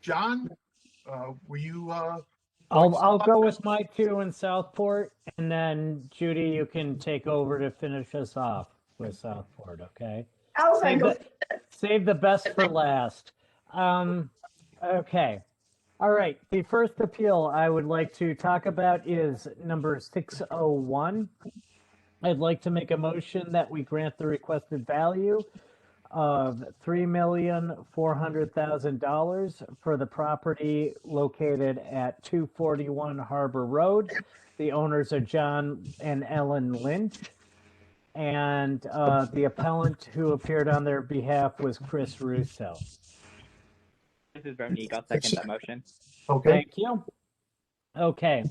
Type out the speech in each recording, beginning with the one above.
John, were you? I'll go with my two in Southport, and then Judy, you can take over to finish us off with Southport. Okay. Save the best for last. Okay. All right. The first appeal I would like to talk about is number 601. I'd like to make a motion that we grant the requested value of $3,400,000 for the property located at 241 Harbor Road. The owners are John and Ellen Lynch, and the appellant who appeared on their behalf was Chris Russo. This is Veronique. I'll second that motion. Okay. Thank you. Okay.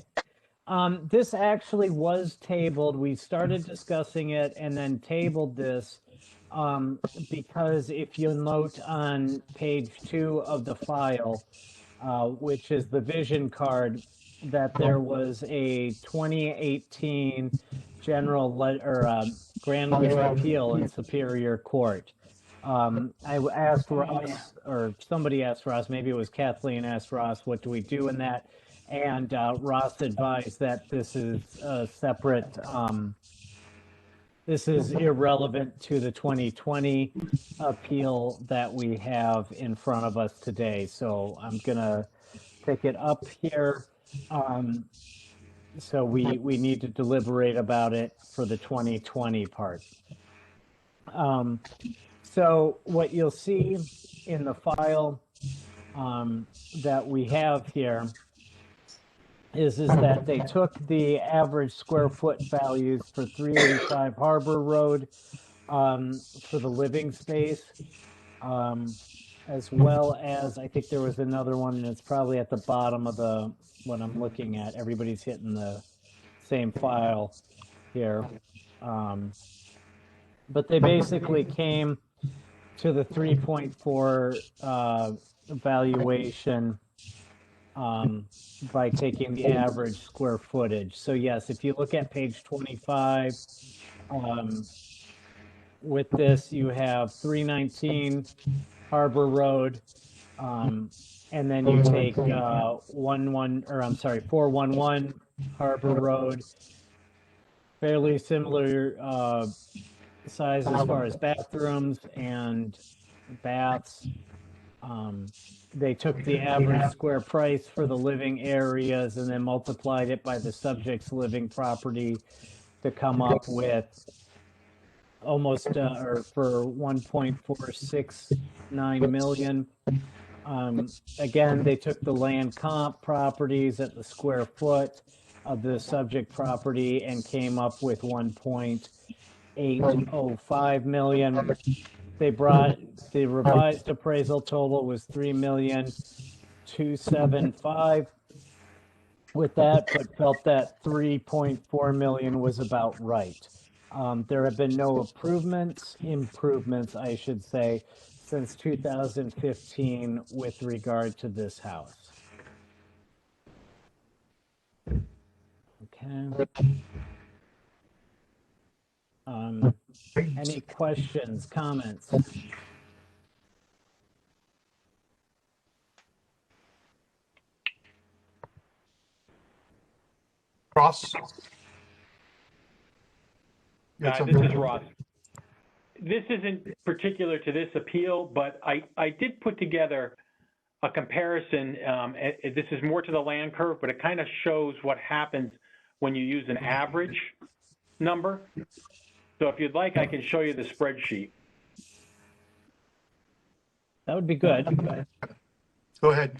This actually was tabled. We started discussing it and then tabled this because if you'll note on page 2 of the file, which is the vision card, that there was a 2018 grand appeal in Superior Court. I asked Ross, or somebody asked Ross, maybe it was Kathleen asked Ross, what do we do in that? And Ross advised that this is a separate, this is irrelevant to the 2020 appeal that we have in front of us today. So I'm gonna pick it up here. So we need to deliberate about it for the 2020 part. So what you'll see in the file that we have here is that they took the average square foot values for 385 Harbor Road for the living space, as well as, I think there was another one, and it's probably at the bottom of the what I'm looking at. Everybody's hitting the same file here. But they basically came to the 3.4 valuation by taking the average square footage. So yes, if you look at page 25, with this you have 319 Harbor Road, and then you take 411 Harbor Road. Fairly similar size as far as bathrooms and baths. They took the average square price for the living areas and then multiplied it by the subject's living property to come up with almost, or for 1.469 million. Again, they took the land comp properties at the square foot of the subject property and came up with 1.805 million. They brought the revised appraisal total was 3,275,000 with that, but felt that 3.4 million was about right. There have been no improvements, I should say, since 2015 with regard to this house. Okay. Any questions, comments? Ross? This is Ross. This isn't particular to this appeal, but I did put together a comparison. This is more to the land curve, but it kind of shows what happens when you use an average number. So if you'd like, I can show you the spreadsheet. That would be good. Go ahead.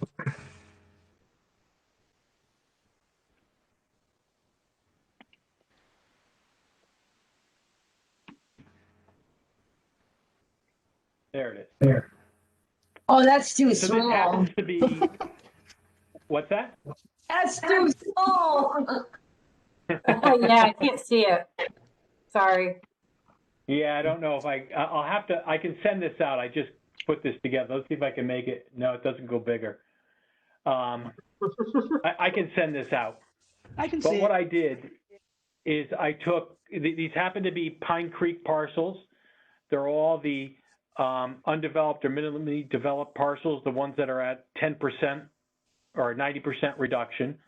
There it is. There. Oh, that's too So this small. happens to be, what's that? That's too small. Yeah, I can't see it. Sorry. Yeah, I don't know if I'll have to, I can send this out. I just put this together. Let's see if I can make it. No, it doesn't go bigger. I can send this out. I can see But it. what I did is I took, these happen to be Pine Creek parcels. They're all the undeveloped or minimally developed parcels, the ones that are at 10% or 90% reduction.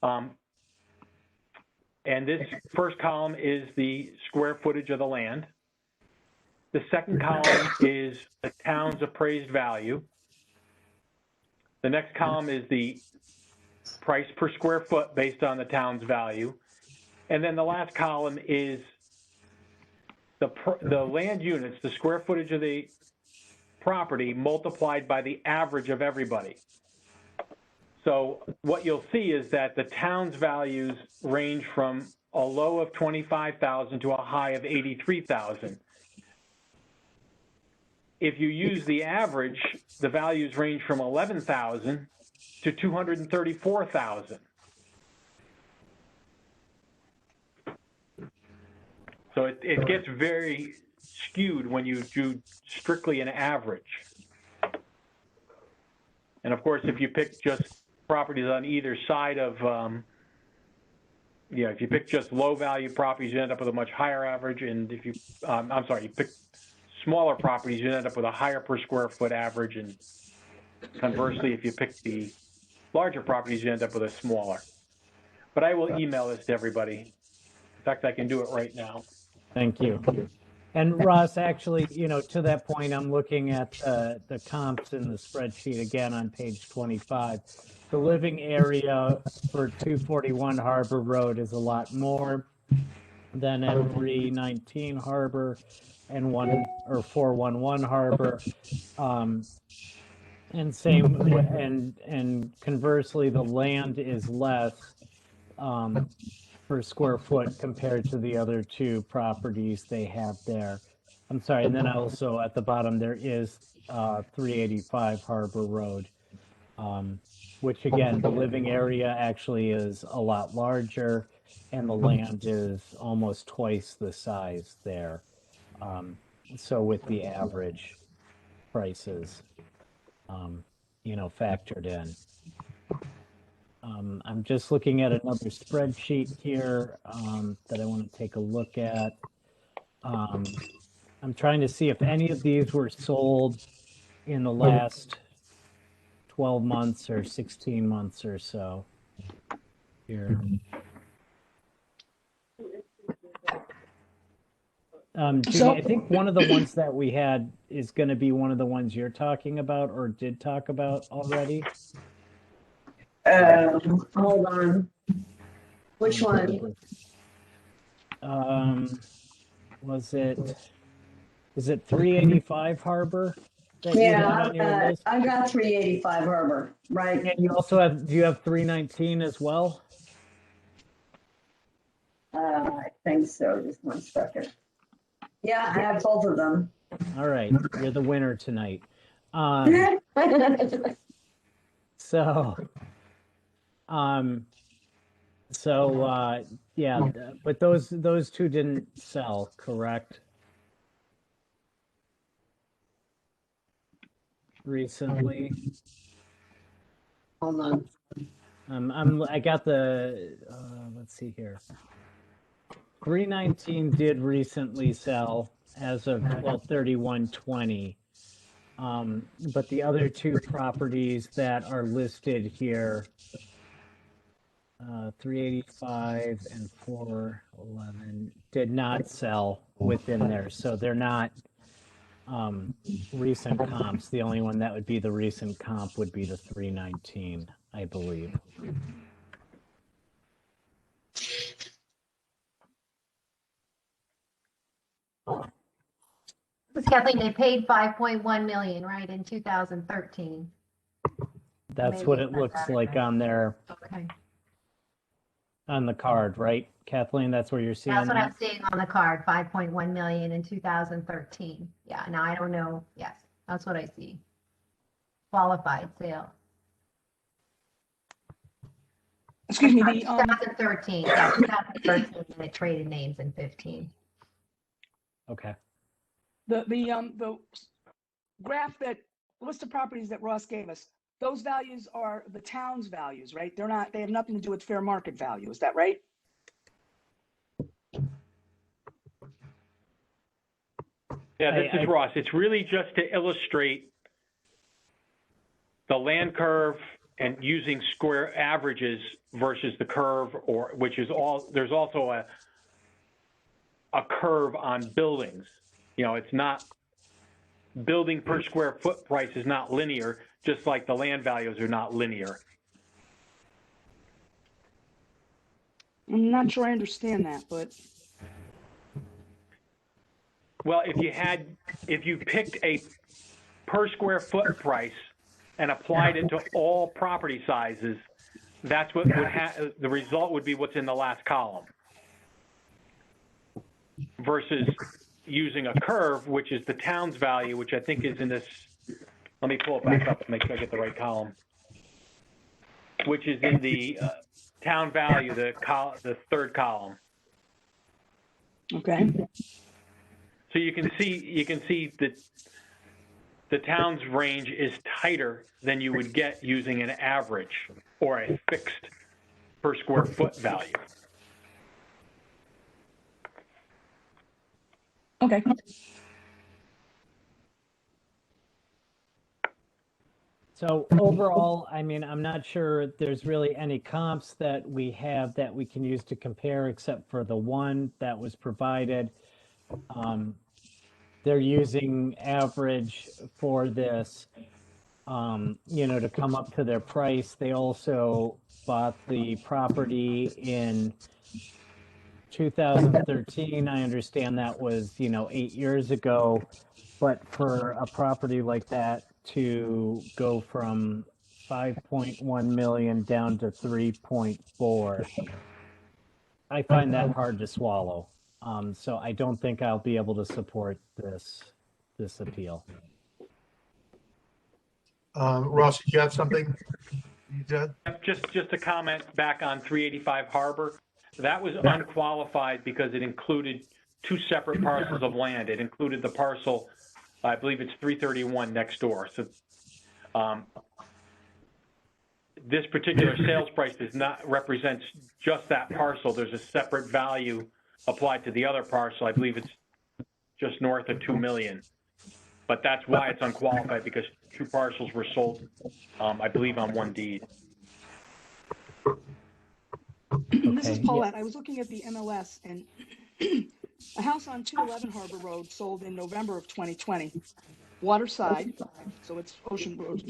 And this first column is the square footage of the land. The second column is the town's appraised value. The next column is the price per square foot based on the town's value. And then the last column is the land units, the square footage of the property multiplied by the average of everybody. So what you'll see is that the town's values range from a low of 25,000 to a high of 83,000. If you use the average, the values range from 11,000 to 234,000. So it gets very skewed when you do strictly an average. And of course, if you pick just properties on either side of, if you pick just low value properties, you end up with a much higher average. And if you, you pick smaller properties, you end up with a higher per square foot average. And conversely, if you pick the larger properties, you end up with a smaller. But I will email this to everybody. In fact, I can do it right now. Thank you. And Ross, actually, to that point, I'm looking at the comps in the spreadsheet again on page 25. The living area for 241 Harbor Road is a lot more than at 319 Harbor and 411 Harbor. And same, and conversely, the land is less per square foot compared to the other two properties they have there. I'm sorry, and then also at the bottom there is 385 Harbor Road, which again, the living area actually is a lot larger and the land is almost twice the size there. So with the average prices, factored in. I'm just looking at another spreadsheet here that I want to take a look at. I'm trying to see if any of these were sold in the last 12 months or 16 months or so. Here. Judy, I think one of the ones that we had is going to be one of the ones you're talking about or did talk about already. Hold on. Which one? Is it 385 Harbor? That you had on your list? I got 385 Harbor, right? And you also do you have 319 as well? I think so. Just one second. Yeah, I have both of them. All right, you're the winner tonight. Yeah, but those two didn't sell, correct? Recently. Hold on. I got the let's see here. 319 did recently sell as of 12/31/20. But the other two properties that are listed here, 385 and 411, did not sell within there. So they're not recent comps. The only one that would be the recent comp would be the 319, I believe. Kathleen, they paid 5.1 million, right, in 2013. That's Maybe what it it's not looks that like on there, Okay, on the card, right? Kathleen, that's where you're seeing that's what that? I'm seeing on the card, 5.1 million in 2013. Yeah, now I don't know. Yes, that's what I see. Qualified sale. Excuse me, Sorry, the 2013. Yeah, 2013. And it traded names in 15. Okay. the graph that list of properties that Ross gave us, those values are the town's values, right? They have nothing to do with fair market value. Is that right? Yeah, this is Ross. It's really just to illustrate the land curve and using square averages versus the curve, or which is all. There's also a curve on buildings. You know, it's not building per square foot price is not linear, just like the land values are not linear. I'm not sure I understand that, but Well, if you picked a per square foot price and applied it to all property sizes, that's what would the result would be what's in the last column. Versus using a curve, which is the town's value, which I think is in this, let me pull it back up to make sure I get the right column, which is in the town value, the third column. okay. So you can see that the town's range is tighter than you would get using an average or a fixed per square foot value. Okay. So overall, I mean, I'm not sure there's really any comps that we have that we can use to compare except for the one that was provided. They're using average for this, you know, to come up to their price. They also bought the property in 2013. I understand that was, you know, 8 years ago, but for a property like that to go from 5.1 million down to 3.4, I find that hard to swallow. So I don't think I'll be able to support this appeal. Ross, did you have something you said? Just a comment back on 385 Harbor. That was unqualified because it included two separate parcels of land. It included the parcel, I believe it's 331 next door. So this particular sales price does not represent just that parcel. There's a separate value applied to the other parcel. I believe it's just north of 2 million. But that's why it's unqualified, because two parcels were sold, I believe, on one deed. This is Okay, Paulette. I was looking at the MLS, and a house on 211 Harbor Road sold in November of 2020. Waterside, so it's Ocean Road,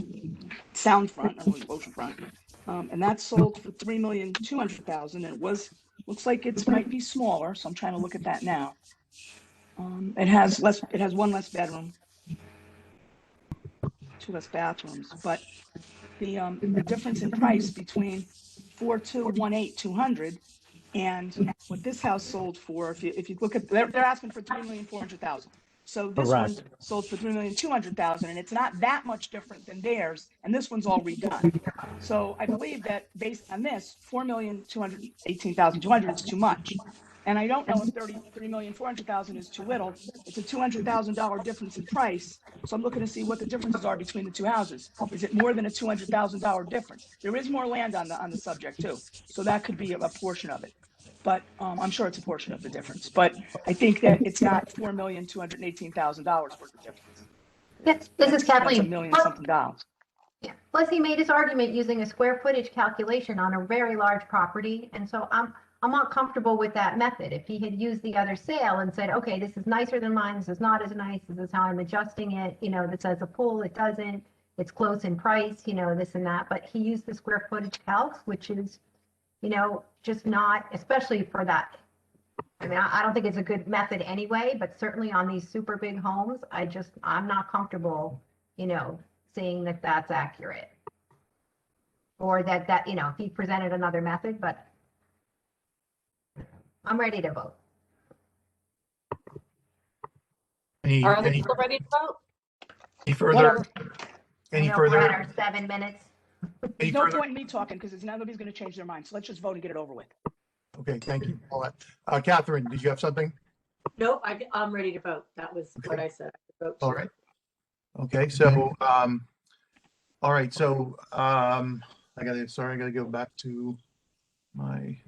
Soundfront, not really oceanfront, and that's sold for $3,200,000. And it looks like it might be smaller, so I'm trying to look at that now. It has one less bedroom, 2 less bathrooms, but the difference in price between 4,218,200 and what this house sold for, if you look at, they're asking for $3,400,000. So this one Correct. sold for $3,200,000, and it's not that much different than theirs, and this one's all redone. So I believe that based on this, $4,218,200 is too much. And I don't know if $3,400,000 is too little. It's a $200,000 difference in price. So I'm looking to see what the differences are between the two houses. Is it more than a $200,000 difference? There is more land on the subject too, so that could be a portion of it. But I'm sure it's a portion of the difference. But I think that it's not $4,218,000 worth of difference. Yes, this is That's Kathleen. $1 million something dollars. Yeah. Plus, he made his argument using a square footage calculation on a very large property, and so I'm not comfortable with that method. If he had used the other sale and said, okay, this is nicer than mine, this is not as nice, this is how I'm adjusting it, you know, this has a pool, it doesn't, it's close in price, you know, this and that, but he used the square footage calcs, which is, you know, just not, especially for that. I mean, I don't think it's a good method anyway, but certainly on these super big homes, I'm not comfortable, you know, seeing that that's accurate. Or that, you know, if he presented another method, but I'm ready to vote. Any Are they still ready to vote? further? Whatever. Any I know we're at further? our 7 minutes. Any There's no further? point in me talking because nobody's going to change their mind. So let's just vote and get it over with. Okay, thank you, Paulette. Catherine, did you have something? No, I'm ready to vote. That was what Okay. I said. I vote All to. right. Okay, so, all right, so, I gotta go back to my.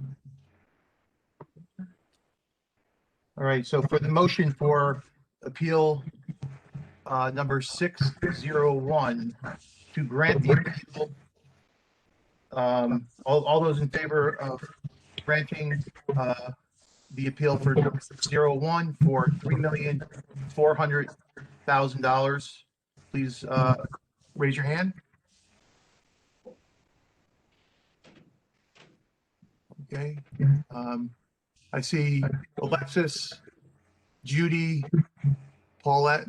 All right, so for the motion for appeal number 601 to grant the appeal. All those in favor of granting the appeal for number 601 for $3,400,000, please raise your hand. Okay. I see Alexis, Judy, Paulette.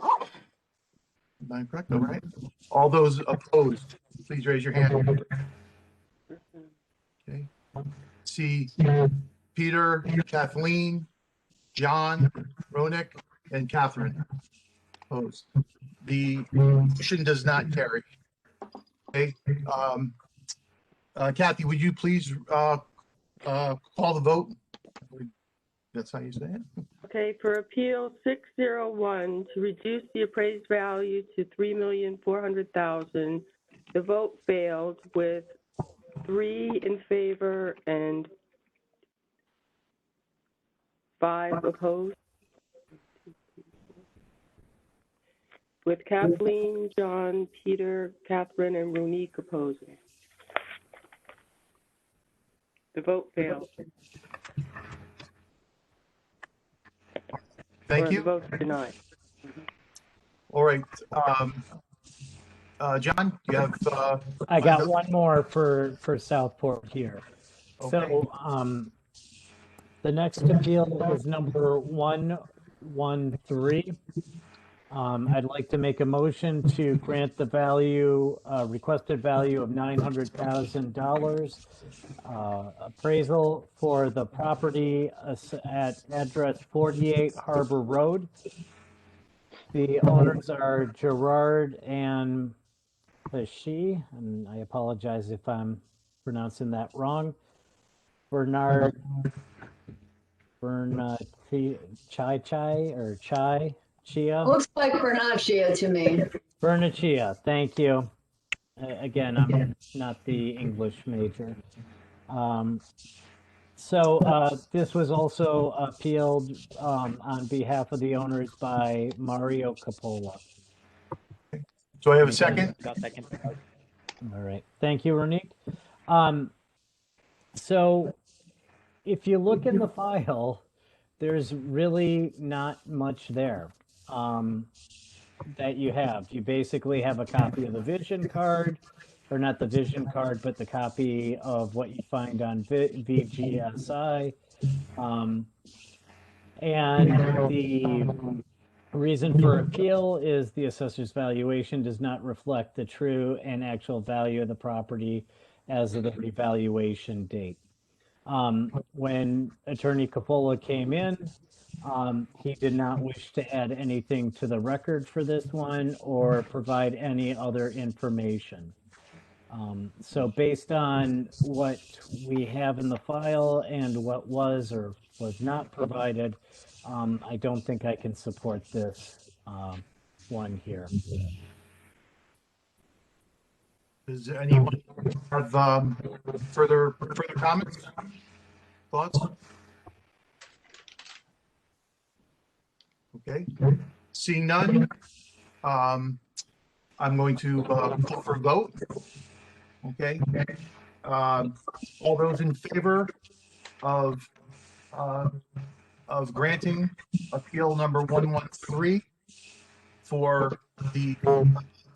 Am I correct? All right. All those opposed, please raise your hand. Okay. See Peter, Kathleen, John, Ronick, and Catherine. Opposed. The motion does not carry. Okay. Kathy, would you please call the vote? That's how you say it. Okay, for appeal 601 to reduce the appraised value to $3,400,000, the vote failed with 3 in favor and 5 opposed. With Kathleen, John, Peter, Catherine, and Ronique opposing. The vote failed. Thank Or you. The vote denied. All right. John, you have. I got one more for Southport here. Okay. So the next appeal is number 113. I'd like to make a motion to grant the value, requested value of $900,000 appraisal for the property at address 48 Harbor Road. The owners are Gerard and Pesci, and I apologize if I'm pronouncing that wrong. Bernard Chia. Looks like Bernaccia to me. Bernaccia, thank you. Again, I'm not the English major. This was also appealed on behalf of the owners by Mario Capola. So I have a second. Got second. All right, thank you, Ronique. So if you look in the file, there's really not much there that you have. You basically have a copy of the vision card, or not the vision card, but the copy of what you find on VGSI. And the reason for appeal is the assessor's valuation does not reflect the true and actual value of the property as of the revaluation date. When Attorney Capola came in, he did not wish to add anything to the record for this one or provide any other information. So based on what we have in the file and what was or was not provided, I don't think I can support this one here. Does anyone have further comments, thoughts? Okay, seeing none, I'm going to call for a vote. Okay, all those in favor of granting appeal number 113 for the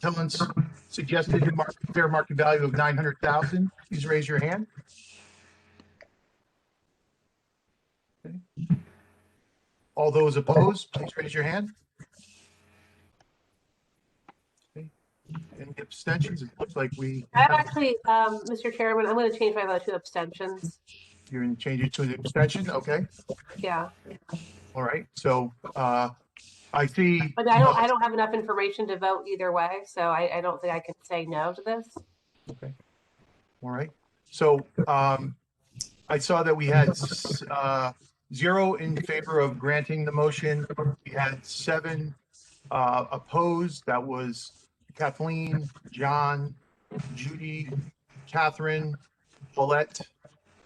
appellant's suggested fair market value of $900,000, please raise your hand. Okay. All those opposed, please raise your hand. Okay. Any abstentions? It looks like we. I actually, Mr. Chairman, I'm going to change my vote to abstentions. You're going to change it to an abstention, okay? Yeah, All right. So I see. but I don't have enough information to vote either way, so I don't think I can say no to this. Okay. All right. So I saw that we had 0 in favor of granting the motion. We had 7 opposed. That was Kathleen, John, Judy, Catherine, Paulette,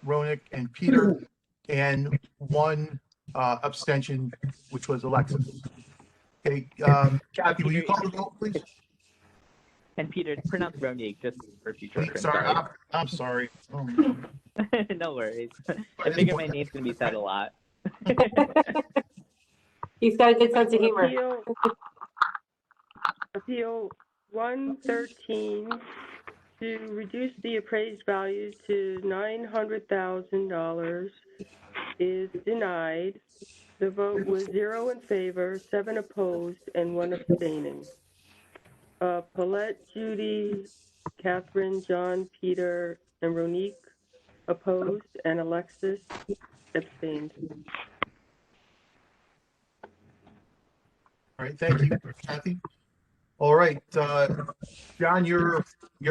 Ronick, and Peter, and 1 abstention, which was Alexis. Okay, Kathy, will you call the vote, please? And Peter, it's pronounced Ronique, just for future reference. Sorry, I'm sorry. Oh, No worries. I figure my name's gonna be said a lot. He's got a good sense of humor. Appeal 113 to reduce the appraised value to $900,000 is denied. The vote was 0 in favor, 7 opposed, and 1 abstaining. Paulette, Judy, Catherine, John, Peter, and Ronique opposed, and Alexis abstained. all right, thank you, Kathy. All right, John, you're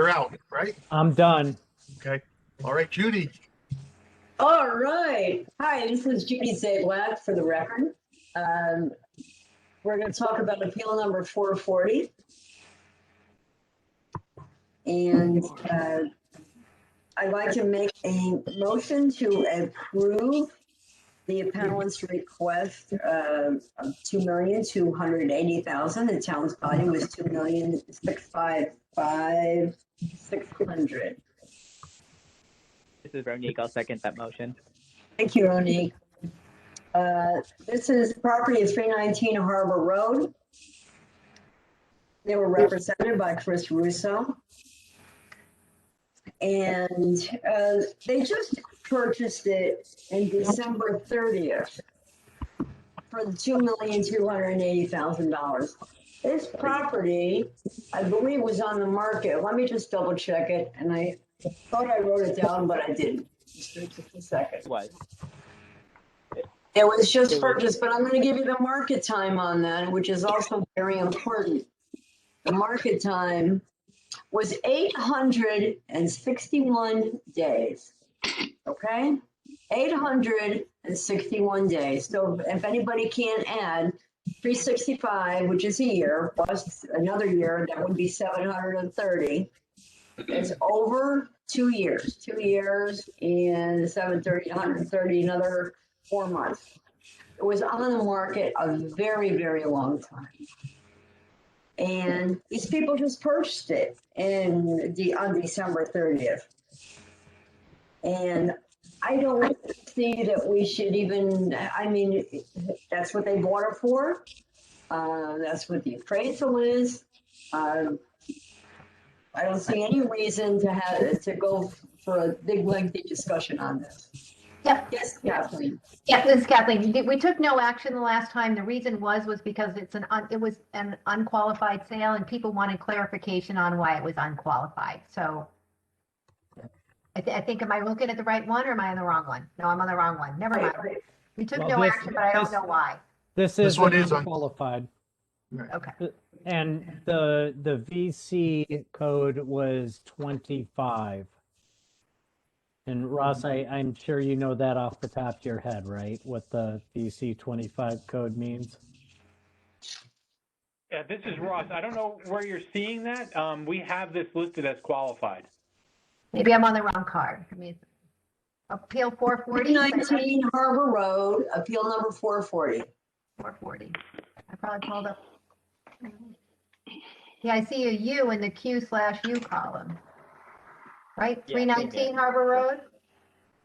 out, right? I'm done. Okay. All right, Judy. All right. Hi, this is Judy Zablat for the record. We're going to talk about appeal number 440. And I'd like to make a motion to approve the appellant's request of $2,280,000. The town's value was $2,655,600. This is Ronique. I'll second that motion. Thank you, Ronique. This is property of 319 Harbor Road. They were represented by Chris Russo. And they just purchased it in December 30th for the $2,280,000. This property, I believe, was on the market. Let me just double check it. And I thought I wrote it down, but I didn't. Just a second. What? It was just purchased, but I'm going to give you the market time on that, which is also very important. The market time was 861 days. Okay? 861 days. So if anybody can't add 365, which is a year, plus another year, that would be 730. It's over 2 years. 2 years and 730, 130, another 4 months. It was on the market a very, very long time. And these people just purchased it on December 30th. And I don't see that we should even, I mean, that's what they bought it for. That's what the appraisal is. I don't see any reason to go for a big lengthy discussion on this. Yep. Yes, Kathleen. Yeah, this is Kathleen. We took no action the last time. The reason was because it was an unqualified sale and people wanted clarification on why it was unqualified. So I think, am I looking at the right one or am I on the wrong one? No, I'm on the wrong one. Never mind. We took no action, but I don't know why. This one is unqualified. Okay. And the VC code was 25. And Ross, I'm sure you know that off the top of your head, right? What the VC 25 code means? Yeah, this is Ross. I don't know where you're seeing that. We have this listed as qualified. Maybe I'm on the wrong card. I mean, appeal 440. 319 Harbor Road, appeal number 440. 440. I probably pulled up. Yeah, I see a U in the Q/U column. Right? Yeah, 319 Harbor Road?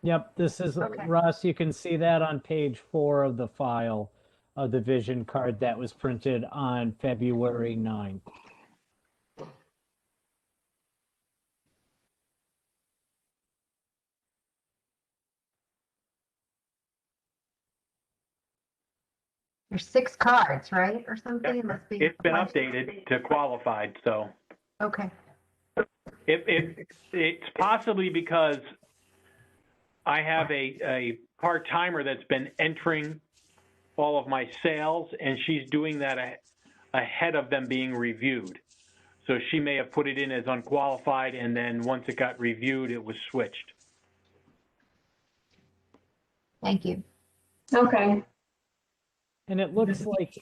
Yep, this is, Okay. Ross, you can see that on page 4 of the file of the vision card that was printed on February 9th. There's 6 cards, right? Or something? It must be. It's been updated to qualified, so Okay. it's possibly because I have a part-timer that's been entering all of my sales, and she's doing that ahead of them being reviewed. So she may have put it in as unqualified, and then once it got reviewed, it was switched. Thank you. Okay. And it looks like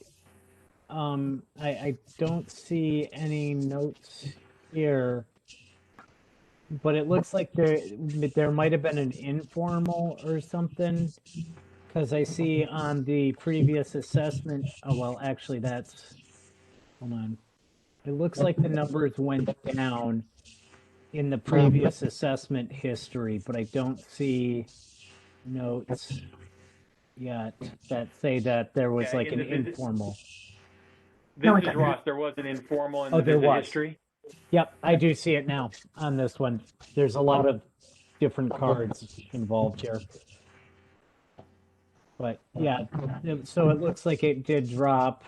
I don't see any notes here, but it looks like there might have been an informal or something Because I see on the previous assessment, oh, well, actually hold on. It looks like the numbers went down in the previous assessment history, but I don't see notes yet that say that there was Yeah, like in an the visit- informal. This is Ross. There was an informal in Oh, the there visit was. history. Yep, I do see it now on this one. There's a lot of different cards involved here. But yeah, so it looks like it did drop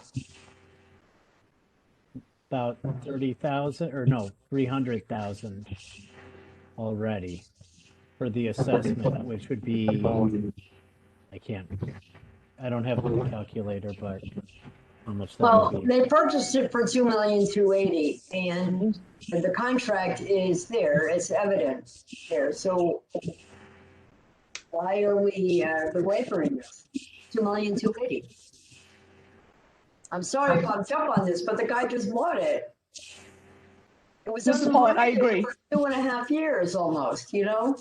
about 30,000 or no, 300,000 already for the assessment, which would be, I don't have the calculator, but how much that Well, would be. they purchased it for 2,280,000 and the contract is there, it's evident there, so why are we waivering this? 2,280,000. I'm sorry if I'm jump on this, but the guy just bought it. It was This on is the Paulette, I market agree. for 2.5 years almost, you know?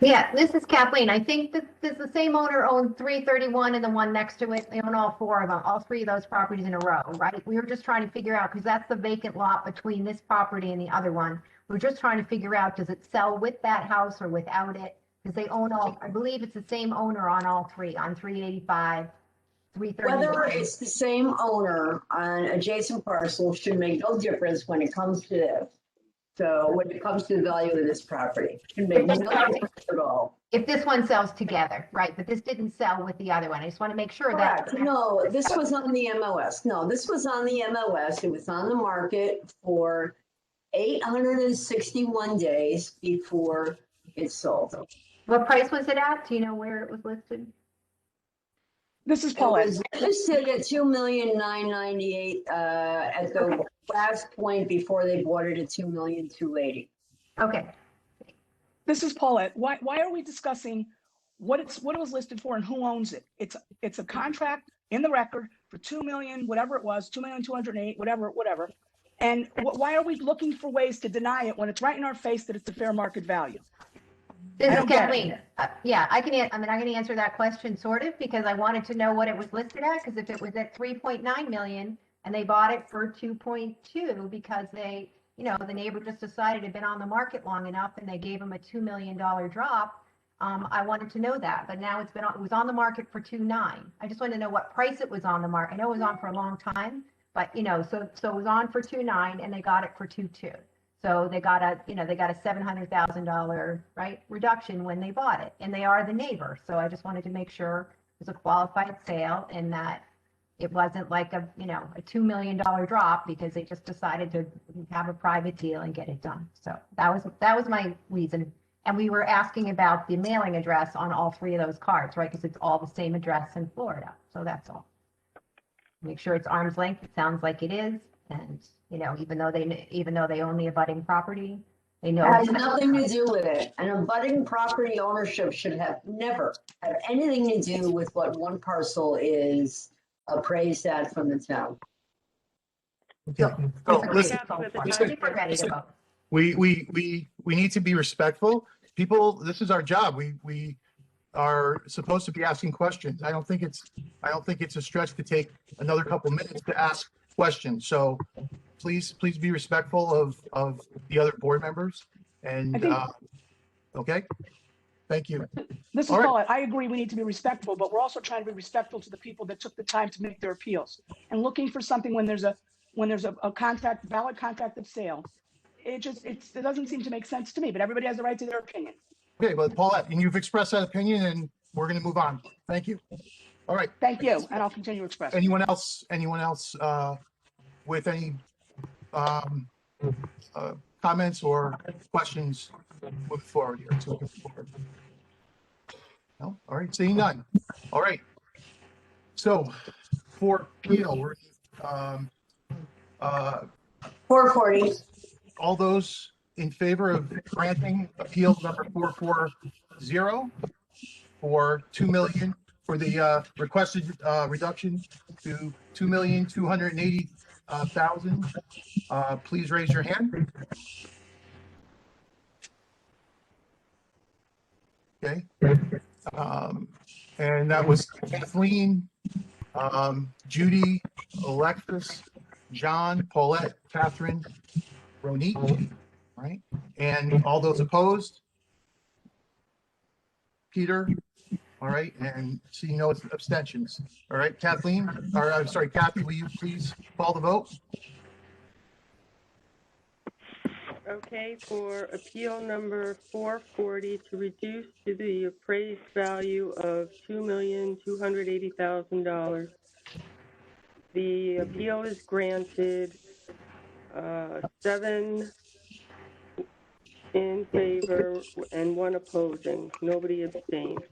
Yeah, this is Kathleen. I think that the same owner owned 331 and the one next to it. They own all four of them, all three of those properties in a row, right? We were just trying to figure out, because that's the vacant lot between this property and the other one. We're just trying to figure out, does it sell with that house or without it? Because they own all, I believe it's the same owner on all three, on 385, 331. Whether it's the same owner on adjacent parcels should make no difference when it comes to this. So when it comes to the value of this property, it should make no difference at all. If this one sells together, right? But this didn't sell with the other one. I just want to make sure that. Correct. No, this was on the MLS. No, this was on the MLS. It was on the market for 861 days before it sold. What price was it at? Do you know where it was listed? This is It Paulette. was listed at 2,998,000 at the last point before they bought it at 2,280,000. Okay. This is Paulette. Why are we discussing what it was listed for and who owns it? It's a contract in the record for 2 million, whatever it was, 2,208,000, whatever. And why are we looking for ways to deny it when it's right in our face that it's a fair market value? This I is don't get it. Kathleen. Yeah, I can answer that question sort of because I wanted to know what it was listed at, because if it was at 3.9 million and they bought it for 2.2 because they, the neighbor just decided it had been on the market long enough and they gave him a $2 million drop. I wanted to know that, but now it was on the market for 2.9. I just wanted to know what price it was on the market. I know it was on for a long time, but so it was on for 2.9 and they got it for 2.2. So they got a $700,000, right, reduction when they bought it, and they are the neighbor. So I just wanted to make sure it was a qualified sale and that it wasn't like a $2 million drop because they just decided to have a private deal and get it done. So that was my reason. And we were asking about the mailing address on all three of those cards, right? Because it's all the same address in Florida. So that's all. Make sure it's arm's length. It sounds like it is. And, even though they own the abutting property, they know. It has nothing to do with it. And abutting property ownership should never have anything to do with what one parcel is appraised at from the town. Okay. So listen, We're ready to vote. we need to be respectful. People, this is our job. We are supposed to be asking questions. I don't think it's a stretch to take another couple minutes to ask questions. So please be respectful of the other board members. And okay, thank you. This is All right. Paulette. I agree we need to be respectful, but we're also trying to be respectful to the people that took the time to make their appeals. And looking for something when there's a contract, valid contract of sale, it doesn't seem to make sense to me, but everybody has the right to their opinion. Okay, but Paulette, and you've expressed that opinion, and we're going to move on. Thank you. All right. Thank you, and I'll continue to express. Anyone else with any comments or questions moving forward here? So moving forward. No? All right, seeing none. All right. So for appeal, we're 440. all those in favor of granting appeal number 440 for 2 million for the requested reduction to 2,280,000, please raise your hand. Okay. And that was Kathleen, Judy, Alexis, John, Paulette, Catherine, Ronique, right? And all those opposed? Peter? All right, and seeing no abstentions. All right, Kathleen, or I'm sorry, Kathy, will you please call the vote? Okay, for appeal number 440 to reduce to the appraised value of $2,280,000. The appeal is granted, 7 in favor and 1 opposing. Nobody abstained.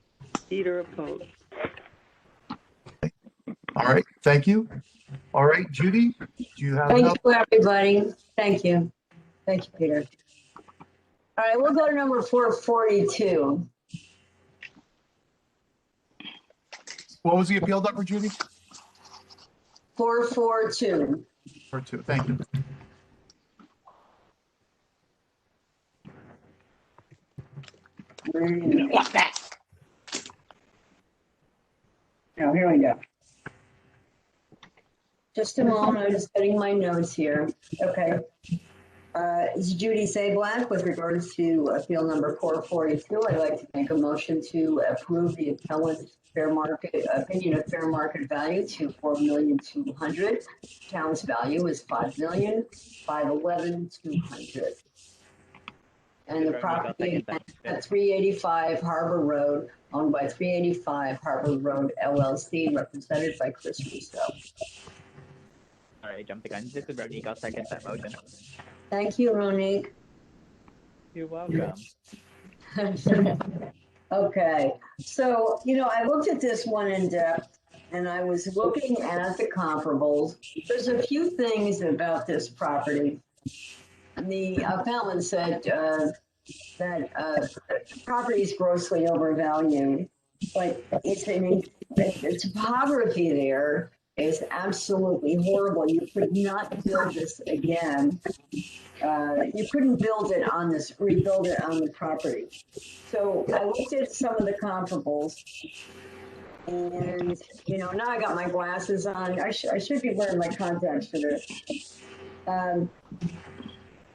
Peter opposed. All right, thank you. All right, Judy, do you have Thank enough? you, everybody. Thank you. Thank you, Peter. All right, we'll go to number 442. What was the appeal number, Judy? 442. Or two, thank you. Now, here we go. Just a moment, I'm just getting my notes here. Okay. It's Judy Sablack with regards to appeal number 442. I'd like to make a motion to approve the appellant's fair market opinion of fair market value to $4,200,000. Town's value is $5,511,200. And the property at 385 Harbor Road, owned by 385 Harbor Road LLC, represented by Chris Russo. All right, jump the gun. This is Ronique. I'll second that motion. Thank you, Ronique. You're welcome. Okay, so, I looked at this one in depth and I was looking at the comparables. There's a few things about this property. The appellant said that the property is grossly overvalued, but the topography there is absolutely horrible. You could not build this again. You couldn't rebuild it on the property. So I looked at some of the comparables, and now I got my glasses on. I should be wearing my contacts for this.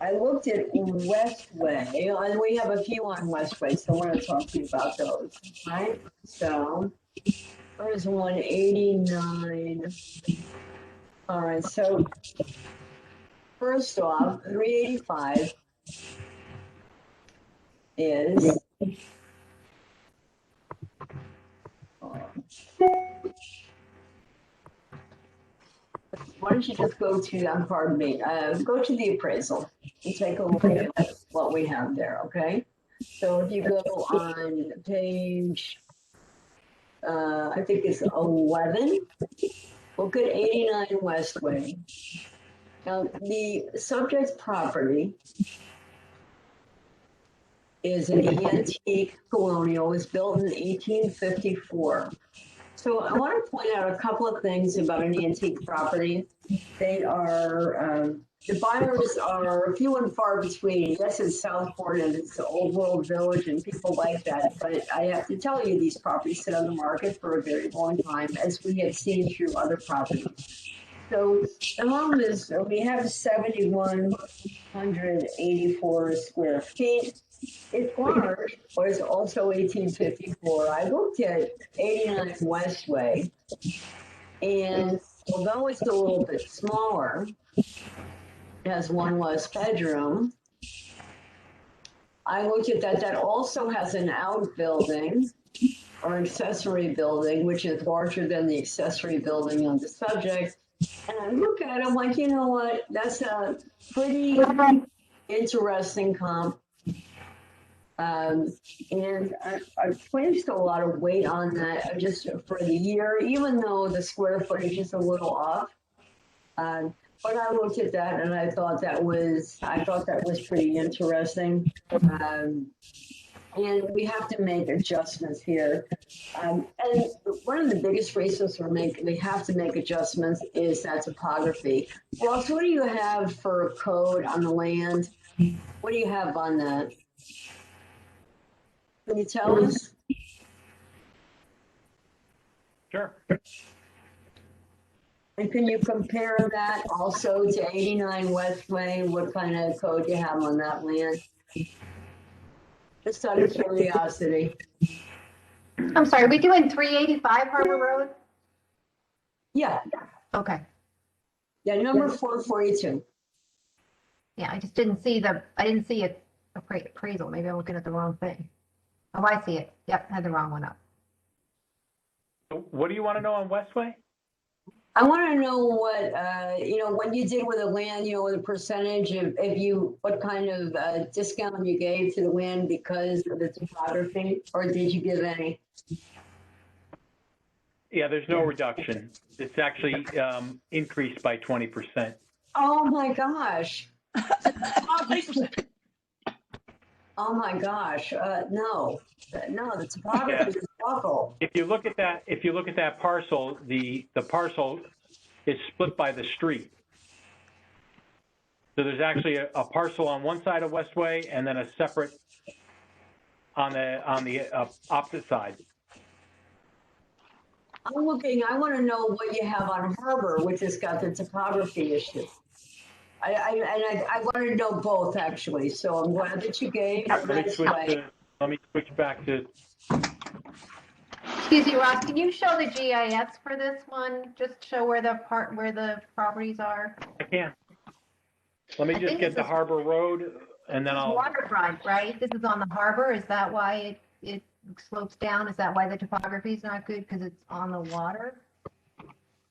I looked at Westway, and we have a few on Westway, so I want to talk to you about those, right? So there's 189. All right, so first off, 385 is why don't you just go to, pardon me, go to the appraisal and take a look at what we have there, okay? So if you go on page, I think it's 11, look at 89 Westway. Now, the subject property is an antique colonial. It was built in 1854. So I want to point out a couple of things about an antique property. They are, the buyers are few and far between. Yes, it's Southport and it's the Old World Village and people like that. But I have to tell you, these properties sit on the market for a very long time, as we have seen through other properties. So the home is, we have 7,184 square feet. It's large, but it's also 1854. I looked at 89 Westway, and although it's a little bit smaller, it has one less bedroom. I looked at that. That also has an outbuilding or accessory building, which is larger than the accessory building on the subject. And I look at it, I'm like, you know what? That's a pretty interesting comp. And I placed a lot of weight on that just for the year, even though the square footage is a little off. But I looked at that and I thought that was pretty interesting. And we have to make adjustments here. And one of the biggest reasons we have to make adjustments is that topography. Ross, what do you have for a code on the land? What do you have on that? Can you tell us? Sure. And can you compare that also to 89 Westway? What kind of code you have on that land? Just out of curiosity. I'm sorry, we doing 385 Harbor Road? Yeah, Okay. yeah, number 442. Yeah, I just didn't see a appraisal. Maybe I'm looking at the wrong thing. Oh, I see it. Yep, had the wrong one up. What do you want to know on Westway? I want to know what, what you did with the land, with a percentage of, what kind of discount you gave to the land because of the topography, or did you give any? Yeah, there's no reduction. It's actually increased by 20%. Oh my gosh. Oh my gosh, no, the topography is awful. If you look at that parcel, the parcel is split by the street. So there's actually a parcel on one side of Westway and then a separate on the opposite side. I want to know what you have on Harbor, which has got the topography issue. I want to know both actually, so I'm glad that you gave. Let me switch back to. Excuse me, Ross, can you show the GIS for this one? Just show where the properties are? I can. Let me I just think get this the is- Harbor Road and then This is I'll. waterfront, right? This is on the harbor. Is that why it slopes down? Is that why the topography is not good? Because it's on the water?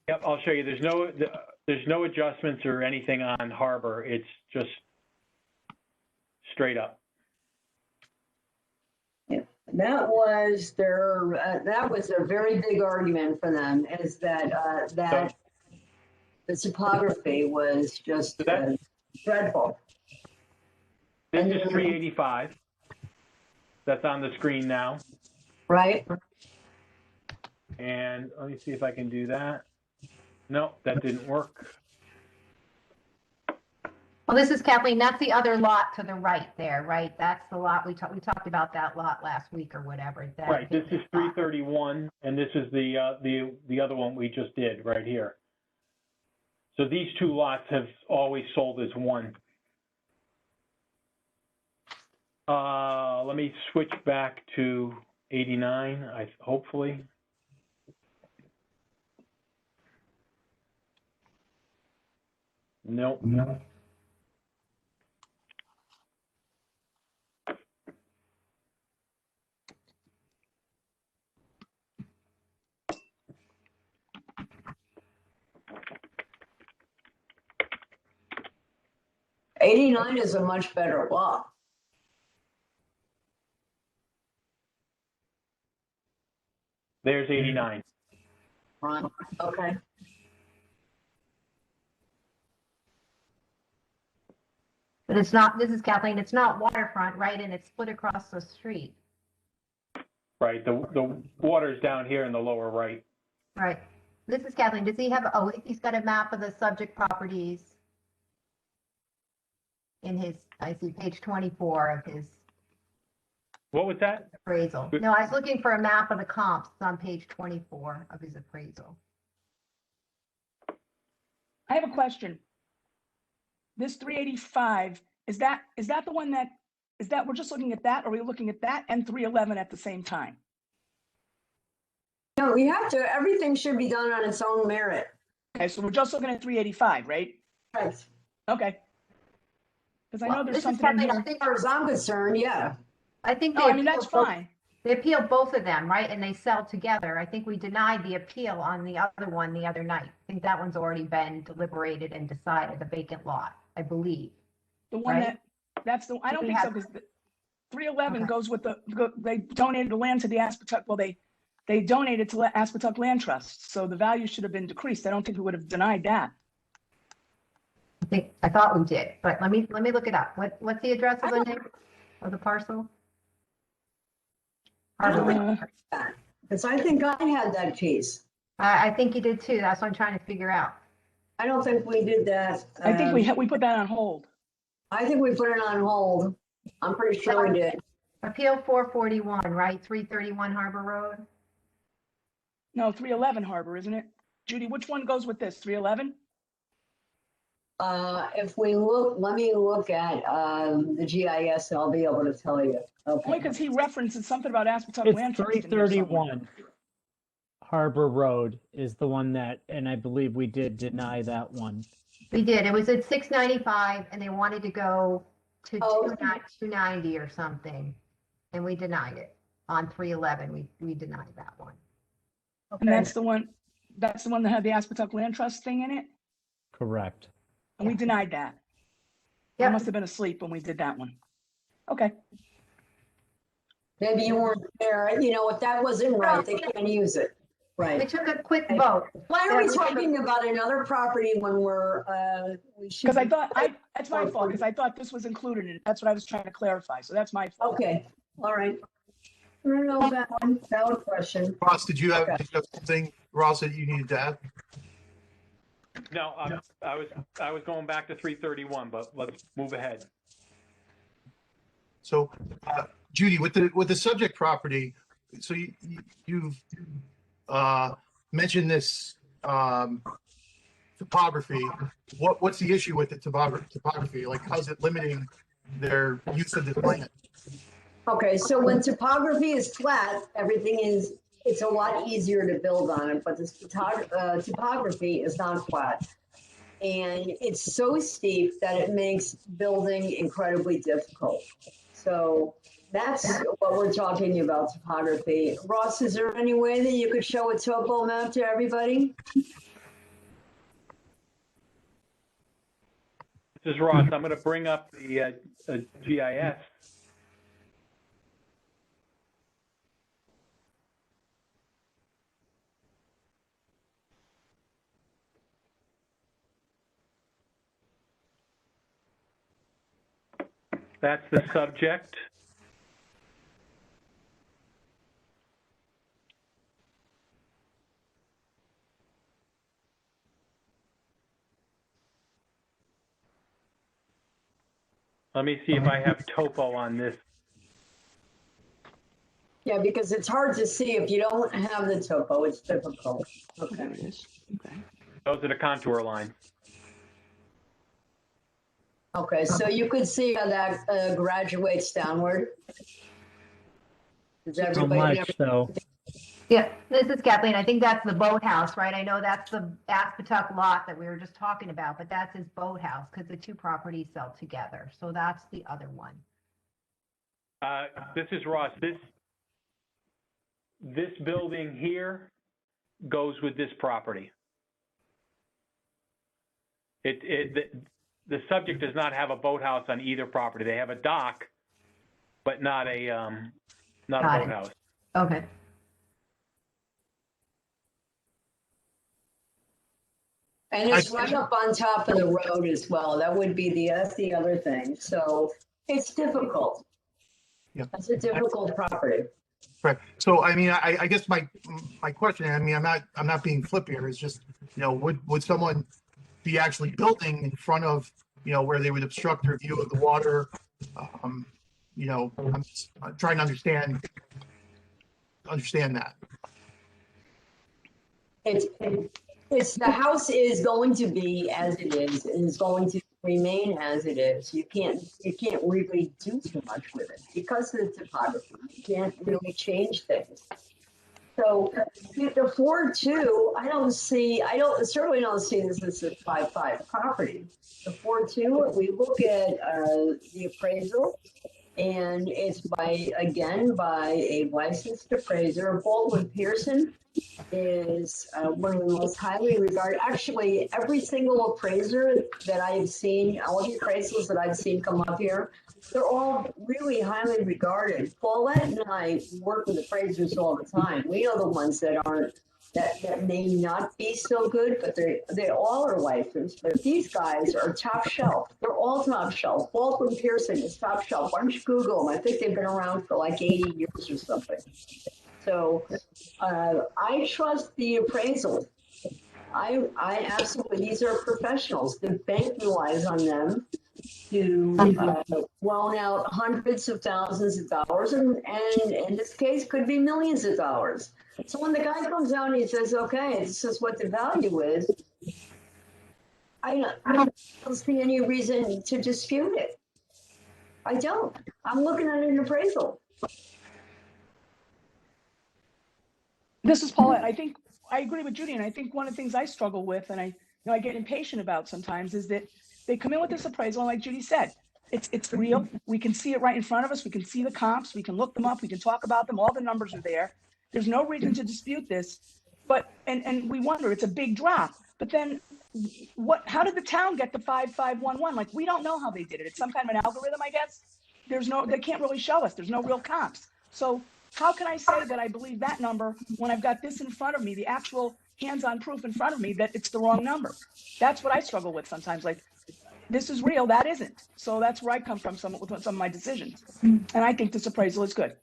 Yep, I'll show you. There's no adjustments or anything on Harbor. It's just straight up. That was a very big argument for them, is that the topography was just dreadful. This is 385. That's on the screen now. Right? And let me see if I can do that. No, that didn't work. Well, this is Kathleen. That's the other lot to the right there, right? That's the lot we talked about that lot last week or whatever. Right, this is 331, and this is the other one we just did right here. So these two lots have always sold as one. Let me switch back to 89, hopefully. Nope. No. '89 is a much better law. There's 89. Right. Okay. But it's not, this is Kathleen, it's not waterfront, right? And it's split across the street. Right, the water's down here in the lower right. Right. This is Kathleen. Does he have, he's got a map of the subject properties in his, I see page 24 of his What was that? appraisal. No, I was looking for a map of the comps. It's on page 24 of his appraisal. I have a question. This 385, is that the one that we're just looking at that, or are we looking at that and 311 at the same time? No, everything should be done on its own merit. Okay, so we're just looking at 385, right? Right. Okay. Because I know Well, there's this is something in Kathleen. here. I think, As far as I'm concerned, yeah. I think No, I mean, that's fine. They appealed both of them, right? And they sell together. I think we denied the appeal on the other one the other night. I think that one's already been deliberated and decided, the vacant lot, I believe. The one Right? that's the, I don't We think so, have- because 311 Okay. goes with they donated the land to the Aspetuck, well, they donated to Aspetuck Land Trust, so the value should have been decreased. I don't think we would have denied that. I thought we did, but let me look it up. What's the address of the name of the parcel? Because I think I had that piece. I think you did too. That's what I'm trying to figure out. I don't think we did that. I think we put that on hold. I think we put it on hold. I'm pretty sure we did. Appeal 441, right? 331 Harbor Road. No, 311 Harbor, isn't it? Judy, which one goes with this? 311? If we look, let me look at, the GIS, and I'll be able to tell you. Only Okay. because he references something about Aspetuck Land It's Trust. in there somewhere. 331 Harbor Road is the one that, and I believe we did deny that one. We did. It was at 695 and they wanted to go to Oh. 290 or something. And we denied it on 311. We denied that one. And that's the one that had the Aspetuck Land Trust thing in it? Correct. And we denied that. I Yep. must have been asleep when we did that one. Okay. Maybe you weren't there. You know, if that wasn't right, they can't use it. We Right. took a quick vote. Why are we talking about another property when we should? Because I thought, that's my fault, because I thought this was included in it. That's what I was trying to clarify. So that's my fault. Okay, all right. No, valid question. Ross, did you have something, Ross, that you needed to add? No, I was going back to 331, but let's move ahead. So, Judy, with the subject property, so you've mentioned this topography. What's the issue with the topography? Like, how's it limiting their use of the land? Okay, so when topography is flat, it's a lot easier to build on it, but the topography is not flat. And it's so steep that it makes building incredibly difficult. So that's what we're talking about, topography. Ross, is there any way that you could show a topo map to everybody? This is Ross. I'm going to bring up the GIS. That's the subject. Let me see if I have topo on this. Yeah, because it's hard to see if you don't have the topo, it's difficult. There Okay. it is. Okay. Those are the contour lines. Okay, so you could see how that graduates downward. Does How everybody much though? Yeah, this is Kathleen. I think that's the boathouse, right? I know that's the Aspetuck lot that we were just talking about, but that's his boathouse because the two properties sell together. So that's the other one. This is Ross. This building here goes with this property. The subject does not have a boathouse on either property. They have a dock, but not a Got it. boathouse. Okay. And it's right up on top of the road as well. That's the other thing. So it's difficult. Yeah. That's a difficult property. Right. So, I mean, I guess my question, I mean, I'm not being flip here. It's just, would someone be actually building in front of, where they would obstruct their view of the water? I'm trying to understand that. It's the house is going to be as it is and is going to remain as it is. You can't really do too much with it because of the topography. You can't really change things. So the 4-2, I certainly don't see this as a 5-5 property. The 4-2, we look at the appraisal, and it's by a licensed appraiser. Baldwin Pearson is one of the most highly regarded. Actually, every single appraiser that I have seen, all the appraisals that I've seen come up here, they're all really highly regarded. Paulette and I work with appraisers all the time. We know the ones that may not be so good, but they all are licensed. But these guys are top shelf. They're all top shelf. Baldwin Pearson is top shelf. Why don't you Google them? I think they've been around for like 80 years or something. So I trust the appraisal. I absolutely, these are professionals. The bank relies on them to loan out hundreds of thousands of dollars, and in this case, could be millions of dollars. So when the guy comes out and he says, okay, this is what the value is, I don't see any reason to dispute it. I don't. I'm looking at an appraisal. This is Paulette. I think I agree with Judy, and I think one of the things I struggle with, and I get impatient about sometimes, is that they come in with this appraisal, and like Judy said, it's real. We can see it right in front of us. We can see the comps. We can look them up. We can talk about them. All the numbers are there. There's no reason to dispute this. But and we wonder, it's a big drop. But then how did the town get the 5511? Like, we don't know how they did it. It's some kind of an algorithm, I guess. They can't really show us. There's no real comps. So how can I say that I believe that number when I've got this in front of me, the actual hands-on proof in front of me that it's the wrong number? That's what I struggle with sometimes. Like, this is real, that isn't. So that's where I come from with some of my decisions. And I think this appraisal is good.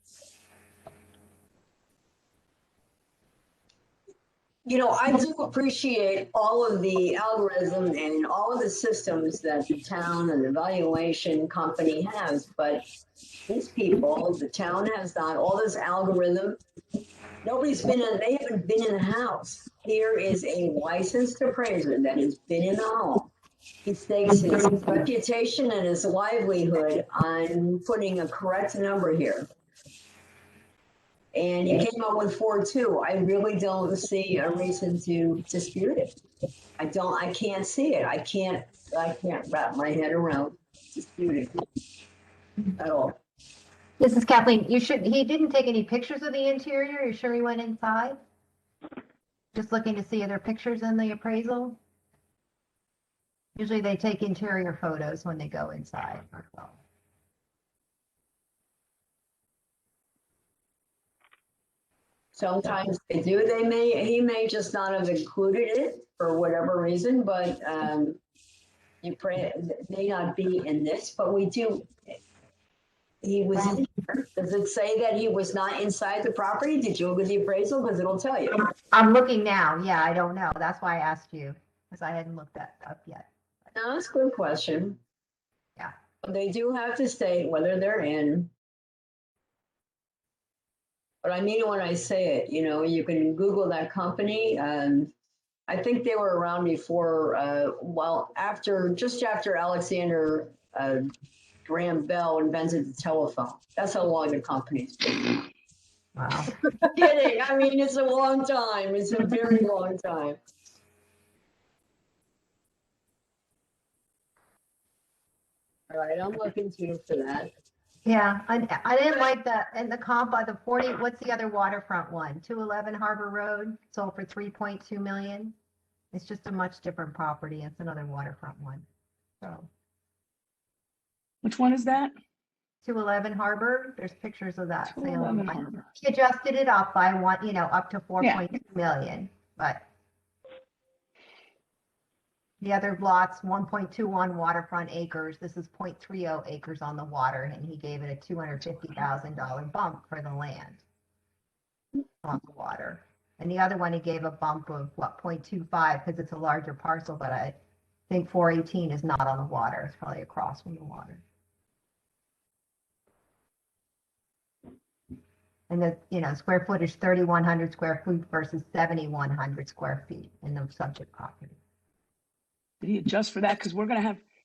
You know, I do appreciate all of the algorithm and all of the systems that the town and the valuation company has, but these people, the town has done all this algorithm. They haven't been in the house. Here is a licensed appraiser that has been in the home. He stakes his reputation and his livelihood on putting a correct number here. And he came up with 4.2. I really don't see a reason to dispute it. I can't see it. I can't wrap my head around disputing at all. This is Kathleen. He didn't take any pictures of the interior. You sure he went inside? Just looking to see other pictures in the appraisal? Usually they take interior photos when they go inside. Sometimes they do. He may just not have included it for whatever reason, but it may not be in this, but we do. He was in here. Does it say that he was not inside the property? Did you look at the appraisal? Because it'll tell you. I'm looking now. Yeah, I don't know. That's why I asked you, because I hadn't looked that up yet. No, that's a good question. Yeah. They do have to state whether they're in. But I mean when I say it, you know, you can Google that company. I think they were around before, just after Alexander Graham Bell invented the telephone. That's how long the company's been. Wow. Kidding. I mean, it's a long time. It's a very long time. All right, I'm looking to you for that. Yeah, I didn't like that. And the comp by the 40, what's the other waterfront one? 211 Harbor Road, sold for 3.2 million. It's just a much different property. It's another waterfront one. So Which one is that? 211 Harbor, there's pictures of that. 211 Harbor. He adjusted it up by up to 4.2 million, but the other lot's 1.21 waterfront acres. This is 0.30 acres on the water, and he gave it a $250,000 bump for the land on the water. And the other one, he gave a bump of 0.25 because it's a larger parcel, but I think 418 is not on the water. It's probably across from the water. And the square footage, 3,100 square feet versus 7,100 square feet in the subject property. Did he adjust for that? Because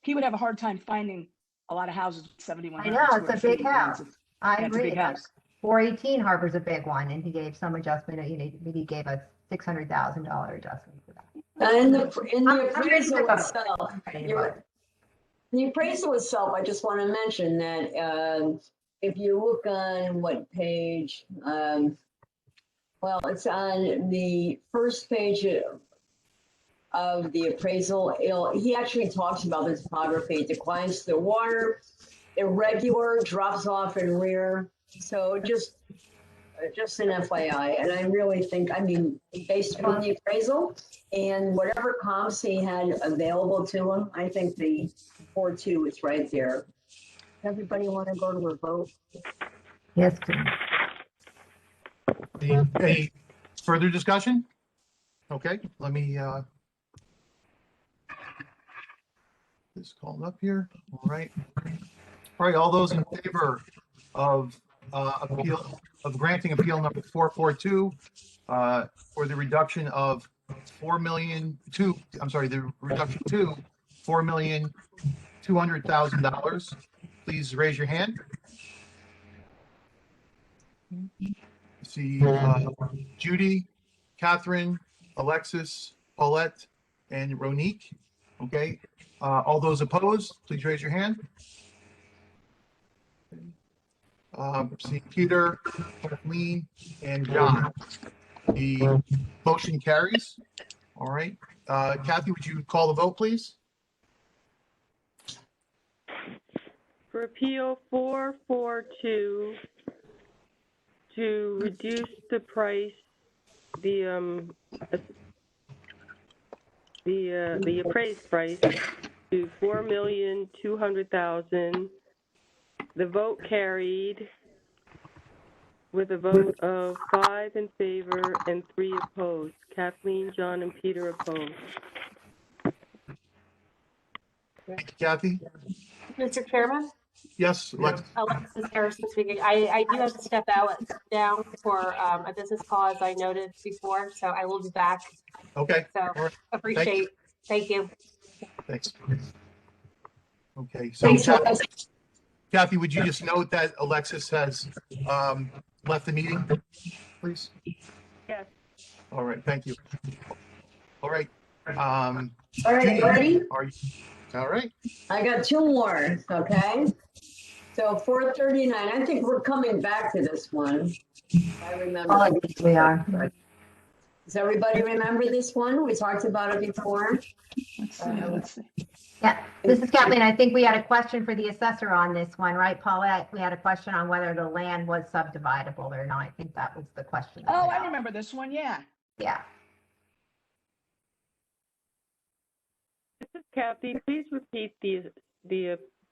he would have a hard time finding a lot of houses with 7,100. I know, it's a big house. I agree. It's a big house. 418 Harbor's a big one, and he gave some adjustment. Maybe he gave a $600,000 adjustment for that. In the appraisal itself, the appraisal itself, I just want to mention that if you look on what page, it's on the first page of the appraisal. He actually talks about the topography. It declines to the water, irregular, drops off in rear. So just an FYI. And I really think, based on the appraisal and whatever comps he had available to him, I think the 4.2 is right there. Everybody want to go to a vote? Yes, please. Any further discussion? Okay, let me This called up here. All right. All right. All those in favor of granting appeal number 442 for the reduction of the reduction to $4,200,000. Please raise your hand. See Judy, Catherine, Alexis, Paulette, and Ronique. Okay. All those opposed, please raise your hand. See Peter, Kathleen, and John. The motion carries. All right. Kathy, would you call the vote, please? For appeal 442, to reduce the price, the appraised price to $4,200,000. The vote carried with a vote of 5 in favor and 3 opposed. Kathleen, John, and Peter opposed. Thank you, Kathy. Mr. Chairman, Yes, Alexis. Alexis Harrison speaking. I do have to step down for a business call, as I noted before, so I will be back. Okay. So All right. appreciate, thank you. Thanks. Okay. So Thanks, Alexis. Kathy, would you just note that Alexis has left the meeting, please? Yes. All right. Thank you. All right. All right, Judy, ready? are you, all right. I got 2 more, okay? So 439, I think we're coming back to this one. I remember. We are. Does everybody remember this one? We talked about it before. Let's see. Yeah, this is Kathleen. I think we had a question for the assessor on this one, right, Paulette? We had a question on whether the land was subdividable or not. I think that was the question. Oh, I remember this one, yeah. Yeah. This is Kathy. Please repeat the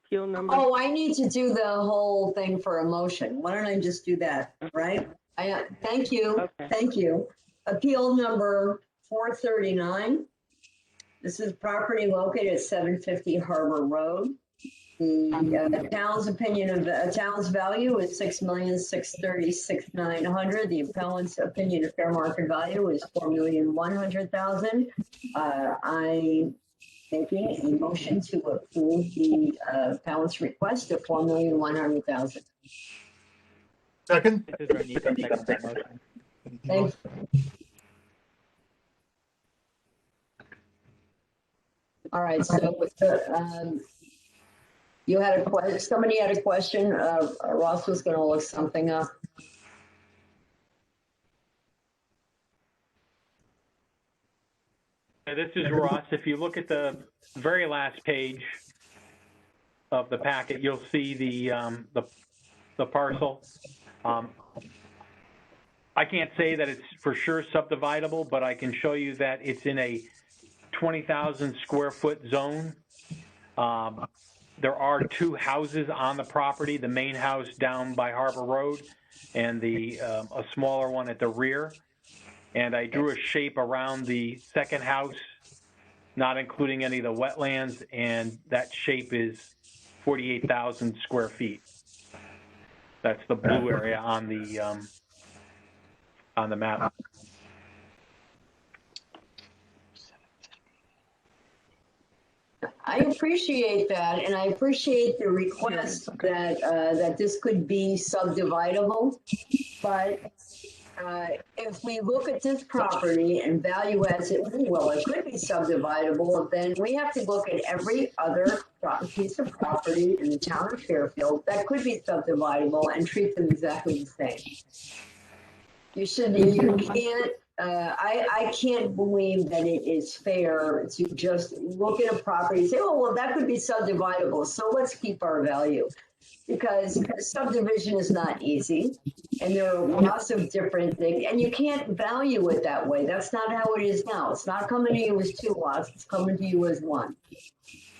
appeal number. Oh, I need to do the whole thing for a motion. Why don't I just do that, right? Thank you, Okay. thank you. Appeal number 439. This is property located at 750 Harbor Road. The town's opinion of the town's value is $6,636,900. The appellant's opinion of fair market value is $4,100,000. I'm making a motion to approve the appellant's request of $4,100,000. Second. This is Ronique. I'll second that motion. Thanks. All right, so you had a question, somebody had a question, Ross was gonna look something up. This is Ross. If you look at the very last page of the packet, you'll see the parcel. I can't say that it's for sure subdividable, but I can show you that it's in a 20,000 square foot zone. There are 2 houses on the property, the main house down by Harbor Road and a smaller one at the rear. And I drew a shape around the second house, not including any of the wetlands, and that shape is 48,000 square feet. That's the blue area on the map. I appreciate that, and I appreciate the request that, that this could be subdividable. But if we look at this property and value as it, well, it could be subdividable, then we have to look at every other piece of property in the town of Fairfield that could be subdividable and treat them exactly the same. You can't, I can't believe that it is fair to just look at a property and say, oh, well, that could be subdividable, so let's keep our value. Because subdivision is not easy, and there are lots of different things, and you can't value it that way. That's not how it is now. It's not coming to you as 2 lots, it's coming to you as 1.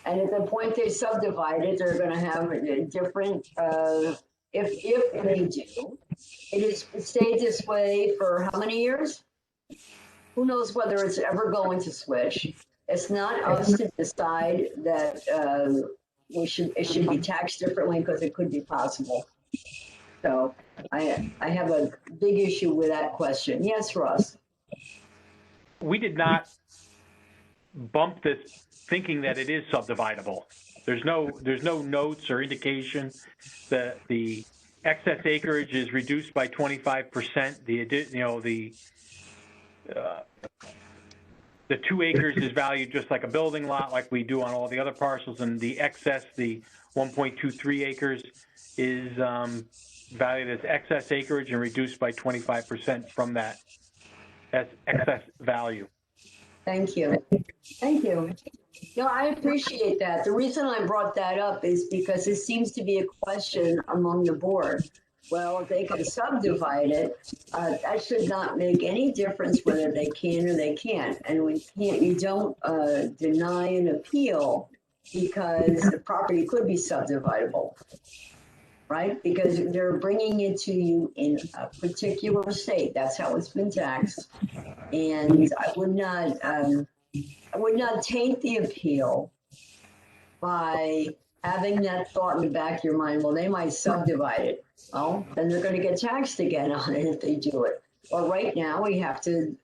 And at the point they subdivide it, they're gonna have a different, if they do, it has stayed this way for how many years? Who knows whether it's ever going to switch? It's not us to decide that it should be taxed differently because it could be possible. So I have a big issue with that question. Yes, Ross? We did not bump this thinking that it is subdividable. There's no notes or indication that the excess acreage is reduced by 25%. The 2 acres is valued just like a building lot, like we do on all the other parcels, and the excess, the 1.23 acres, is valued as excess acreage and reduced by 25% from that as excess value. Thank you. Thank you. No, I appreciate that. The reason I brought that up is because it seems to be a question among the board. Well, if they can subdivide it, that should not make any difference whether they can or they can't. And you don't deny an appeal because the property could be subdividable, right? Because they're bringing it to you in a particular state. That's how it's been taxed. And I would not taint the appeal by having that thought in the back of your mind, well, they might subdivide it. Well, then they're going to get taxed again on it if they do it. Well, right now we have to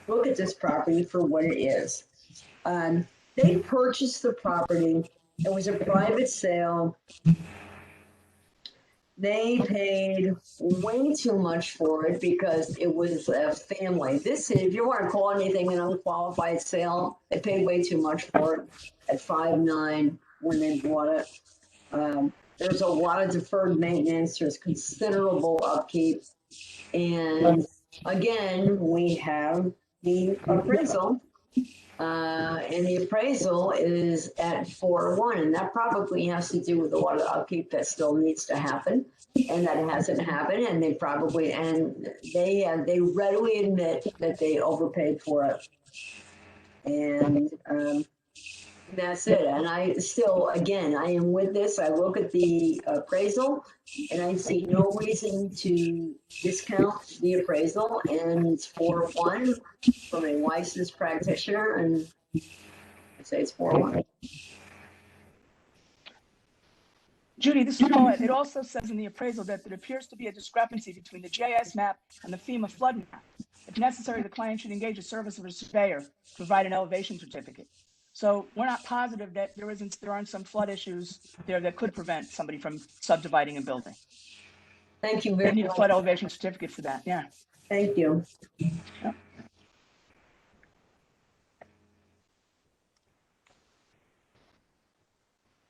look at this property for what it is. They purchased the property. It was a private sale. They paid way too much for it because it was a family. This, if you want to call anything an unqualified sale, they paid way too much for it at $5.9 when they bought it. There's a lot of deferred maintenance. There's considerable upkeep. And again, we have the appraisal. And the appraisal is at 4.1, and that probably has to do with a lot of upkeep that still needs to happen, and that hasn't happened. And they readily admit that they overpaid for it, and that's it. And I still, again, I am with this. I look at the appraisal, and I see no reason to discount the appraisal, and it's 4.1 from a licensed practitioner, and I say it's 4.1. Judy, this is Paulette. It also says in the appraisal that there appears to be a discrepancy between the GIS map and the FEMA flood map. If necessary, the client should engage a service of a surveyor to provide an elevation certificate. So we're not positive that there aren't some flood issues there that could prevent somebody from subdividing a building. Thank you They very need a much. flood elevation certificate for that, yeah. Thank you. Yep.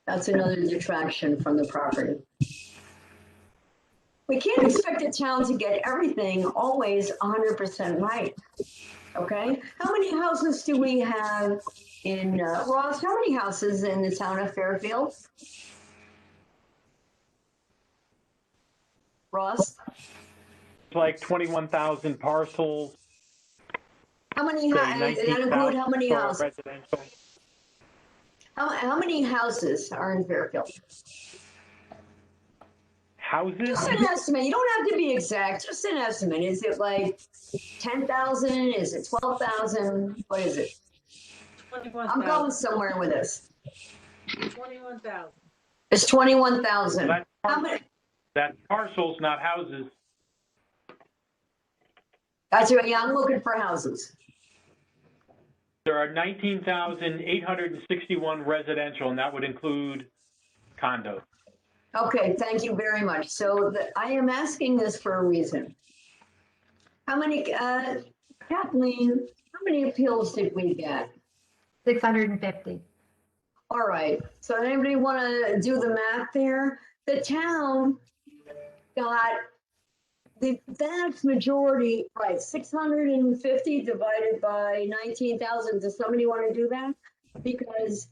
That's another detraction from the property. We can't expect a town to get everything always 100% right. Okay? How many houses do we have in, Ross, how many houses in the town of Fairfield? Ross? It's like 21,000 parcels. How many, say does that include how many 19,000 for houses? residential. How many houses are in Fairfield? Houses? Just an estimate. You don't have to be exact. Just an estimate. Is it like 10,000? Is it 12,000? What is it? 21,000. I'm going somewhere with this. 21,000. It's 21,000. That's How many? That's parcels, not houses. That's right. Yeah, I'm looking for houses. There are 19,861 residential, and that would include condos. Okay, thank you very much. So I am asking this for a reason. How many, Kathleen, how many appeals did we get? 650. All right. So anybody want to do the math there? The town got the vast majority, right? 650 divided by 19,000. Does somebody want to do that? Because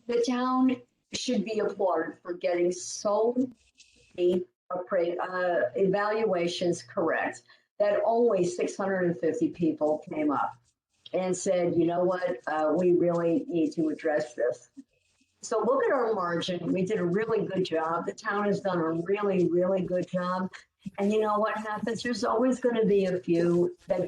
the town should be applauded for getting so many evaluations correct that only 650 people came up and said, you know what, we really need to address this. So look at our margin. We did a really good job. The town has done a really, really good job. And you know what happens? There's always going to be a few that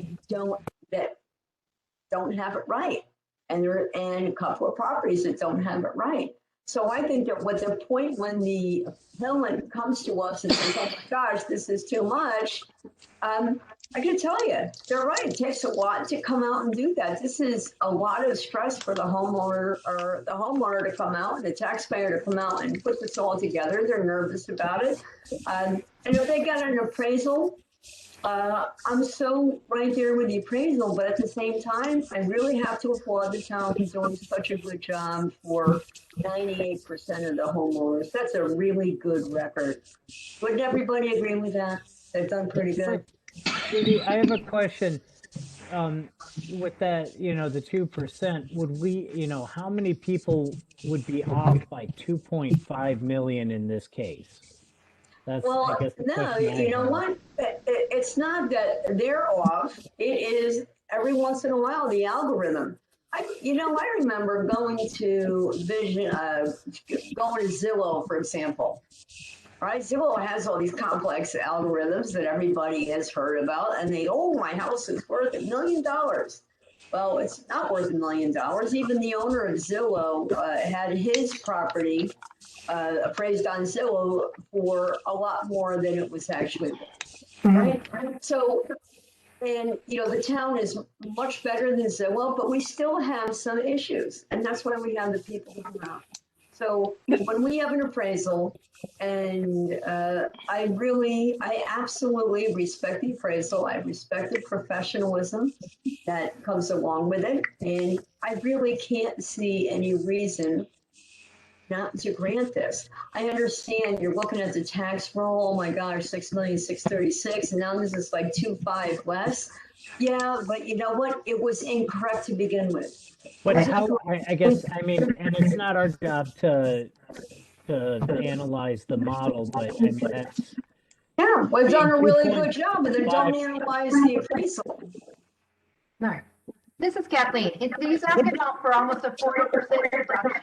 don't have it right. and a couple of properties that don't have it right. So I think that what the point when the appellant comes to us and says, oh my gosh, this is too much, I can tell you, they're right. It takes a lot to come out and do that. This is a lot of stress for the homeowner or the homeowner to come out and the taxpayer to come out and put this all together. They're nervous about it. And if they get an appraisal, I'm so right there with the appraisal, but at the same time, I really have to applaud the town for doing such a good job for 98% of the homeowners. That's a really good record. Wouldn't everybody agree with that? They've done pretty good. Judy, I have a question. With that, the 2%, would we, how many people would be off by 2.5 million in this case? That's, Well, I guess, the no, question I you know have. what? It's not that they're off. It is every once in a while the algorithm. I remember going to going to Zillow, for example. Right? Zillow has all these complex algorithms that everybody has heard about, and my house is worth $1 million. Well, it's not worth $1 million. Even the owner of Zillow had his property appraised on Zillow for a lot more than it was actually worth. Right? So, and the town is much better than Zillow, but we still have some issues, and that's why we have the people who come out. So when we have an appraisal, and I absolutely respect the appraisal. I respect the professionalism that comes along with it. And I really can't see any reason not to grant this. I understand you're looking at the tax roll. Oh my gosh, 6,636,000, and now this is like 2.5 less. Yeah, but you know what? It was incorrect to begin with. But how, I guess, and it's not our job to analyze the model, but that's. Yeah, we've done a really good job, but then don't analyze the appraisal. No. This is Kathleen. These asking out for almost a 40% reduction.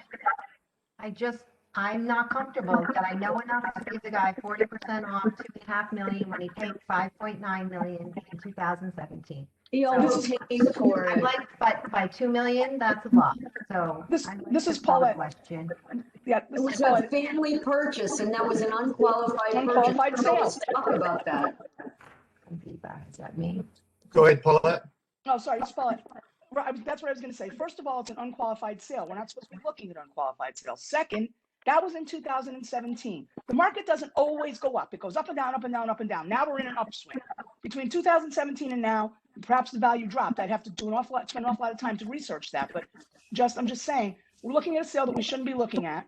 I'm not comfortable that I know enough to give the guy 40% off, $2.5 million when he paid $5.9 million in 2017. He overpaid for it. But by $2 million, that's a lot. So this is Paulette. Question. Yeah, it was a family purchase, and that was an unqualified purchase. sale. Let's talk about that. Feedback, is that me? Go ahead, Paulette. Oh, sorry, it's Paulette. That's what I was going to say. First of all, it's an unqualified sale. We're not supposed to be looking at unqualified sales. Second, that was in 2017. The market doesn't always go up. It goes up and down, up and down, up and down. Now we're in an upswing. Between 2017 and now, perhaps the value dropped. I'd have to spend an awful lot of time to research that. But I'm just saying, we're looking at a sale that we shouldn't be looking at.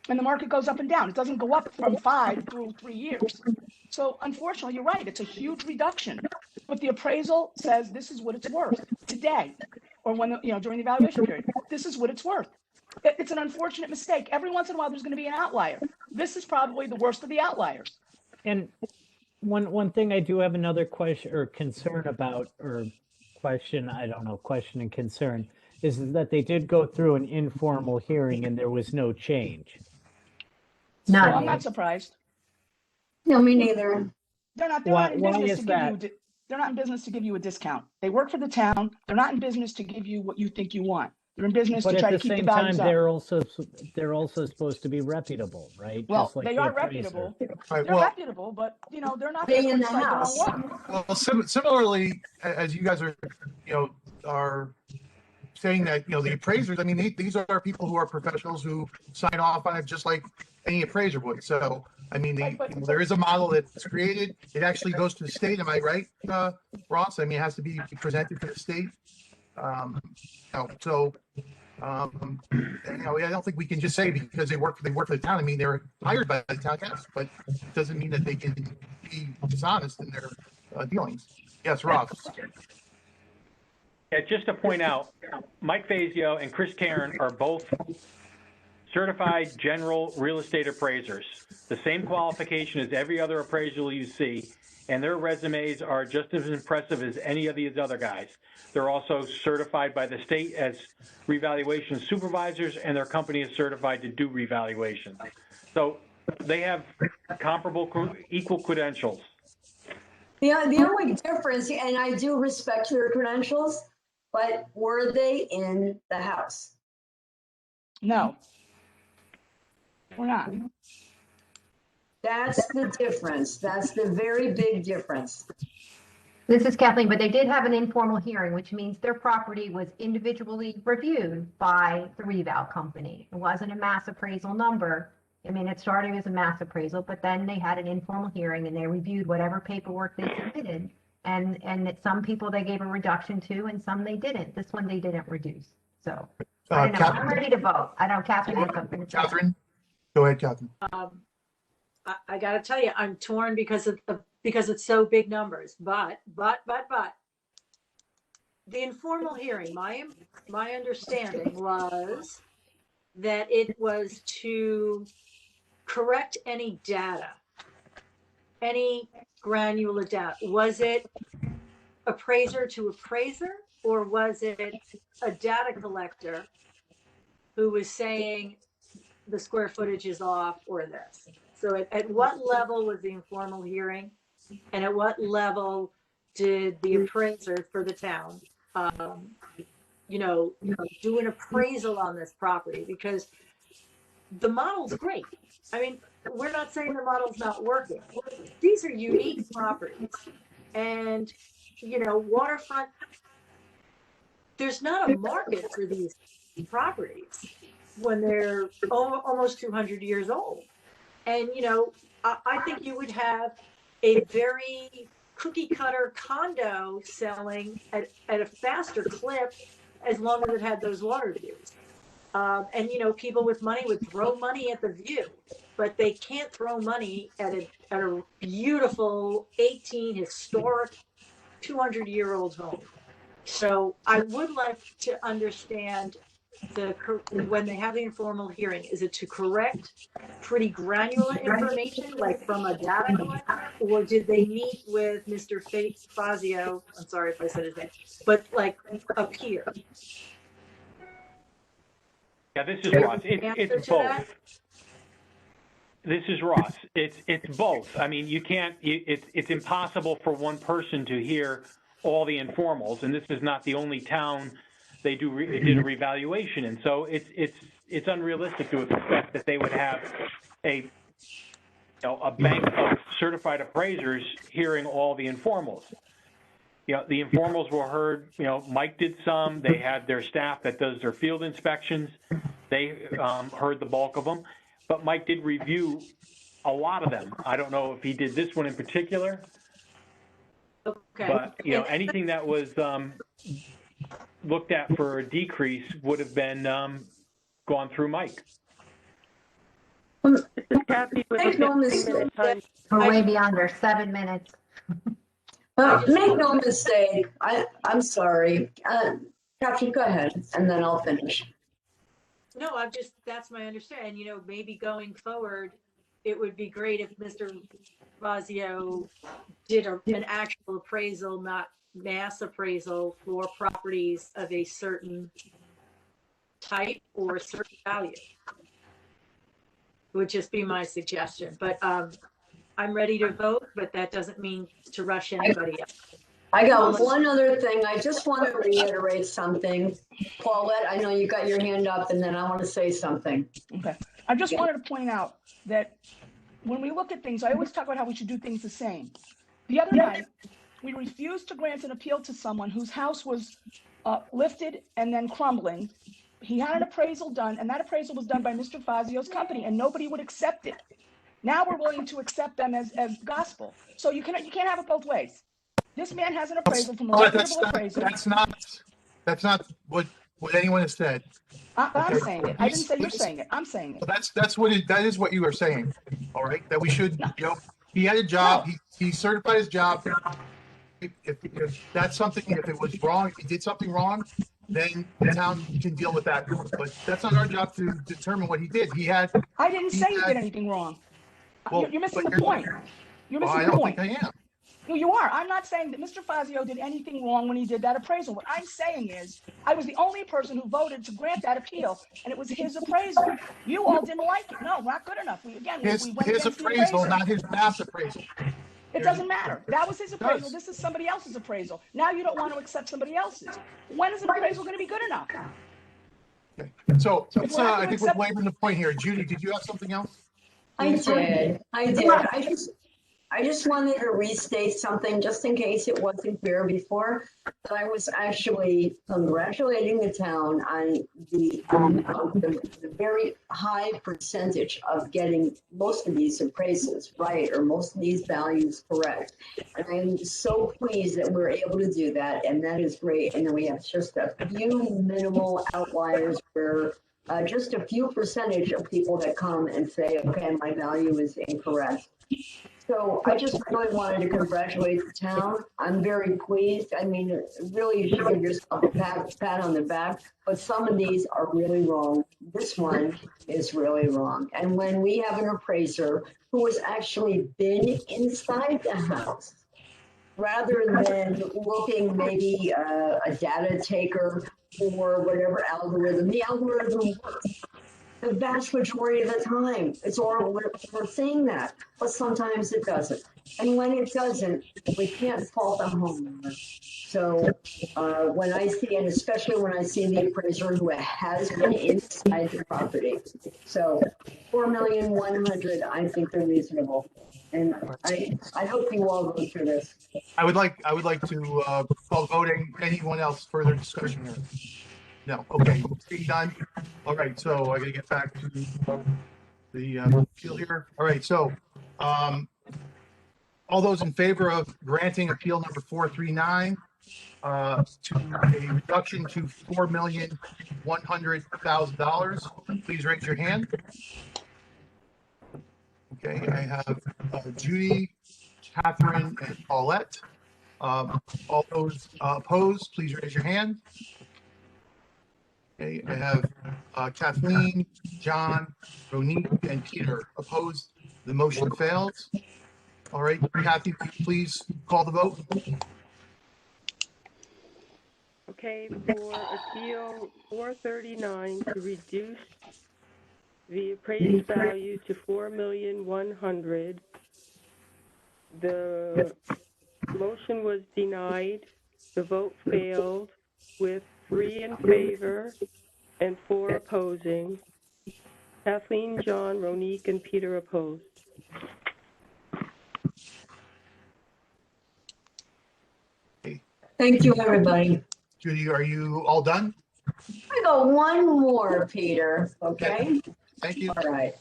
And the market goes up and down. It doesn't go up from 5 through 3 years. So unfortunately, you're right. It's a huge reduction. But the appraisal says this is what it's worth today, or when during the evaluation period. This is what it's worth. It's an unfortunate mistake. Every once in a while, there's going to be an outlier. This is probably the worst of the outliers. And one thing I do have another question or concern about, or question, I don't know, question and concern, is that they did go through an informal hearing and there was no change. So I'm not surprised. No, me neither. They're not in business to give you a discount. They work for the town. They're not in business to give you what you think you want. They're in business to try to keep the values up. But at the same time, they're also supposed to be reputable, right? Well, Just like they the are appraiser. reputable. Right, They're well, reputable, but they're not Stay in the just like their own house. work. well, similarly, as you guys are, are saying that, the appraisers, these are people who are professionals who sign off on it just like any appraiser would. So, there is a model that's created. It actually goes to the state. Am I right, Ross? It has to be presented to the state. I don't think we can just say because they work for the town. They're hired by the town council, but it doesn't mean that they can be dishonest in their dealings. Yes, Ross. Yeah, just to point out, Mike Fazio and Chris Karen are both certified general real estate appraisers. The same qualification as every other appraisal you see, and their resumes are just as impressive as any of these other guys. They're also certified by the state as revaluation supervisors, and their company is certified to do revaluation. So they have comparable, equal credentials. The only difference, and I do respect their credentials, But were they in the house? No. We're not. That's the difference. That's the very big difference. This is Kathleen, but they did have an informal hearing, which means their property was individually reviewed by the reval company. It wasn't a mass appraisal number. I mean, it started as a mass appraisal, but then they had an informal hearing and they reviewed whatever paperwork they submitted. And that some people they gave a reduction to and some they didn't. This one they didn't reduce. So I don't know. I'm ready to vote. I know Catherine has something to say. Catherine, go ahead, Catherine. I gotta tell you, I'm torn because it's so big numbers, but. The informal hearing, my understanding was that it was to correct any data, any granular data. Was it appraiser to appraiser, or was it a data collector who was saying the square footage is off or this? So at what level was the informal hearing, and at what level did the appraiser for the town, do an appraisal on this property? Because the model's great. I mean, we're not saying the model's not working. These are unique properties, and waterfront. There's not a market for these properties when they're almost 200 years old. And, I think you would have a very cookie cutter condo selling at a faster clip as long as it had those water views. And, people with money would throw money at the view, but they can't throw money at a beautiful 18 historic 200-year-old home. So I would like to understand when they have the informal hearing, is it to correct pretty granular information, like from a data collector, or did they meet with Mr. Fazio? I'm sorry if I said his name, but like a peer? Yeah, this is Ross. It's both. This is Ross. It's both. I mean, you can't. It's impossible for one person to hear all the informals, and this is not the only town they did a revaluation, and so it's unrealistic to expect that they would have a bank of certified appraisers hearing all the informals. The informals were heard. Mike did some. They had their staff that does their field inspections. They heard the bulk of them, but Mike did review a lot of them. I don't know if he did this one in particular. Okay. But anything that was looked at for a decrease would have been gone through Mike. Kathy, Make no mistake. We're way beyond our 7 minutes. Make no mistake. I'm sorry. Kathy, go ahead, and then I'll finish. No, that's my understanding. Maybe going forward, it would be great if Mr. Fazio did an actual appraisal, not mass appraisal, for properties of a certain type or a certain value. Would just be my suggestion. But I'm ready to vote, but that doesn't mean to rush anybody else. I got one other thing. I just want to reiterate something. Paulette, I know you got your hand up, and then I want to say something. Okay. I just wanted to point out that when we look at things, I always talk about how we should do things the same. The other night, we refused to grant an appeal to someone whose house was lifted and then crumbling. He had an appraisal done, and that appraisal was done by Mr. Fazio's company, and nobody would accept it. Now we're willing to accept them as gospel. So you can't have it both ways. This man has an appraisal from a reputable appraiser. That's not what anyone has said. I'm saying it. I didn't say you're saying it. I'm saying it. Well, that is what you are saying. All right, that we should. He had a job. He certified his job. If that's something, if it was wrong, if he did something wrong, then the town can deal with that. But that's not our job to determine what he did. I didn't say he did anything wrong. Well, you're missing the point. You're missing the point. I don't think I am. No, you are. I'm not saying that Mr. Fazio did anything wrong when he did that appraisal. What I'm saying is I was the only person who voted to grant that appeal, and it was his appraisal. You all didn't like it. No, not good enough. We went His against the appraisal, appraiser. not his mass appraisal. It doesn't matter. That was his appraisal. This is somebody else's appraisal. Now you don't want to accept somebody else's. When is an appraisal going to be good enough? Okay. So let's, I think we're belaboring the point here. Judy, did you have something else? I did. I just wanted to restate something just in case it wasn't clear before. That I was actually congratulating the town on the very high percentage of getting most of these appraisals right, or most of these values correct. And I'm so pleased that we're able to do that, and that is great. And then we have just a few minimal outliers where just a few percentage of people that come and say, okay, my value is incorrect. So I just really wanted to congratulate the town. I'm very pleased. I mean, really, you should give yourself a pat on the back, but some of these are really wrong. This one is really wrong. And when we have an appraiser who has actually been inside the house, rather than looking maybe a data taker or whatever algorithm, the algorithm works. The vast majority of the time, it's all we're seeing that, but sometimes it doesn't. And when it doesn't, we can't fault the homeowner. So when I see, and especially when I see the appraiser who has been inside the property, so 4,100,000, I think they're reasonable. And I hope you all go through this. I would like to call voting. Anyone else further discussion here? No. Okay. Seeing none. All right. So I gotta get back to the appeal here. All right. So all those in favor of granting appeal number 439 to a reduction to $4,100,000, please raise your hand. Okay. I have Judy, Catherine, and Paulette. All those opposed, please raise your hand. Okay, I have Kathleen, John, Ronique, and Peter opposed. The motion fails. All right, Kathy, please call the vote. Okay, for appeal 439 to reduce the appraised value to 4,100,000, the motion was denied. The vote failed with 3 in favor and 4 opposing. Kathleen, John, Ronique, and Peter opposed. Thank you, everybody. Judy, are you all done? I got one more, Peter, okay? Thank you. All right.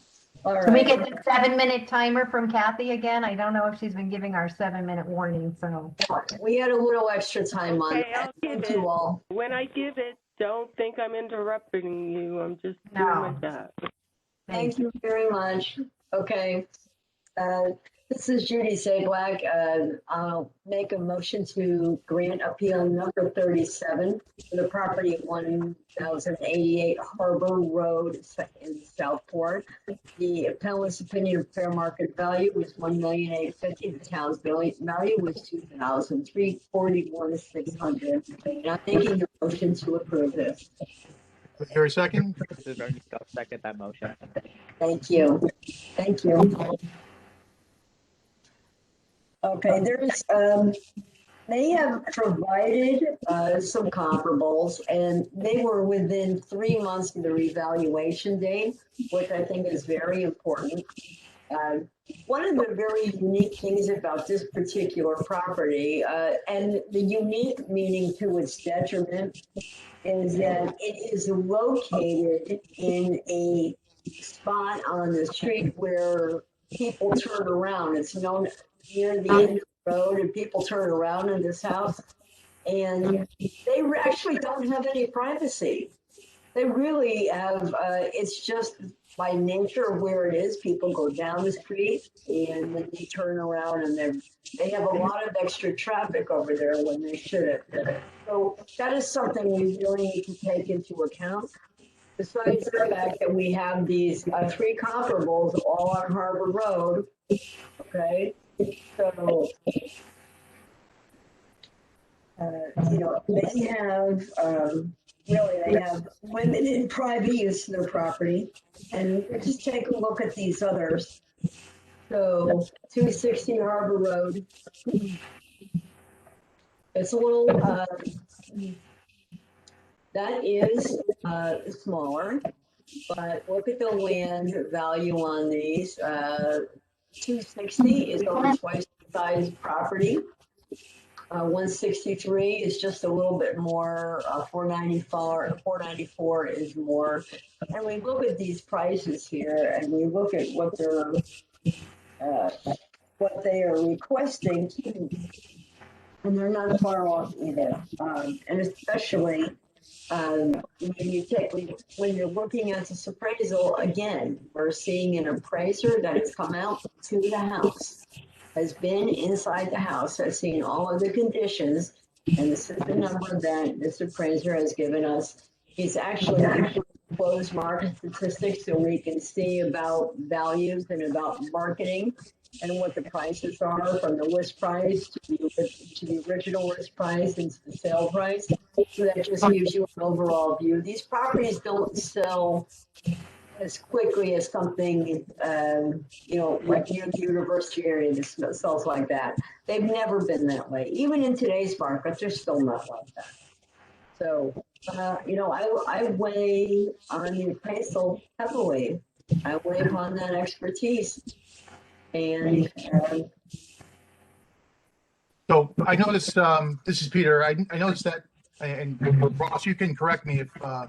All Can we right. get the 7-minute timer from Kathy again? I don't know if she's been giving our 7-minute warning, so. We had a little extra time on Okay, I'll that. give Thank it. you all. When I give it, don't think I'm interrupting you. I'm just doing No. my job. Thank you very much. Okay. This is Judy Sablack. I'll make a motion to grant appeal number 37 for the property at 1088 Harbor Road in Southport. The appellant's opinion of fair market value was $1,850,000. The town's value was $2,341,600. And I'm making a motion to approve this. Is there a second? This is Veronique. I'll second that motion. Thank you. Thank you. Okay, there's, they have provided some comparables, and they were within 3 months of the revaluation date, which I think is very important. One of the very unique things about this particular property, and the unique meaning to its detriment, is that it is located in a spot on the street where people turn around. It's known near the end of the road, and people turn around in this house, and they actually don't have any privacy. They really have, it's just by nature of where it is, people go down the street and then they turn around, and they have a lot of extra traffic over there when they shouldn't. So that is something we really need to take into account. Besides the fact that we have these 3 comparables all on Harbor Road, okay? So, you know, they have, they have limited private use of their property. And just take a look at these others. So 260 Harbor Road. It's a little, that is smaller, but look at the land value on these. 260 is over twice the size property. 163 is just a little bit more. 494 is more. And we look at these prices here, and we look at what they are requesting, and they're not far off either. And especially when you're looking at this appraisal again, we're seeing an appraiser that has come out to the house, has been inside the house, has seen all of the conditions, and this is the number that this appraiser has given us. He's actually closed market statistics so we can see about values and about marketing and what the prices are from the list price to the original list price and to the sale price. So that just gives you an overall view. These properties don't sell as quickly as something, like near the university area that sells like that. They've never been that way. Even in today's market, they're still not like that. So, I weigh on the appraisal heavily. I weigh upon that expertise. And So I noticed, this is Peter, I noticed that, and Ross, you can correct me if I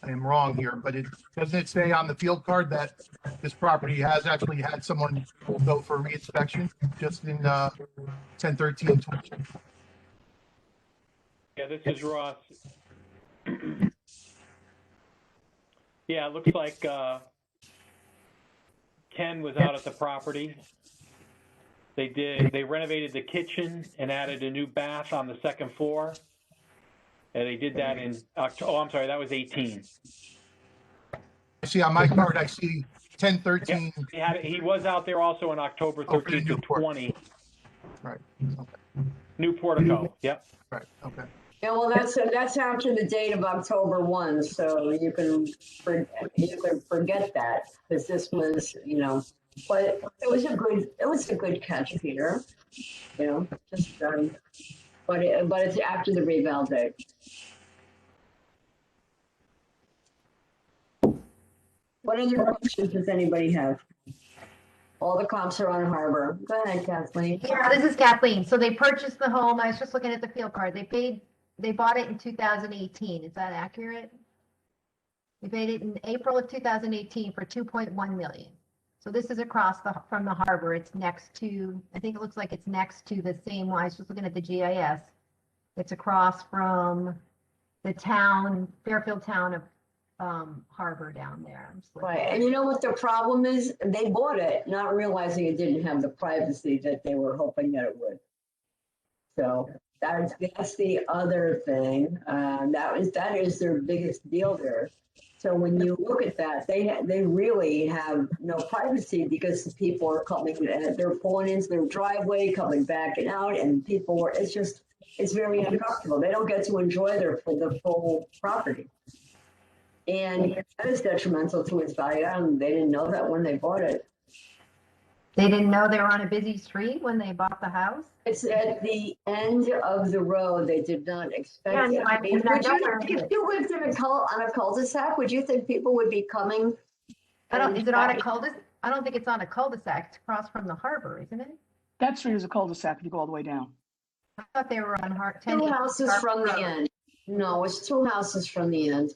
am wrong here, but doesn't it say on the field card that this property has actually had someone go for re-inspection just in 10/13/20? Yeah, this is Ross. Yeah, it looks like Ken was out at the property. They renovated the kitchen and added a new bath on the second floor. And they did that in October. Oh, I'm sorry, that was 18. I see on my card, I see 10/13. Yep. He was out there also on October 13th to 20. Right. Okay. New portico. Yep. Right. Okay. yeah, well, that's after the date of October 1, so you can forget that because this was, but it was a good catch, Peter. Just but it's after the reval date. What other questions does anybody have? All the comps are on Harbor. Go ahead, Kathleen. Yeah, this is Kathleen. So they purchased the home. I was just looking at the field card. They bought it in 2018. Is that accurate? They paid it in April of 2018 for 2.1 million. So this is across from the harbor. It's next to, I think it looks like it's next to the same one. I was just looking at the GIS. It's across from the town, Fairfield town of Harbor down there. Right, and you know what the problem is? They bought it not realizing it didn't have the privacy that they were hoping that it would. So that's the other thing. That is their biggest deal there. So when you look at that, they really have no privacy because the people are coming, they're pulling into their driveway, coming back and out, and it's very uncomfortable. They don't get to enjoy the full property. And that is detrimental to its value. They didn't know that when they bought it. They didn't know they were on a busy street when they bought the house? It's at the end of the road. They did not expect it. If you lived on a cul-de-sac, would you think people would be coming? Is it on a cul-de-sac? I don't think it's on a cul-de-sac. It's across from the harbor, isn't it? That street is a cul-de-sac if you go all the way down. I thought they were on Two houses from the end. No, it's two houses from the end.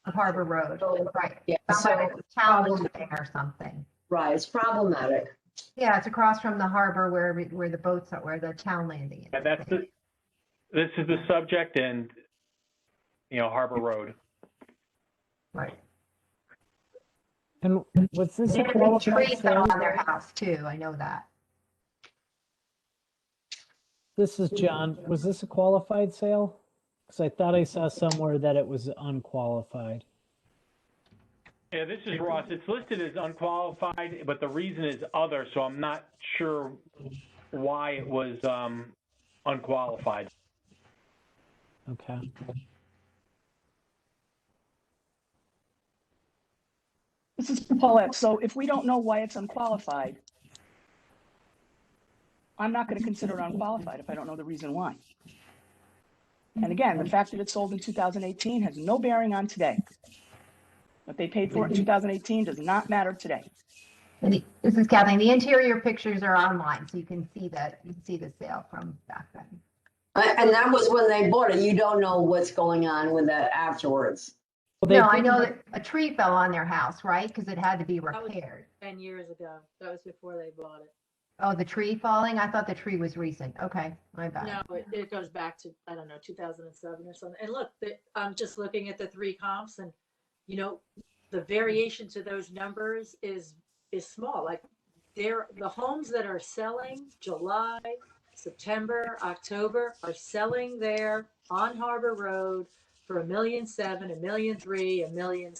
Of Harbor Road. So, Right. yeah, Somebody so challenged it or something. right, it's problematic. Yeah, it's across from the harbor where the boats are, where the town landing is. And this is the subject and, Harbor Road. Right. And was this They a have big qualified trees sale? on their house too, I know that. This is John. Was this a qualified sale? Because I thought I saw somewhere that it was unqualified. Yeah, this is Ross. It's listed as unqualified, but the reason is other, so I'm not sure why it was unqualified. Okay. This is Paulette. So if we don't know why it's unqualified, I'm not going to consider it unqualified if I don't know the reason why. And again, the fact that it sold in 2018 has no bearing on today. What they paid for it in 2018 does not matter today. This is Kathleen. The interior pictures are online, so you can see that, you can see the sale from back then. And that was when they bought it. You don't know what's going on with that afterwards. No, I know that a tree fell on their house, right? Because it had to be was- repaired. 10 years ago. That was before they bought it. Oh, the tree falling? I thought the tree was recent. Okay, my bad. No, it goes back to, I don't know, 2007 or something. And look, I'm just looking at the three comps and, you know, the variation to those numbers is small. Like the homes that are selling July, September, October are selling there on Harbor Road for $1.7 million, $1.3 million, $1.7 million.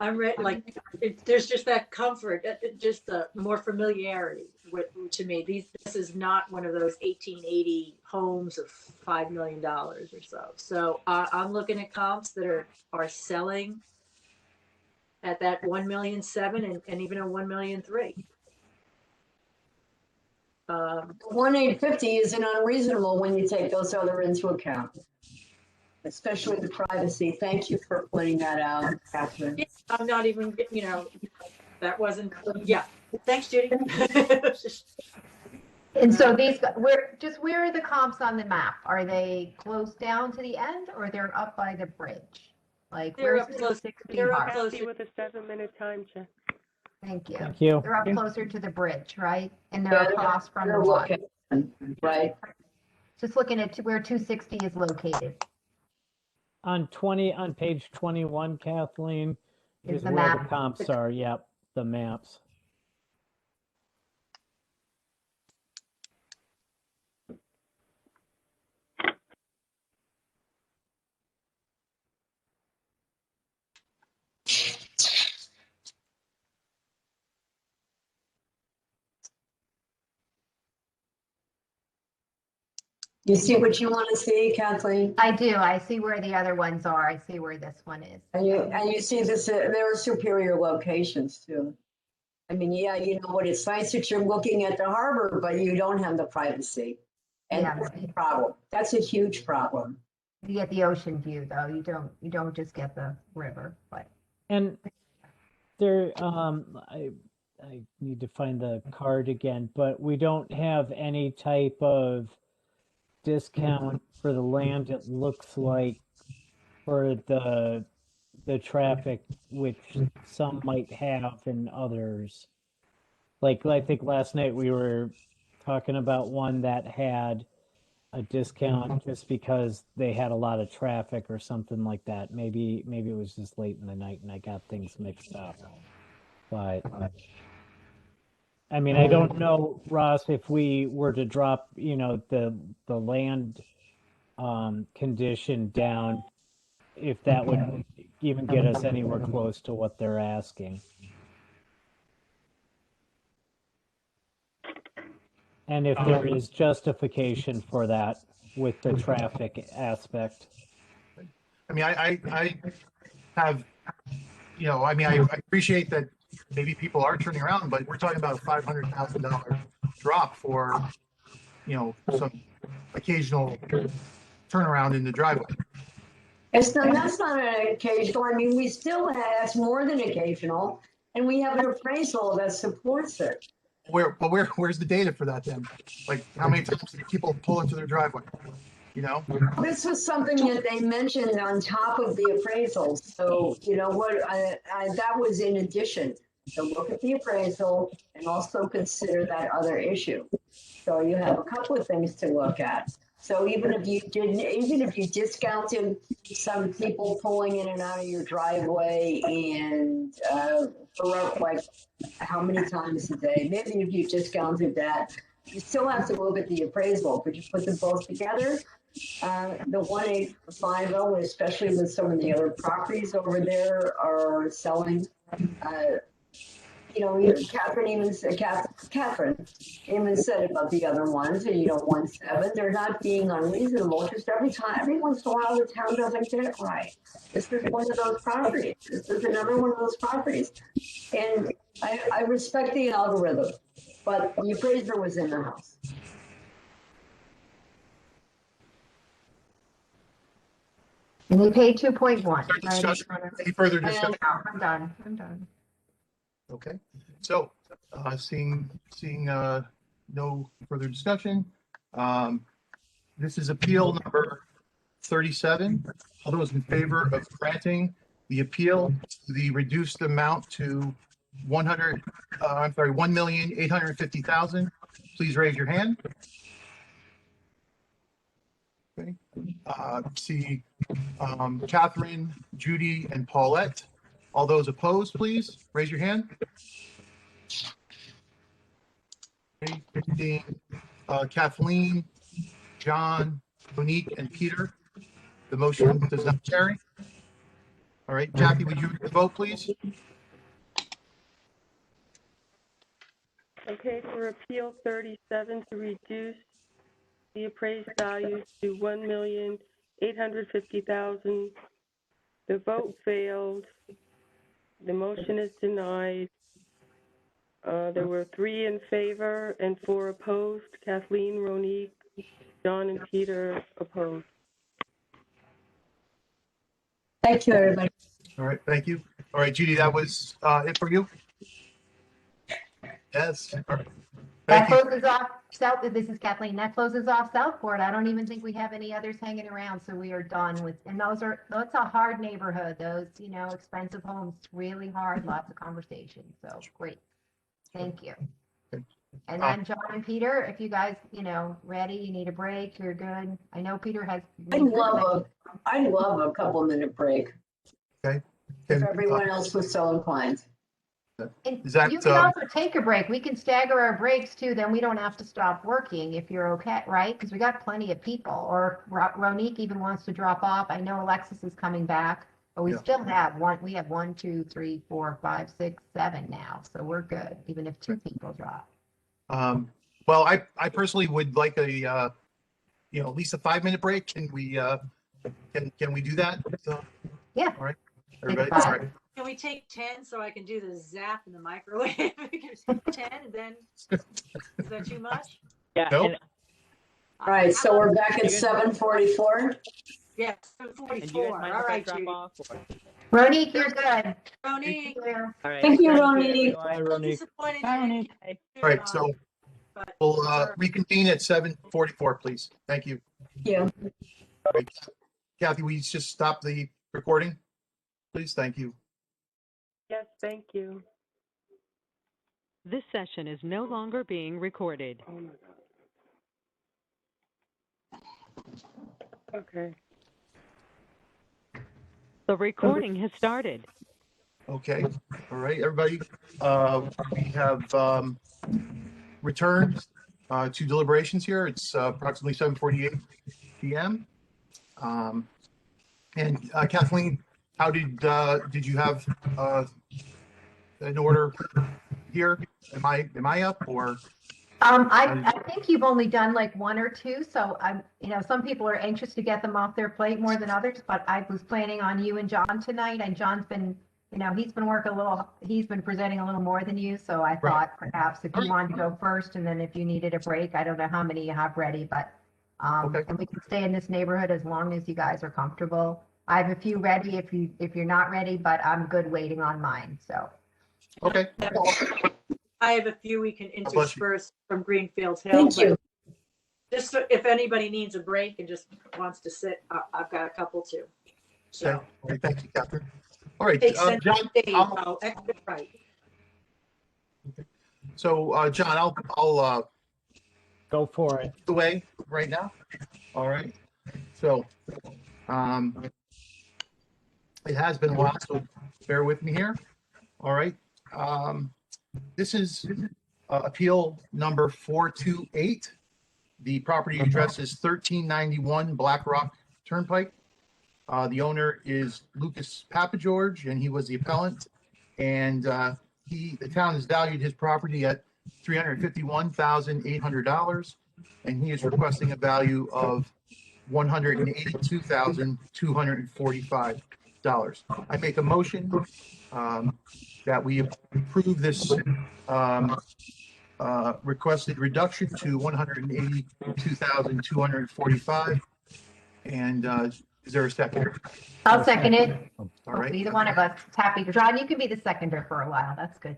I'm ready, like, there's just that comfort, just more familiarity to me. This is not one of those 1880 homes of $5 million or so. So I'm looking at comps that are selling at that 1.7 million and even a 1.3 million. 1,850 isn't unreasonable when you take those other into account, especially the privacy. Thank you for pointing that out, Catherine. I'm not even, you know, that wasn't, yeah. Thanks, Judy. And so these, where are the comps on the map? Are they close down to the end or they're up by the bridge? Like They're where's up close. 260 They're up Harbor? close. Happy with a 7-minute time check. Thank you. Thank you. They're up closer to the bridge, right? And Yeah, they're they're across from the They're water. looking, right? Just looking at where 260 is located. On page 21, Kathleen, Is is the where the map. comps are. Yep, the maps. You see what you want to see, Kathleen? I do. I see where the other ones are. I see where this one is. And you see this, there are superior locations too. I mean, yeah, you know what, it's nice that you're looking at the harbor, but you don't have the privacy. And Yeah. that's a problem. That's a huge problem. You get the ocean view though. You don't just get the river, but And there, I need to find the card again, but we don't have any type of discount for the land, it looks like, for the traffic, which some might have and others. Like I think last night we were talking about one that had a discount just because they had a lot of traffic or something like that. Maybe it was just late in the night and I got things mixed up. But I mean, I don't know, Ross, if we were to drop, you know, the land condition down, if that would even get us anywhere close to what they're asking. And if there is justification for that with the traffic aspect. I mean, I have, you know, I mean, I appreciate that maybe people are turning around, but we're talking about a $500,000 drop for, you know, some occasional turnaround in the driveway. That's not an occasional. I mean, we still have, that's more than occasional, and we have an appraisal that supports it. Where's the data for that then? Like, how many times do people pull into their driveway? You know? This was something that they mentioned on top of the appraisal. So, you know what, that was in addition. So look at the appraisal and also consider that other issue. So you have a couple of things to look at. So even if you discounted some people pulling in and out of your driveway and for like how many times a day, maybe if you discounted that, you still have to look at the appraisal. Could you put them both together? The 1850, especially with some of the other properties over there, are selling. You know, Catherine even said about the other ones, and 1.7. They're not being unreasonable. Just every once in a while, the town doesn't get it right. This is one of those properties. This is another one of those properties, and I respect the algorithm, but the appraiser was in the house. And we paid 2.1, Further right? discussion? Any further discussion? I'm done, I'm done. Okay, so, seeing, no further discussion, this is appeal number 37. All those in favor of granting the appeal to the reduced amount to 1,850,000, please raise your hand. Okay, see, Catherine, Judy, and Paulette. All those opposed, please raise your hand. Okay, 15, Kathleen, John, Monique, and Peter. The motion does not carry. All right, Jackie, would you vote, please? Okay, for Appeal 37 to reduce the appraised value to $1,850,000. The vote failed. The motion is denied. There were 3 in favor and 4 opposed. Kathleen, Ronique, John, and Peter opposed. Thank you, everybody. All right, thank you. All right, Judy, that was it for you? Yes. All right. That Thank you. closes off South, this is Kathleen, that closes off Southport. I don't even think we have any others hanging around, so we are done with, and that's a hard neighborhood, those, expensive homes, really hard, lots of conversation, so great. Thank you. And then John and Peter, if you guys, ready, you need a break, you're good. I know Peter has. I'd love a couple minute break Okay. if everyone else was so inclined. And Is that, you can also take a break. We can stagger our breaks too, then we don't have to stop working if you're okay, right? Because we got plenty of people, or Ronique even wants to drop off. I know Alexis is coming back, but we Yeah. still have we have 1, 2, 3, 4, 5, 6, 7 now. So we're good, even if 2 people drop. well, I personally would like a, at least a 5-minute break. Can we do that? So, Yeah. All right. Everybody, Take all 5. right. Can we take 10 so I can do the zap in the microwave? 10 and then, is that too much? Yeah, Nope. and, All right, so we're back at 7:44. Yeah, and do you 44. guys mind All if I right, drop Judy. off? Or? Ronique, you're good. Tony, Clear. All right. Thank you, Thank Ronique. everyone. Bye, Ronique. disappointed. Bye, you Ronique. didn't get All right, to, so but we'll sure. reconvene at 7:44, please. Thank you. Yeah. All right. Kathy, will you just stop the recording? Please, thank you. Yes, thank you. This session is no longer being recorded. Oh my God. Okay. The recording has started. Okay, all right, everybody. We have returned to deliberations here. It's approximately 7:48 p.m. And Kathleen, how did you have an order here? Am I up or? I think you've only done like 1 or 2, so some people are anxious to get them off their plate more than others, but I was planning on you and John tonight, and John's been, he's been presenting a little more than you, so I thought perhaps if you wanted to go first, and then if you needed a break, I don't know how many you have ready, but Okay. and we can stay in this neighborhood as long as you guys are comfortable. I have a few ready if you're not ready, but I'm good waiting on mine, so. Okay, I have a few we can bless you. intersperse from Greenfield Hill. Thank you. but Just so if anybody needs a break and just wants to sit, I've got a couple too. okay, So, all right, thank you, Catherine. All right, take center John, stage, I'll- oh, extra right. so John, I'll Go for it. the way right now. All right. So, it has been a while, so bear with me here. All right. This is appeal number 428. The property address is 1391 Black Rock Turnpike. The owner is Lucas Papageorge, and he was the appellant. And the town has valued his property at $351,800, and he is requesting a value of $182,245. I make a motion that we approve this requested reduction to 182,245. And is there a second? I'll second it. All right. Either one of us is happy. John, you can be the seconder for a while. That's good.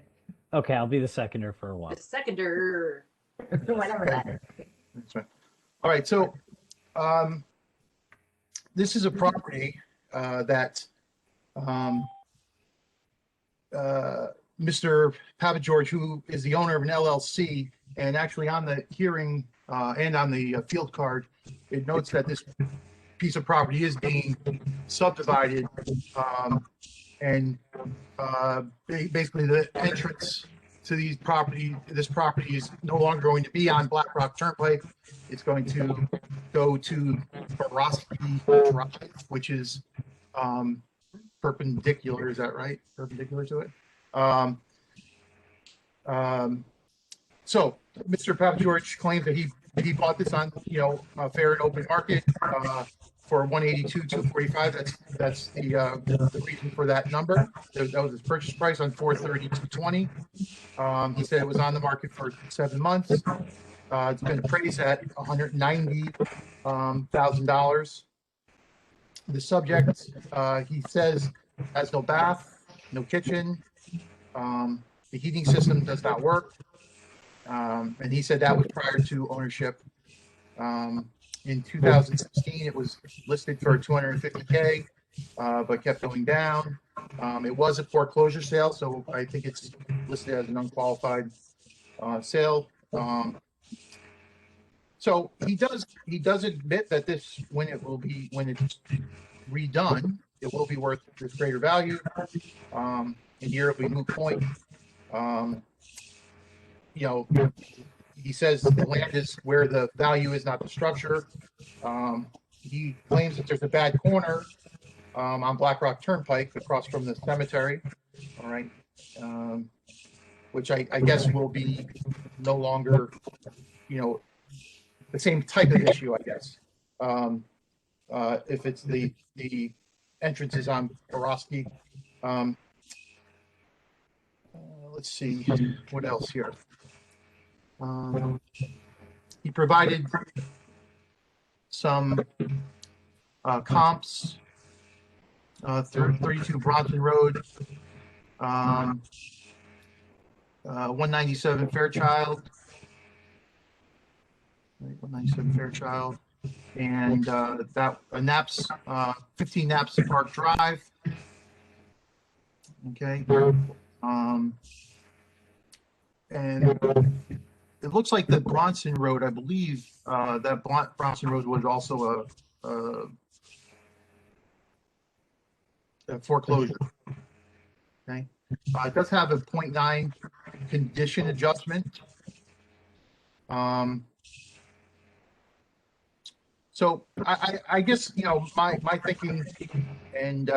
Okay, I'll be the seconder for a while. The seconder. Whatever that is. That's right. All right, so this is a property that Mr. Papageorge, who is the owner of an LLC, and actually on the hearing and on the field card, it notes that this piece of property is being subdivided, and basically the entrance to this property is no longer going to be on Black Rock Turnpike. It's going to go to Borowski Drive, which is perpendicular. Is that right? Perpendicular to it. So Mr. Papageorge claims that he bought this on, a fair and open market for 182,245. That's the reason for that number. That was his purchase price on 4/30/2020. He said it was on the market for 7 months. It's been appraised at $190,000. The subject, he says, has no bath, no kitchen. The heating system does not work. And he said that was prior to ownership. In 2016, it was listed for $250K, but kept going down. It was a foreclosure sale, so I think it's listed as an unqualified sale. So he does admit that this, when it's redone, it will be worth this greater value. And here it'll be moot point. He says the land is where the value is, not the structure. He claims that there's a bad corner on Black Rock Turnpike across from the cemetery. All right. Which I guess will be no longer, the same type of issue, I guess. If it's the entrance is on Borowski. Let's see what else here. He provided some comps. 32 Bronson Road, 197 Fairchild, 197 Fairchild, and Naps, 15 Naps Park Drive. Okay. And it looks like the Bronson Road, I believe, that Bronson Road was also a foreclosure. Okay. It does have a 0.9 condition adjustment. So I guess, my thinking, and,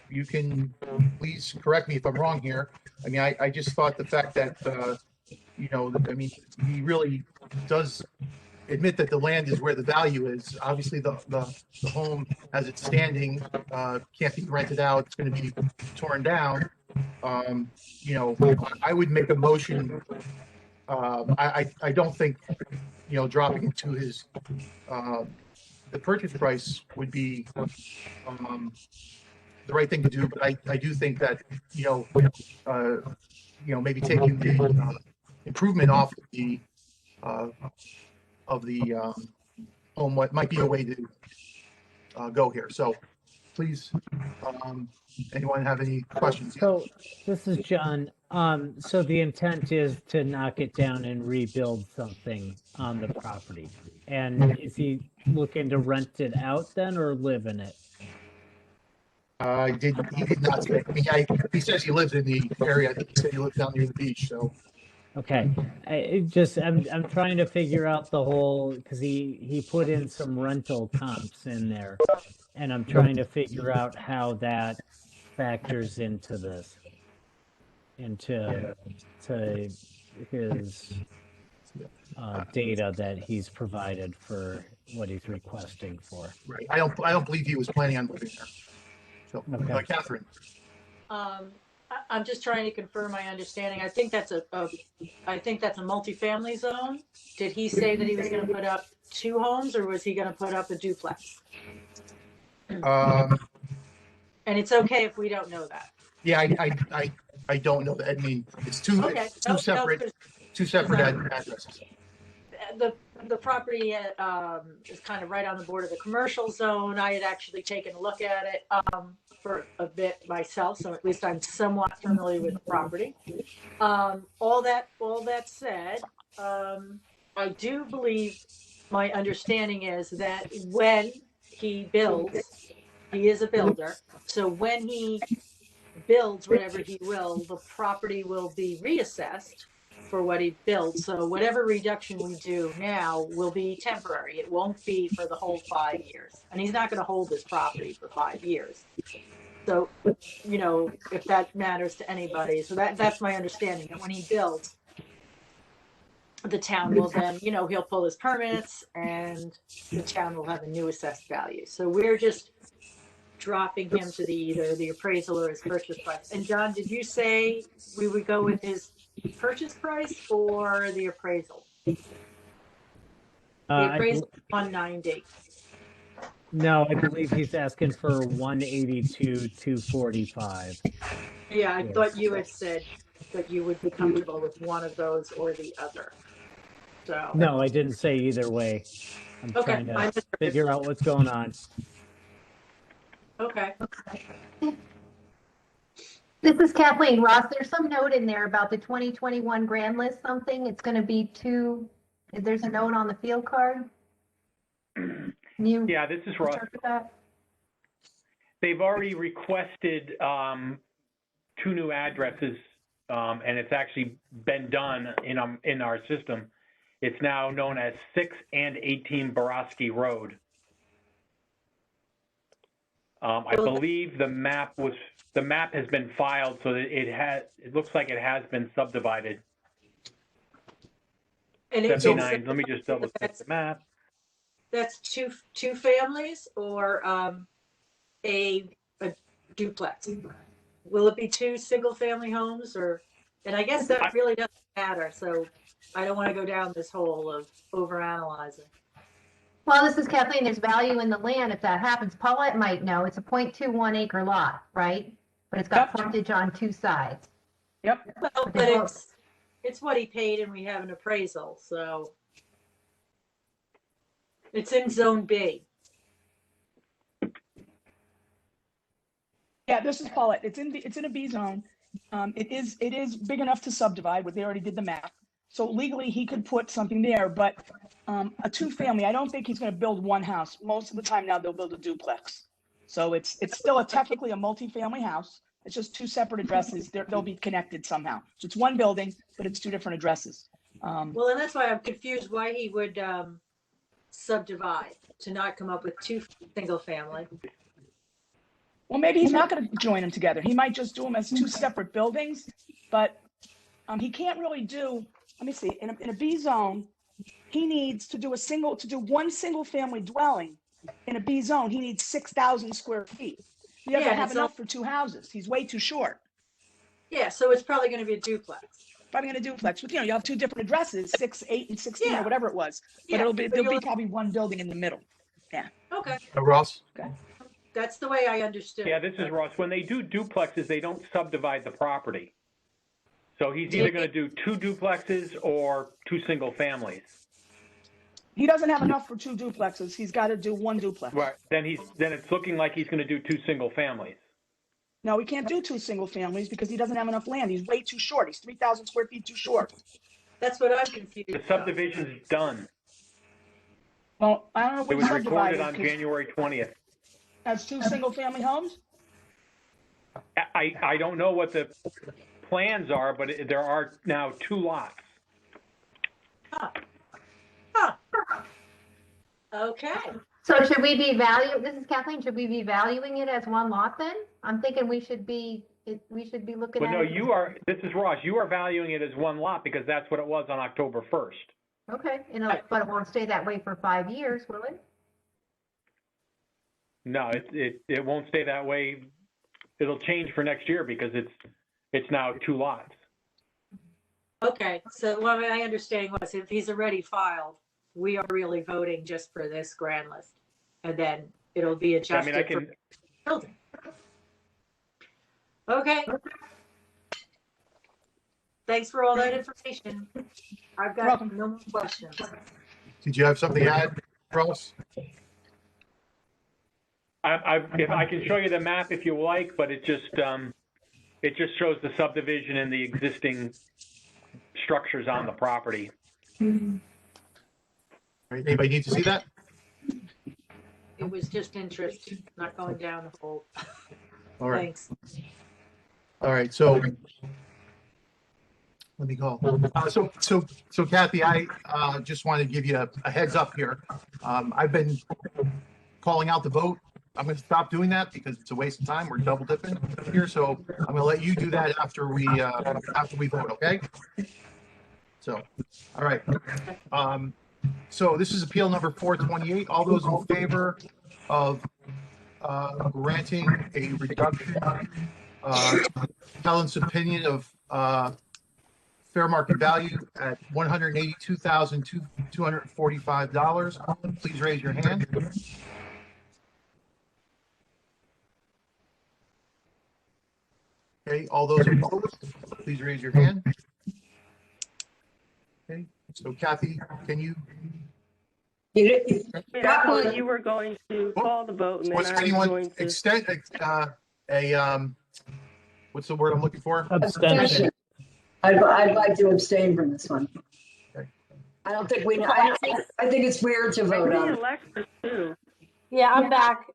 you can please correct me if I'm wrong here. I mean, I just thought the fact that, he really does admit that the land is where the value is. Obviously, the home as it's standing can't be rented out. It's going to be torn down. I would make a motion. I don't think, dropping it to his the purchase price would be the right thing to do. But I do think that maybe taking the improvement off of the home might be a way to go here. So please, anyone have any questions? So this is John. So the intent is to knock it down and rebuild something on the property. And is he looking to rent it out then, or live in it? He did not say. He says he lives in the area. I think he said he lives down near the beach. So. Okay, I'm trying to figure out the whole, because he put in some rental comps in there, and I'm trying to figure out how that factors into this, into his data that he's provided for what he's requesting for. Right. I don't believe he was planning on living there. So, Okay. Catherine. I'm just trying to confirm my understanding. I think that's a multifamily zone. Did he say that he was gonna put up 2 homes, or was he gonna put up a duplex? Um, And it's okay if we don't know that. yeah, I don't know that. I mean, it's two, Okay. it's two separate, addresses. The property is kind of right on the border of the commercial zone. I had actually taken a look at it for a bit myself, so at least I'm somewhat familiar with the property. All that said, I do believe my understanding is that when he builds, he is a builder. So when he builds whatever he will, the property will be reassessed for what he builds. So whatever reduction we do now will be temporary. It won't be for the whole 5 years. And he's not going to hold this property for 5 years. So, you know, if that matters to anybody. So that's my understanding, that when he builds, the town will then, you know, he'll pull his permits and the town will have a new assessed value. So we're just dropping him to either the appraisal or his purchase price. And John, did you say we would go with his purchase price or the appraisal? The appraisal is 190. No, I believe he's asking for 182,245. Yeah, I thought you had said that you would be comfortable with one of those or the other. So No, I didn't say either way. I'm okay, trying to figure out what's going on. Okay. This is Kathleen. Ross, there's some note in there about the 2021 grand list something. It's going to be 2. There's a note on the field card. Yeah, this is Ross. interpret that? They've already requested 2 new addresses, and it's actually been done in our system. It's now known as 6 and 18 Borowski Road. I believe the map has been filed, so that it looks like it has been subdivided. And it's 79. Let me just double check the map. That's two families or a duplex? Will it be 2 single family homes or? And I guess that really doesn't matter. So I don't want to go down this hole of overanalyzing. Well, this is Kathleen. There's value in the land if that happens. Paulette might know. It's a 0.21 acre lot, right? But it's got frontage on 2 sides. Yep. Well, but it's what he paid and we have an appraisal. So it's in zone B. Yeah, this is Paulette. It's in a B zone. It is big enough to subdivide, but they already did the map. So legally he could put something there, but a 2-family, I don't think he's going to build one house. Most of the time now they'll build a duplex. So it's still technically a multi-family house. It's just 2 separate addresses. They'll be connected somehow. So it's 1 building, but it's 2 different addresses. Well, and that's why I'm confused why he would subdivide to not come up with 2 single family. Well, maybe he's not going to join them together. He might just do them as 2 separate buildings, but he can't really do, let me see, in a B zone, he needs to do 1 single family dwelling. In a B zone, he needs 6,000 square feet. He doesn't have enough for 2 houses. He's way too short. Yeah, so it's probably going to be a duplex. Probably going to duplex with, you have 2 different addresses, 6, 8, and 16, or whatever it was. But Yeah, there'll be probably 1 building in the middle. Yeah. Okay, Ross? Okay. that's the way I understood. Yeah, this is Ross. When they do duplexes, they don't subdivide the property. So he's either going to do 2 duplexes or 2 single families. He doesn't have enough for 2 duplexes. He's got to do 1 duplex. Right. Then it's looking like he's going to do 2 single families. No, he can't do 2 single families because he doesn't have enough land. He's way too short. He's 3,000 square feet too short. That's what I'm confused The about. subdivision's done. Well, I don't know It what was he recorded subdivided. on 'Cause January 20th. That's 2 single family homes? I don't know what the plans are, but there are now 2 lots. Okay. So should we be this is Kathleen, should we be valuing it as 1 lot then? I'm thinking we should be looking Well, at no, it. this is Ross. You are valuing it as 1 lot because that's what it was on October 1st. Okay, but it won't stay that way for 5 years, will it? No, it won't stay that way. It'll change for next year because it's now 2 lots. Okay, so what my understanding was if he's already filed, we are really voting just for this grand list. And then it'll be I adjusted mean, I for can, building. Okay. Thanks for all that information. I've got Welcome. no more questions. Did you have something to add, Ross? if I can show you the map if you like, but it just shows the subdivision and the existing structures on the property. All right, anybody need to see that? It was just interest, not going down the hole. All right. Thanks. All right, so let me call. So Kathy, I just want to give you a heads up here. I've been calling out the vote. I'm going to stop doing that because it's a waste of time. We're double dipping here, so I'm going to let you do that after we vote. Okay? So, all right. So this is appeal number 428. All those in favor of granting a reduction, Helen's opinion of fair market value at $182,245. Please raise your hand. Okay, all those opposed, please raise your hand. Okay, so Kathy, can you? I thought you were going to call the vote and then Was I was anyone going to. extend what's the word I'm looking for? Abstention. I'd like to abstain from this one. Okay. I don't think I think it's weird to vote on. Alexis too. Yeah, I'm back.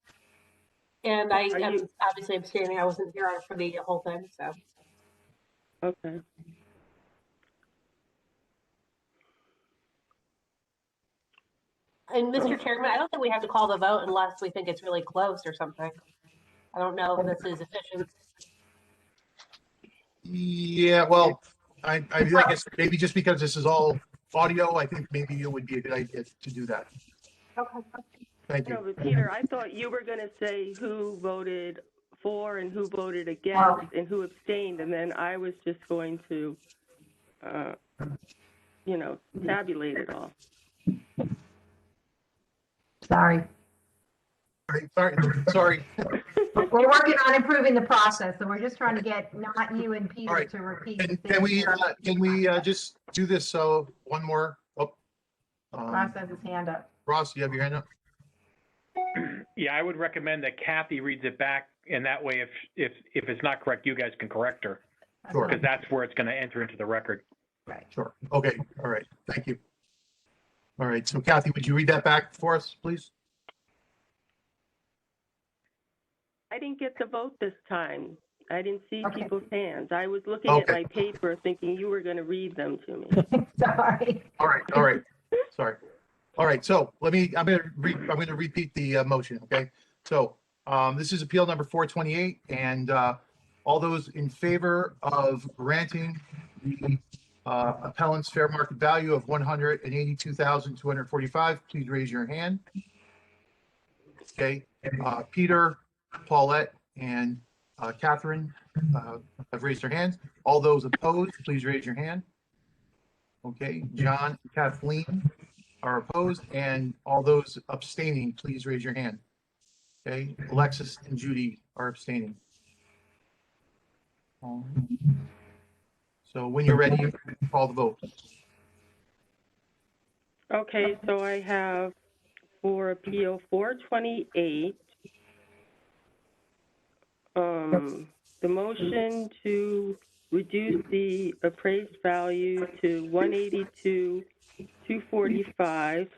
And I Are am you- obviously abstaining. I wasn't here for the whole thing, so. Okay. And Mr. Chairman, I don't think we have to call the vote unless we think it's really close or something. I don't know if this is efficient. Yeah, well, I guess maybe just because this is all audio, I think maybe it would be a good idea to do that. Okay. Thank No, you. but Peter, I thought you were going to say who voted for and who voted against and who abstained, and then I was just going to, tabulate it all. Sorry. Sorry. We're working on improving the process, so we're just trying to get not you and Peter All right. to repeat. Can we just do this? So one more. Oh, Ross has his hand up. Ross, you have your hand up? Yeah, I would recommend that Kathy reads it back, and that way, if it's not correct, you guys can correct her, Sure. because that's where it's going to enter into the record. Sure. Okay. All right. Thank you. All right. So Kathy, would you read that back for us, please? I didn't get to vote this time. I didn't see Okay. people's hands. I was looking at Okay. my paper thinking you were going to read them to me. Sorry. All right. All right. Sorry. All right. So I'm going to repeat the motion. Okay. So this is appeal number 428, and all those in favor of granting the appellant's fair market value of $182,245, please raise your hand. Okay. Peter, Paulette, and Catherine have raised their hands. All those opposed, please raise your hand. Okay. John and Kathleen are opposed, and all those abstaining, please raise your hand. Okay. Alexis and Judy are abstaining. So when you're ready, you can call the vote. Okay, so I have for appeal 428, the motion to reduce the appraised value to $182,245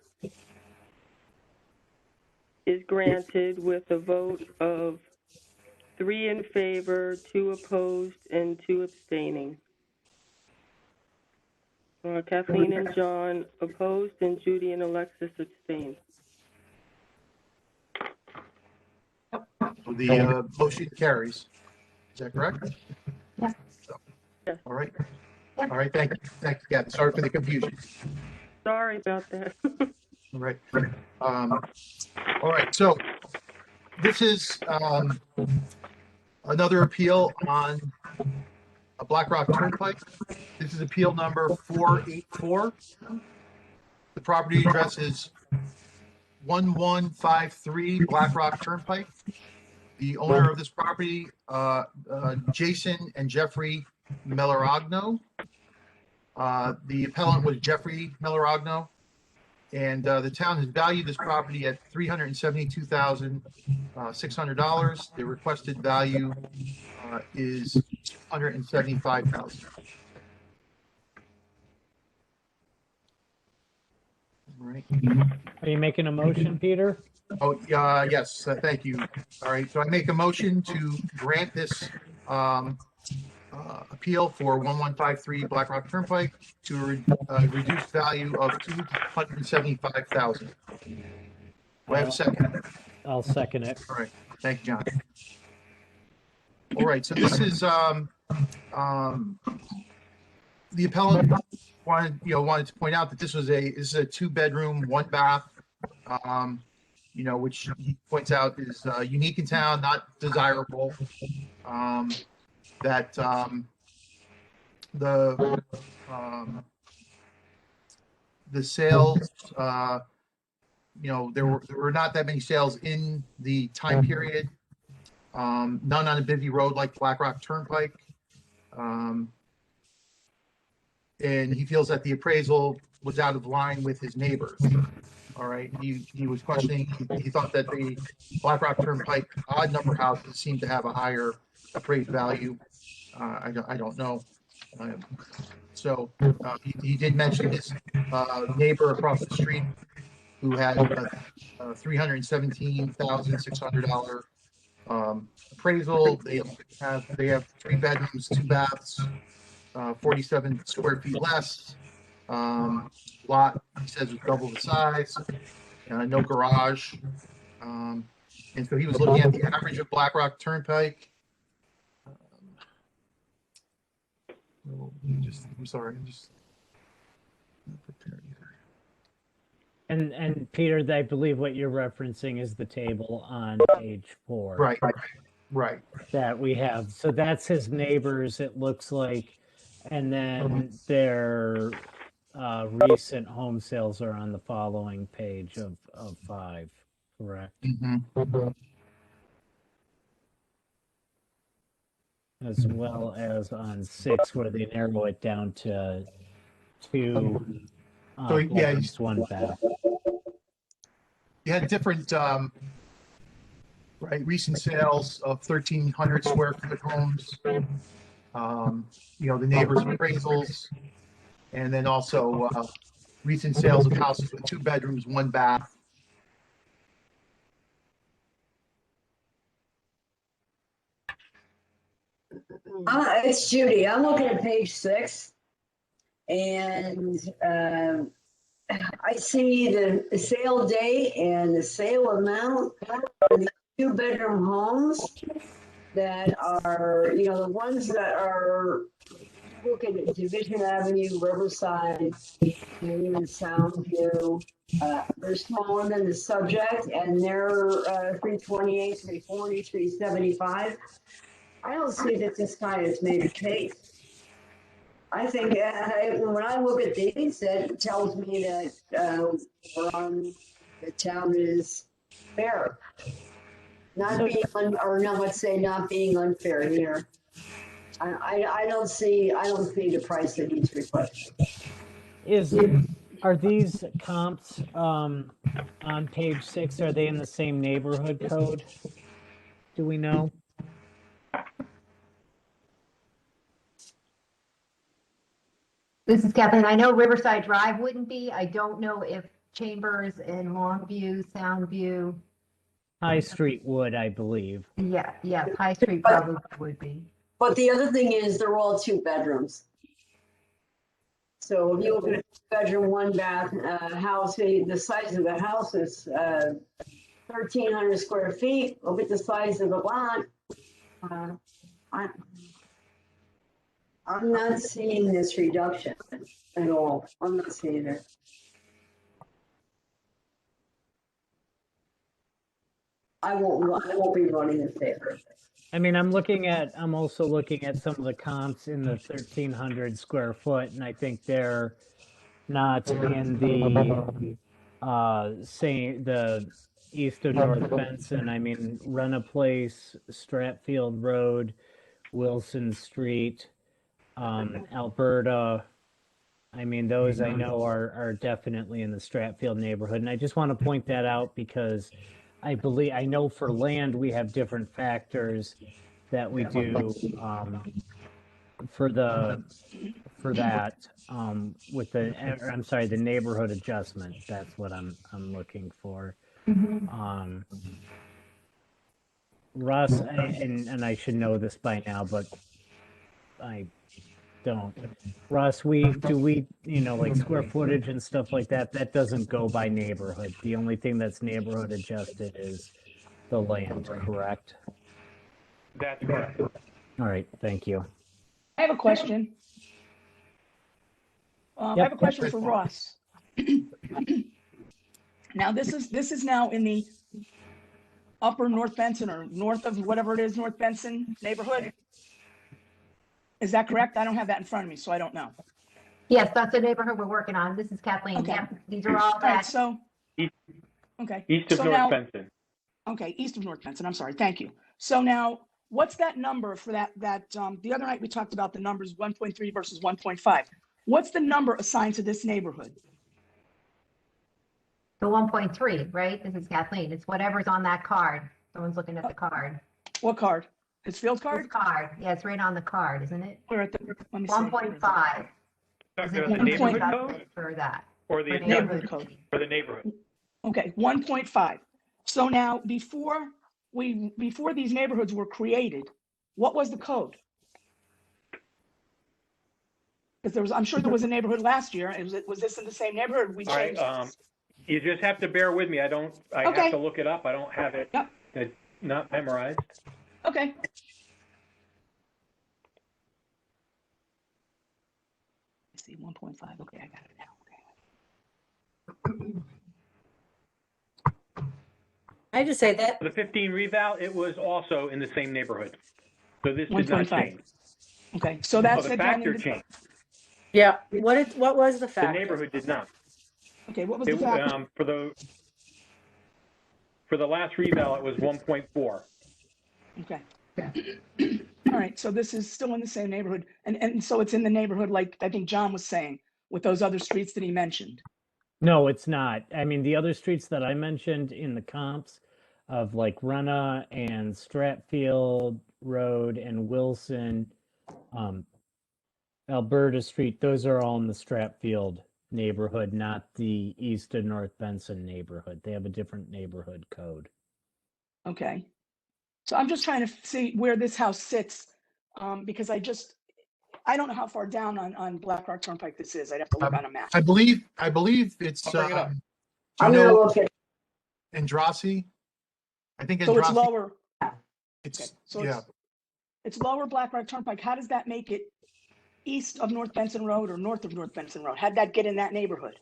is granted with a vote of 3 in favor, 2 opposed, and 2 abstaining. Kathleen and John opposed, and Judy and Alexis abstained. The motion carries. Is that correct? Yes. Yes. All right. All right. Thank you. Thank you, Kathy. Sorry for the confusion. Sorry about that. All right. All right. So this is another appeal on Black Rock Turnpike. This is appeal number 484. The property address is 1153 Black Rock Turnpike. The owner of this property, Jason and Jeffrey Meloragno. The appellant was Jeffrey Meloragno. And the town has valued this property at $372,600. The requested value is $175,000. All right. Are you making a motion, Peter? Oh, yes, thank you. All right, so I make a motion to grant this appeal for 1153 Black Rock Turnpike to reduced value of $275,000. Do I have a second? I'll second it. All right, thank you, John. All right, so this is the appellant wanted to point out that this is a 2-bedroom, 1-bath, which he points out is unique in town, not desirable. That the sales, there were not that many sales in the time period. None on a busy road like Black Rock Turnpike. And he feels that the appraisal was out of line with his neighbors. All right, he was questioning. He thought that the Black Rock Turnpike odd number houses seemed to have a higher appraised value. I don't know. So he did mention his neighbor across the street who had a $317,600 appraisal. They have 3 bedrooms, 2 baths, 47 square feet less. Lot, he says, was double the size, no garage. And so he was looking at the average of Black Rock Turnpike. I'm sorry, I'm just not prepared either. And Peter, I believe what you're referencing is the table on page 4. Right. That we have. So that's his neighbors, it looks like. And then their recent home sales are on the following page of 5, correct? Mm-hmm. As well as on 6, where they narrow it down to 2 bedrooms, 1 bath. You had different recent sales of 1,300 square foot homes. The neighbors' appraisals, and then also recent sales of houses with 2 bedrooms, 1 bath. It's Judy. I'm looking at page 6, and I see the sale date and the sale amount for the 2-bedroom homes that are, the ones that are looking at Division Avenue, Riverside, even Soundview. They're smaller than the subject, and they're 328, 340, 375. I don't see that this guy has made a case. I think when I look at these, that tells me that the town is fair. Not being unfair here. I don't see the price that he's requesting. Are these comps on page 6? Are they in the same neighborhood code? Do we know? This is Kathleen. I know Riverside Drive wouldn't be. I don't know if Chambers and Longview, Soundview. High Street would, I believe. Yeah, High Street probably would be. But the other thing is they're all 2 bedrooms. So if you look at a 2-bedroom, 1-bath house, the size of the house is 1,300 square feet. Look at the size of the lot. I'm not seeing this reduction at all. I'm not seeing it. I won't be voting in favor of this. I mean, I'm also looking at some of the comps in the 1,300 square foot, and I think they're not in the saying the east of North Benson. I mean, Runna Place, Stratfield Road, Wilson Street, Alberta. I mean, those I know are definitely in the Stratfield neighborhood, and I just want to point that out because I know for land we have different factors that we do for that with I'm sorry, the neighborhood adjustment. That's what I'm looking for. Russ, and I should know this by now, but I don't. Russ, like square footage and stuff like that, that doesn't go by neighborhood. The only thing that's neighborhood adjusted is the land, correct? That's correct. All right, thank you. I have a question. I have a question for Ross. Now, this is now in the upper North Benson or north of whatever it is, North Benson neighborhood. Is that correct? I don't have that in front of me, so I don't know. Yes, that's the neighborhood we're working on. This is Kathleen. Okay. Yep, these are all All right, that. so, okay. East of So North now- Benson. Okay, east of North Benson. I'm sorry. Thank you. So now, what's that number for that the other night we talked about the numbers 1.3 versus 1.5. What's the number assigned to this neighborhood? The 1.3, right? This is Kathleen. It's whatever's on that card. Someone's looking at the card. What card? His field This card? card. Yeah, it's right on the card, isn't it? Where at the, let me see. 1.5. Is it The neighborhood adjusted code for that? or the For Neighborhood code. for the neighborhood? Okay, 1.5. So now, before these neighborhoods were created, what was the code? Because I'm sure there was a neighborhood last year. Was this in the same neighborhood? We All right, changed. you just have to bear with me. I Okay. have to look it up. I don't have it. Yep. It's not memorized. Okay. Let's see, 1.5. Okay, I got it now. Okay. I just say that, The 15 reval, it was also in the same neighborhood. So this did not 1.5. change. Okay, so Oh, that's the it. factor changed. yeah, what was the The factor? neighborhood did not. Okay, what was the factor? For the last reval, it was 1.4. Okay. All right, so this is still in the same neighborhood, and so it's in the neighborhood, like I think John was saying, with those other streets that he mentioned. No, it's not. I mean, the other streets that I mentioned in the comps of like Runna and Stratfield Road and Wilson, Alberta Street, those are all in the Stratfield neighborhood, not the east of North Benson neighborhood. They have a different neighborhood code. Okay. So I'm just trying to see where this house sits, because I don't know how far down on Black Rock Turnpike this is. I'd have to look on a map. I believe it's, I'll bring it up. I'm gonna look at, Andrassy? I think So it's Andrassy, lower, it's, okay, so yeah. it's lower Black Rock Turnpike. How does that make it east of North Benson Road or north of North Benson Road? How'd that get in that neighborhood?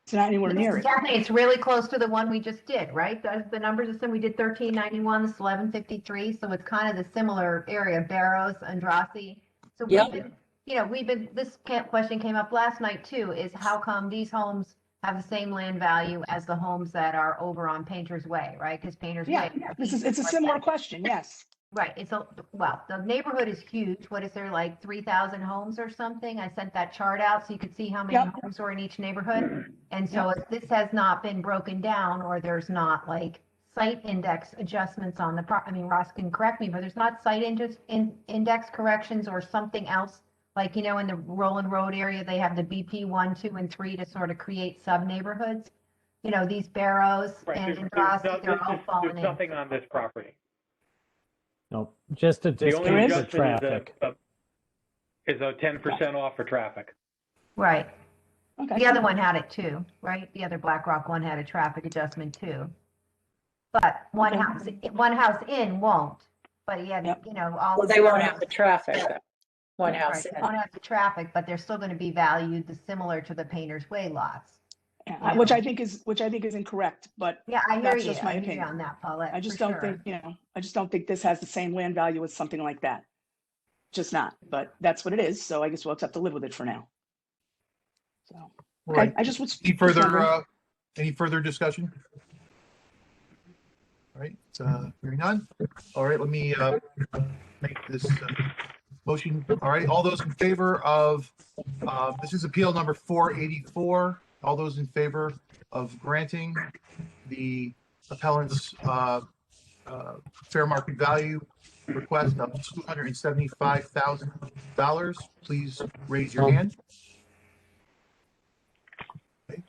It's not anywhere near it. Kathleen, it's really close to the one we just did, right? The numbers are similar. We did 1391, this is 1153, so it's kind of the similar area, Barrows, Andrassy. So Yep. this question came up last night too, is how come these homes have the same land value as the homes that are over on Painter's Way, right? Because Painter's Yeah, Way. it's a similar question, yes. Right, the neighborhood is huge. What is there, like 3,000 homes or something? I sent that chart out so you could see how many Yep. homes were in each neighborhood. And so if this has not been broken down, or there's not like site index adjustments on the Ross can correct me, but there's not site index corrections or something else. Like, in the Roland Road area, they have the BP 1, 2, and 3 to sort of create sub-neighborhoods. These Barrows Right, and there's Andrassy, they're all falling there's in. nothing on this property. Nope, just a The only discount for adjustment traffic. is a 10% off for traffic. Right. Okay. The other one had it too, right? The other BlackRock one had a traffic adjustment too. But one house in won't, but yeah, Yep. all. Well, they won't have the traffic, one house. Right, they won't have the traffic, but they're still going to be valued similar to the Painter's Way lots. Yeah, which I think is incorrect, but Yeah, I hear that's you. just my I hear you opinion. on that, Paulette. I just for don't sure. think, I just don't think this has the same land value as something like that. Just not, but that's what it is. So I guess we'll have to live with it for now. So, okay, Right. I just was. Any just wondering. any further discussion? All right, hearing none. All right, let me make this motion. All right, all those in favor of, this is appeal number 484. All those in favor of granting the appellant's fair market value request of $275,000, please raise your hand. Okay.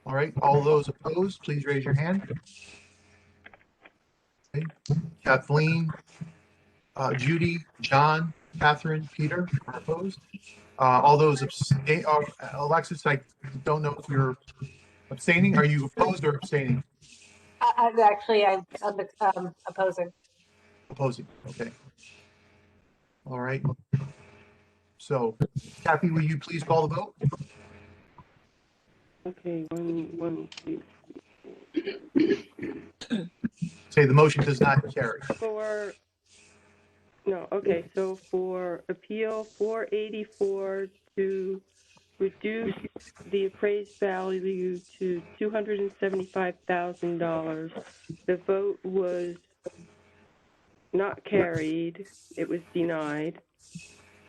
All right, all those opposed, please raise your hand. Okay. Kathleen, Judy, John, Catherine, Peter are opposed. All those abstain, Alexis, I don't know if you're abstaining. Are you opposed or abstaining? I'm opposing. Opposing, okay. All right. So, Kathy, will you please call the vote? Okay, one, two. Say the motion does not carry. So for appeal 484 to reduce the appraised value to $275,000, the vote was not carried. It was denied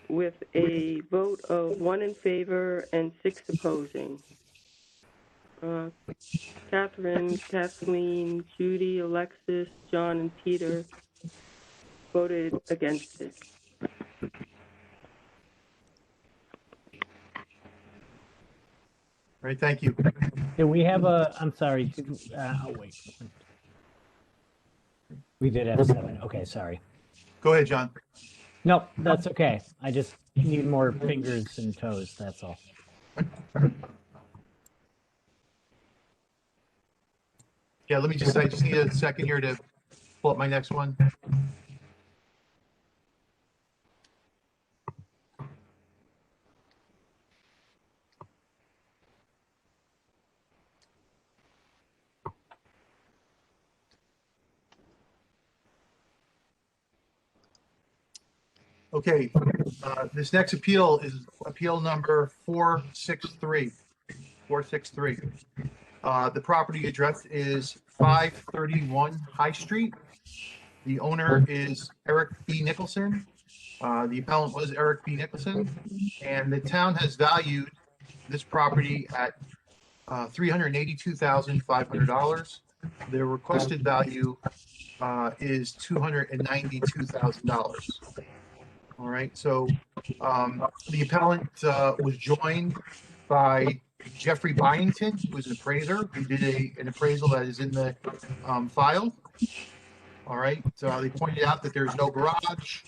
with a vote of 1 in favor and 6 opposing. Catherine, Kathleen, Judy, Alexis, John, and Peter voted against it. All right, thank you. Do we have I'm sorry, wait. We did have 7. Okay, sorry. Go ahead, John. Nope, that's okay. I just need more fingers and toes, that's all. Yeah, I just need a second here to pull up my next one. Okay, this next appeal is appeal number 463. 463. The property address is 531 High Street. The owner is Eric B. Nicholson. The appellant was Eric B. Nicholson, and the town has valued this property at $382,500. The requested value is $292,000. All right, so the appellant was joined by Jeffrey Byington, who is an appraiser, who did an appraisal that is in the file. All right, so they pointed out that there's no garage,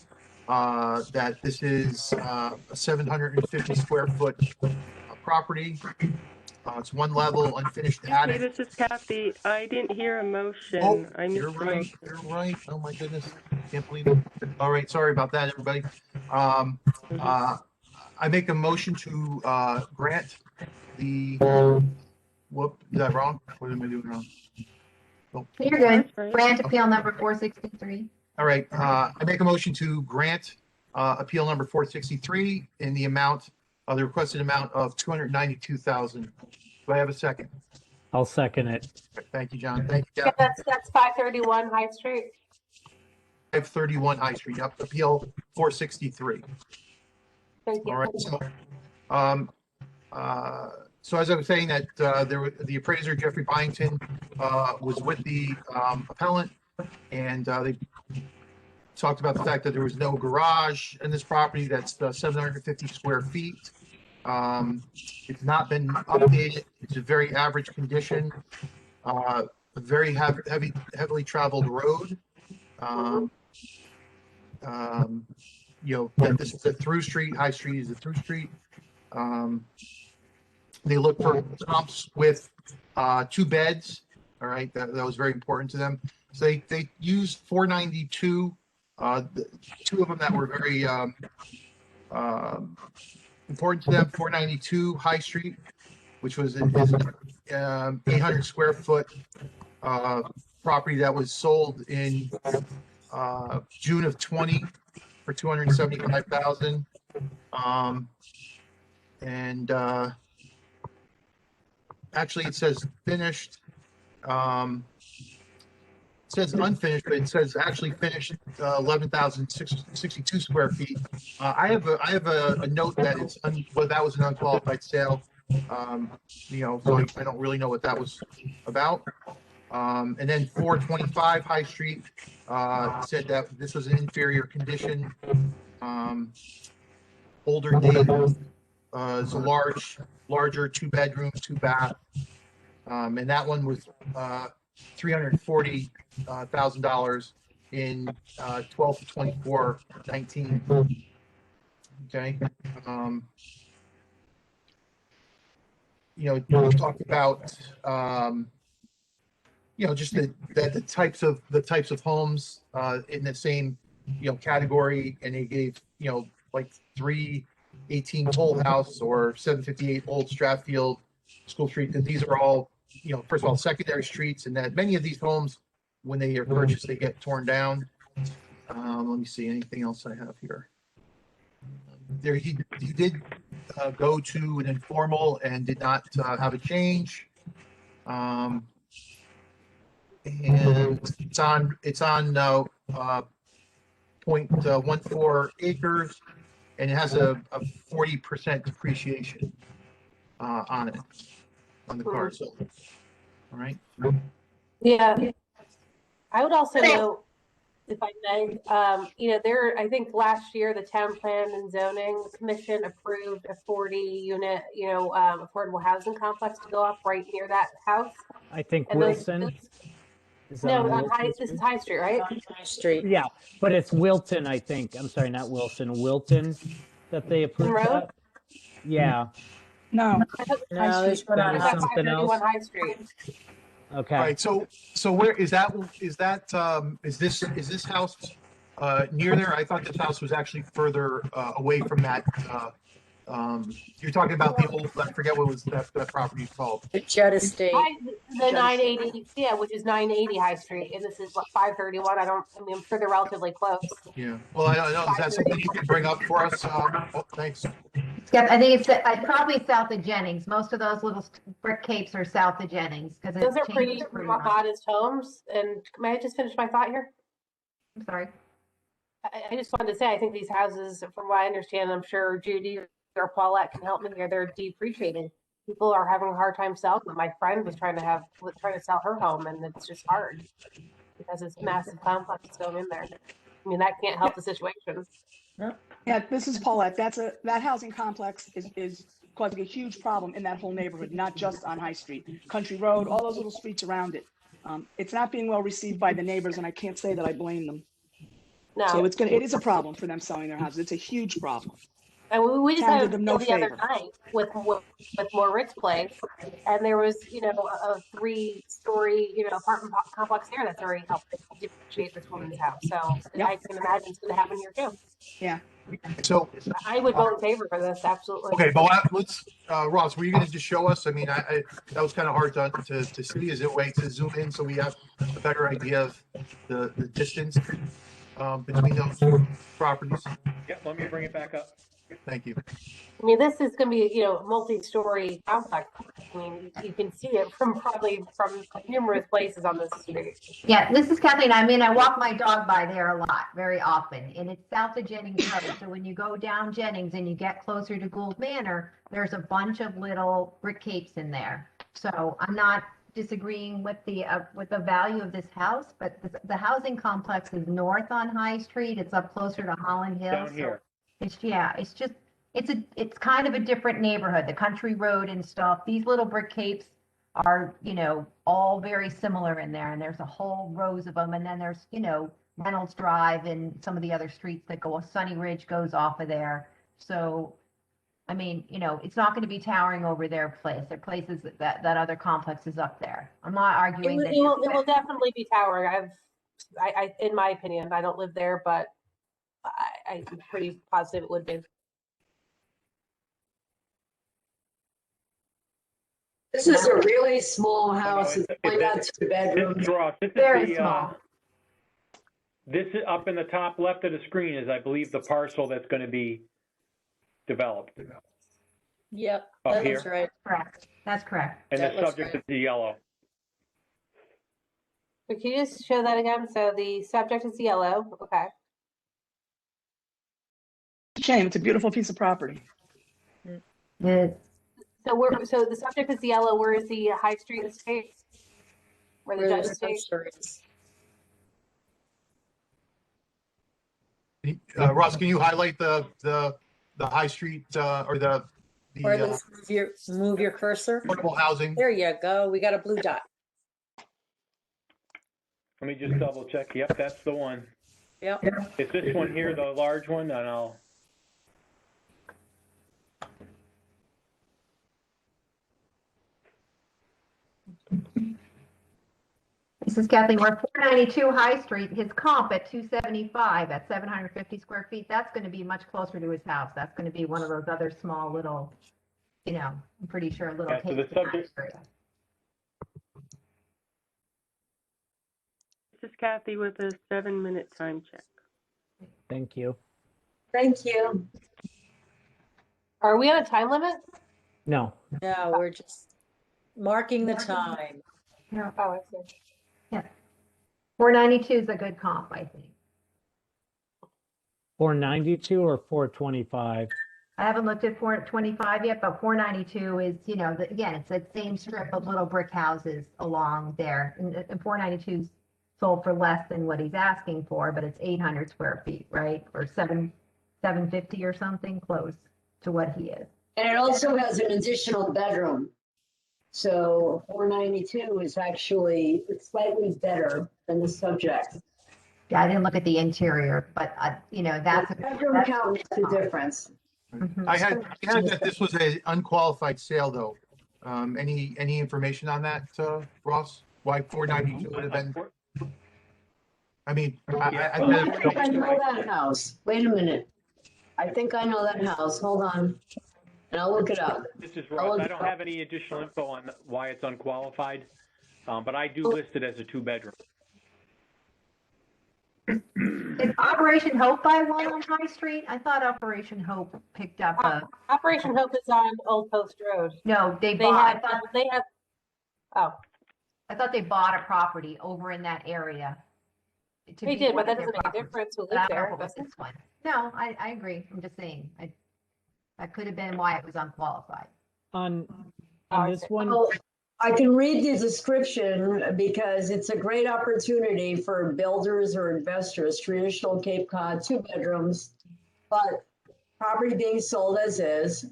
that this is a 750 square foot property. It's one level, unfinished Hey, attic. this is Kathy. I didn't hear a motion. Oh, I missed you're the right. motion. You're right. Oh my goodness, can't believe it. All right, sorry about that, everybody. I make a motion to grant the. Whoop, is that wrong? What am I doing wrong? You're good. Right. Grant appeal number 463. All right, I make a motion to grant appeal number 463 in the amount, the requested amount of $292,000. Do I have a second? I'll second it. Thank you, John. Thank you, Yeah, Kathy. that's 531 High Street. 531 High Street, up appeal 463. Thank you. All right, so as I was saying that the appraiser, Jeffrey Byington, was with the appellant, and they talked about the fact that there was no garage in this property. That's 750 square feet. It's not been updated. It's a very average condition. A very heavily traveled road. That this is a through street. High Street is a through street. They look for pumps with 2 beds. All right, that was very important to them. So they used 492. 2 of them that were very important to them: 492 High Street which was an 800 square foot property that was sold in June of 20 for 275,000. And actually, it says finished. It says unfinished, but it says actually finished 11,062 square feet. I have a note that it's well, that was an unqualified sale. So I don't really know what that was about. And then 425 High Street said that this was an inferior condition, older dated. It's a larger 2 bedrooms, 2 bath, and that one was $340,000 in 12/24/19. Okay. We talked about just the types of homes in the same category, and they gave like 318 Toll House or 758 Old Stratfield School Street, because these are all first of all secondary streets, and that many of these homes, when they are purchased, they get torn down. Let me see anything else I have here. There he did go to an informal and did not have a change. And it's on 0.14 acres, and it has a 40% depreciation on it, on the parcel. All right. Yeah. I would also note, if I may, I think last year the Town Plan and Zoning Commission approved a 40-unit, affordable housing complex to go up right near that house. I think And Wilson. Is that on Wilson this is High Street, right? High Street. Yeah, but it's Wilton, I think. I'm sorry, not Wilson, Wilton that they approved Road? that. Yeah. No, No, there's one That on was High something Street. else. High Street. Okay. All right. So where is that? Is this house near there? I thought this house was actually further away from that. You're talking about the old, I forget what was that property called. The Judd Estate. The 980, which is 980 High Street, and this is what 531. I'm sure they're relatively close. Yeah. Well, I don't know. Is that something you can bring up for us? Thanks. Yeah, I think it's probably south of Jennings. Most of those little brick capes are south of Jennings because Those are pretty modest homes. And may I just finish my thought here? I'm sorry. I just wanted to say, I think these houses, from what I understand, I'm sure Judy or Paulette can help me here, they're depreciating. People are having a hard time selling them. My friend was trying to sell her home, and it's just hard because it's massive complex going in there. I mean, that can't help the situation. yeah, this is Paulette. That housing complex is causing a huge problem in that whole neighborhood, not just on High Street, Country Road, all those little streets around it. It's not being well received by the neighbors, and I can't say that I blame them. No. So it is a problem for them selling their houses. It's a huge problem. And we just Town had did a them deal no the other favor. night with Moritz Place, and there was, a 3-story, apartment complex there that's already helped depreciate this woman's house. So Yep. I can imagine it's going to happen here too. Yeah. So, I would vote in favor for this, absolutely. okay, but let's, Ross, were you going to just show us? I mean, I that was kind of hard to see. Is it a way to zoom in so we have a better idea of the distance between those properties? Yeah, let me bring it back up. Thank you. I mean, this is going to be, multi-story complex. I mean, you can see it from numerous places on this street. Yeah, this is Kathleen. I mean, I walk my dog by there a lot, very often, and it's south of Jennings Road. So when you go down Jennings and you get closer to Gould Manor, there's a bunch of little brick capes in there. So I'm not disagreeing with the value of this house, but the housing complex is north on High Street. It's up closer to Holland Hills. Down here. It's kind of a different neighborhood, the Country Road and stuff. These little brick capes are, all very similar in there, and there's a whole rows of them. And then there's, Reynolds Drive and some of the other streets that go, Sunny Ridge goes off of there. So, I mean, it's not going to be towering over their place. Their places that other complex is up there. I'm not arguing that. It will definitely be towering. I in my opinion, I don't live there, but I'm pretty positive it would be. This is a really small house. It's only got 2 This is bedrooms. Ross. This is Very the, small. this is up in the top left of the screen is, I believe, the parcel that's going to be developed. Yep, Up that here? looks right. Correct. That's correct. And That the looks subject right. is the yellow. But can you just show that again? So the subject is yellow. Okay. Shame, it's a beautiful piece of property. So the subject is yellow. Where is the High Street estate? Where the Where Dutch the estate? sensor is. Ross, can you highlight the High Street, or the Or at least move your cursor. affordable housing? There you go. We got a blue dot. Let me just double check. Yep, that's the one. Yep. Is this one here the large one? And I'll. This is Kathleen. We're 492 High Street. His comp at 275 at 750 square feet. That's going to be much closer to his house. That's going to be one of those other small little, I'm pretty sure little Yeah, so the takes in that subject- area. This is Kathy with a 7-minute time check. Thank you. Thank you. Are we on a time limit? No, No, we're just marking the time. Oh, I see. 492 is a good comp, I think. 492 or 425? I haven't looked at 425 yet, but 492 is, again, it's that same strip of little brick houses along there. And 492 is sold for less than what he's asking for, but it's 800 square feet, right? Or 750 or something, close to what he is. And it also has an additional bedroom. So 492 is actually slightly better than the subject. Yeah, I didn't look at the interior, but that's Bedroom count makes a difference. Mhm. I had that this was an unqualified sale, though. Any information on that, Ross? Why 492 would have been? I mean, I think I know that house. Wait a minute. I think I know that house. Hold on. And I'll look it up. This is Ross. I don't have any additional info on why it's unqualified, but I do list it as a 2-bedroom. Is Operation Hope by one on High Street? I thought Operation Hope picked up Operation Hope is on Old Post Road. no, they They bought, have, they have, oh, I thought they bought a property over in that area. to they be did, one but of that their doesn't make a properties. difference who But I lives don't know there. if it was this one. No, I agree. I'm just saying, that could have been why it was unqualified. On I this see. one, Well, I can read the description because it's a great opportunity for builders or investors, traditional Cape Cod, 2 bedrooms, but property being sold as is.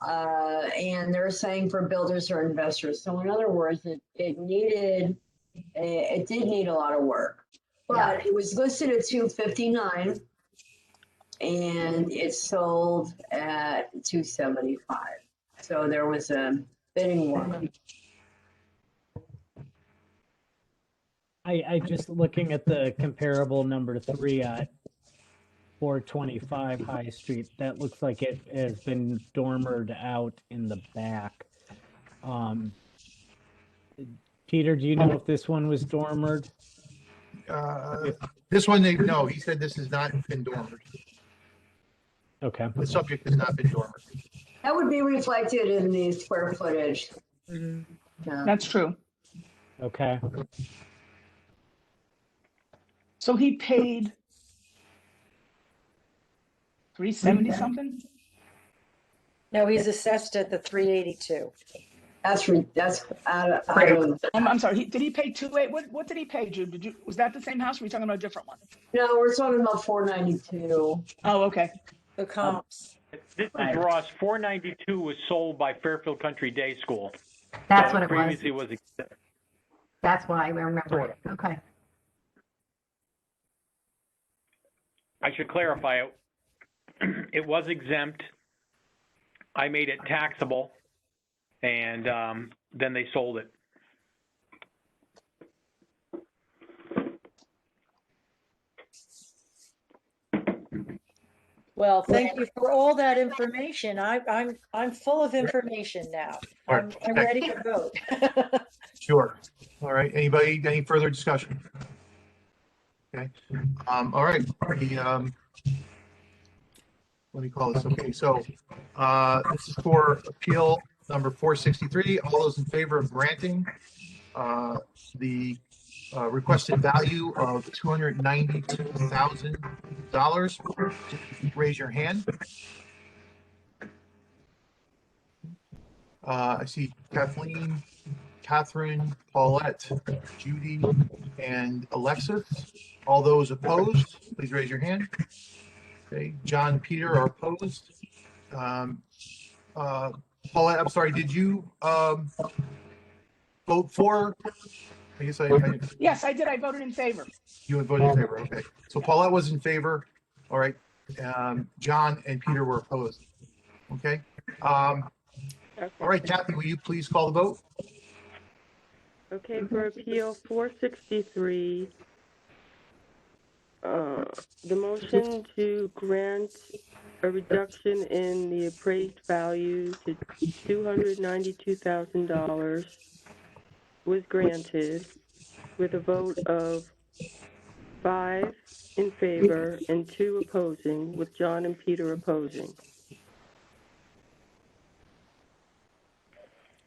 And they're saying for builders or investors. So in other words, it did need a lot of work, but it was listed at 259 and it sold at 275. So there was a bidding war. I just looking at the comparable number 3 at 425 High Street, that looks like it has been dormered out in the back. Peter, do you know if this one was dormered? This one, no, he said this has not been dormered. Okay. The subject has not been dormered. That would be reflected in the square footage. Yeah. That's true. Okay. So he paid 370 something? No, he's assessed at the 382. That's out of, I'm sorry, did he pay 2.8? What did he pay, Jude? Was that the same house or were we talking about a different one? no, we're talking about 492. Oh, okay. The comps. This is Ross. 492 was sold by Fairfield Country Day School. That's So what it was. Previously was exempt. That's why I remember it. Okay. I should clarify it. It was exempt. I made it taxable, and then they sold it. Well, thank you for all that information. I'm full of information now. All I'm right. ready to vote. Sure. All right. Anybody, any further discussion? Okay. All right. Let me call this. Okay. So, this is for appeal number 463. All those in favor of granting, the requested value of $292,000, raise your hand. I see Kathleen, Catherine, Paulette, Judy, and Alexis. All those opposed, please raise your hand. Okay, John and Peter are opposed. Paulette, I'm sorry, did you vote for? I guess I Yes, I did. I voted in favor. you would vote in favor. Okay, so Paulette was in favor. All right, John and Peter were opposed. Okay. All right, Kathy, will you please call the vote? Okay, for appeal 463, the motion to grant a reduction in the appraised value to $292,000 was granted with a vote of 5 in favor and 2 opposing, with John and Peter opposing.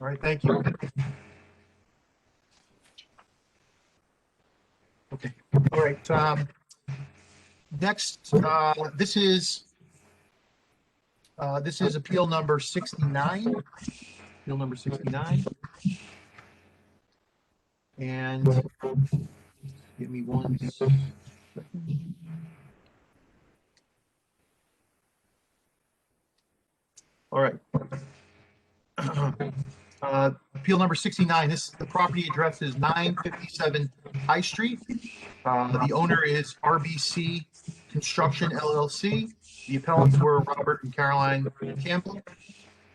All right, thank you. Okay, all right. Next, this is appeal number 69. Appeal number 69. And give me 1 second. All right. Appeal number 69. The property address is 957 High Street. The owner is RBC Construction LLC. The appellants were Robert and Caroline Campbell.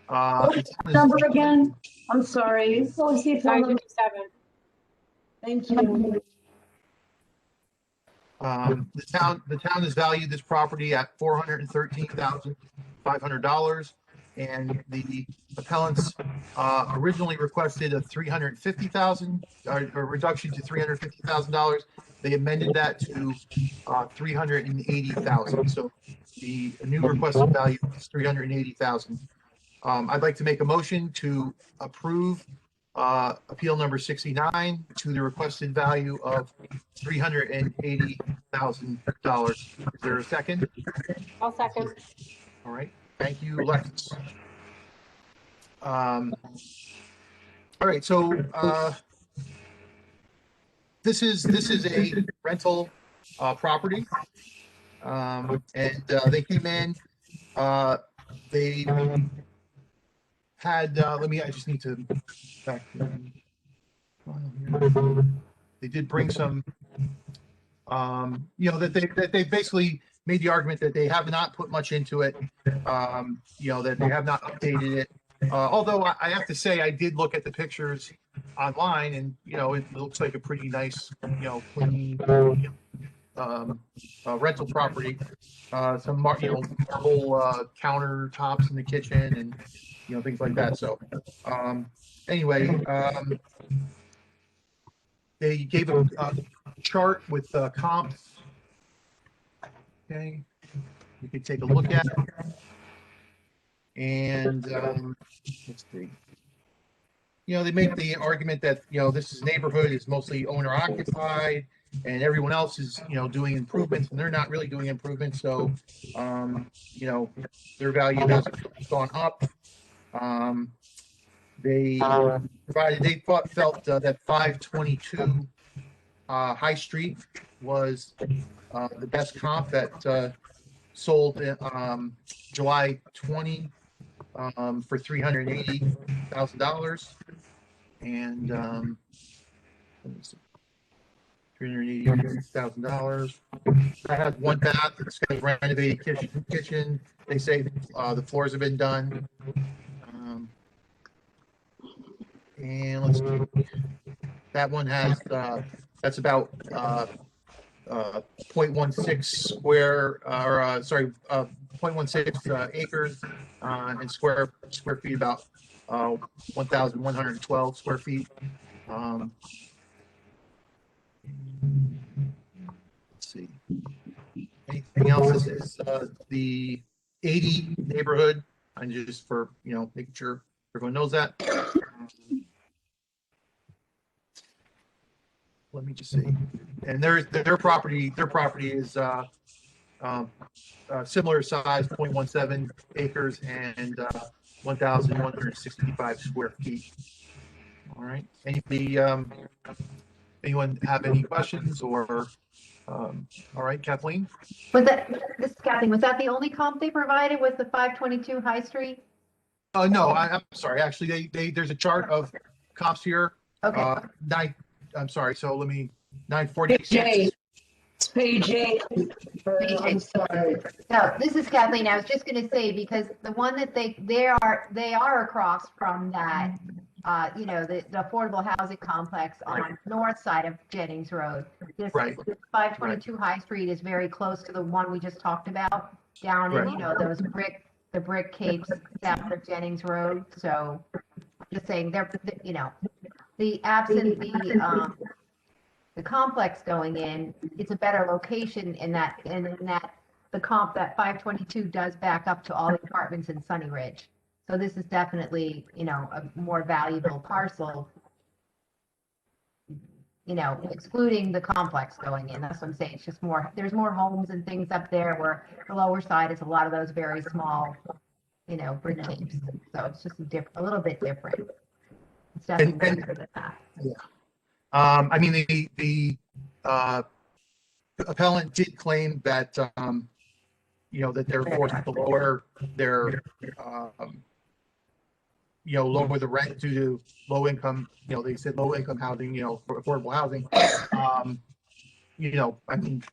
Number again? I'm sorry. What was the phone number? 957. Thank you. The town has valued this property at $413,500, and the appellants originally requested a $350,000 a reduction to $350,000. They amended that to $380,000. So the new requested value is $380,000. I'd like to make a motion to approve appeal number 69 to the requested value of $380,000. Is there a second? I'll second. All right. Thank you, Alexis. All right. So this is a rental property, and they came in. They had. I just need to back. They did bring some. That they basically made the argument that they have not put much into it. That they have not updated it. Although I have to say, I did look at the pictures online, and it looks like a pretty nice, clean rental property. Some marble countertops in the kitchen, and things like that. So anyway, they gave a chart with comps. Okay, you can take a look at it. And let's see. They make the argument that this neighborhood is mostly owner occupied, and everyone else is doing improvements, and they're not really doing improvements. So their value has gone up. They felt that 522 High Street was the best comp that sold July 20 for $380,000, and $380,000. I had 1 bath. It's got a renovated kitchen. They say the floors have been done. And let's see. That one has that's about 0.16 square, 0.16 acres, and square feet about 1,112 square feet. Let's see. Anything else? This is the 80 neighborhood, and just for, making sure everyone knows that. Let me just see. And their property is similar size, 0.17 acres and 1,165 square feet. All right. Anyone have any questions or? All right, Kathleen? This is Kathleen, was that the only comp they provided, was the 522 High Street? No, I'm sorry. Actually, there's a chart of comps here. Okay. I'm sorry. So let me, 946. It's page 8. I'm sorry. No, this is Kathleen. I was just going to say, because the one that they are across from that, the affordable housing complex on north side of Jennings Road. This Right. 522 High Street is very close to the one we just talked about down in, those brick capes south of Jennings Road. So just saying the absent the complex going in, it's a better location in that the comp that 522 does back up to all the apartments in Sunny Ridge. So this is definitely, a more valuable parcel, excluding the complex going in. That's what I'm saying. It's just there's more homes and things up there, where the lower side is a lot of those very small, brick capes. So it's just a little bit different. It's definitely better than that. Yeah. I mean, the appellant did claim that, that they're forced to lower their, lower the rent due to low income, they said low income housing, for affordable housing. I mean,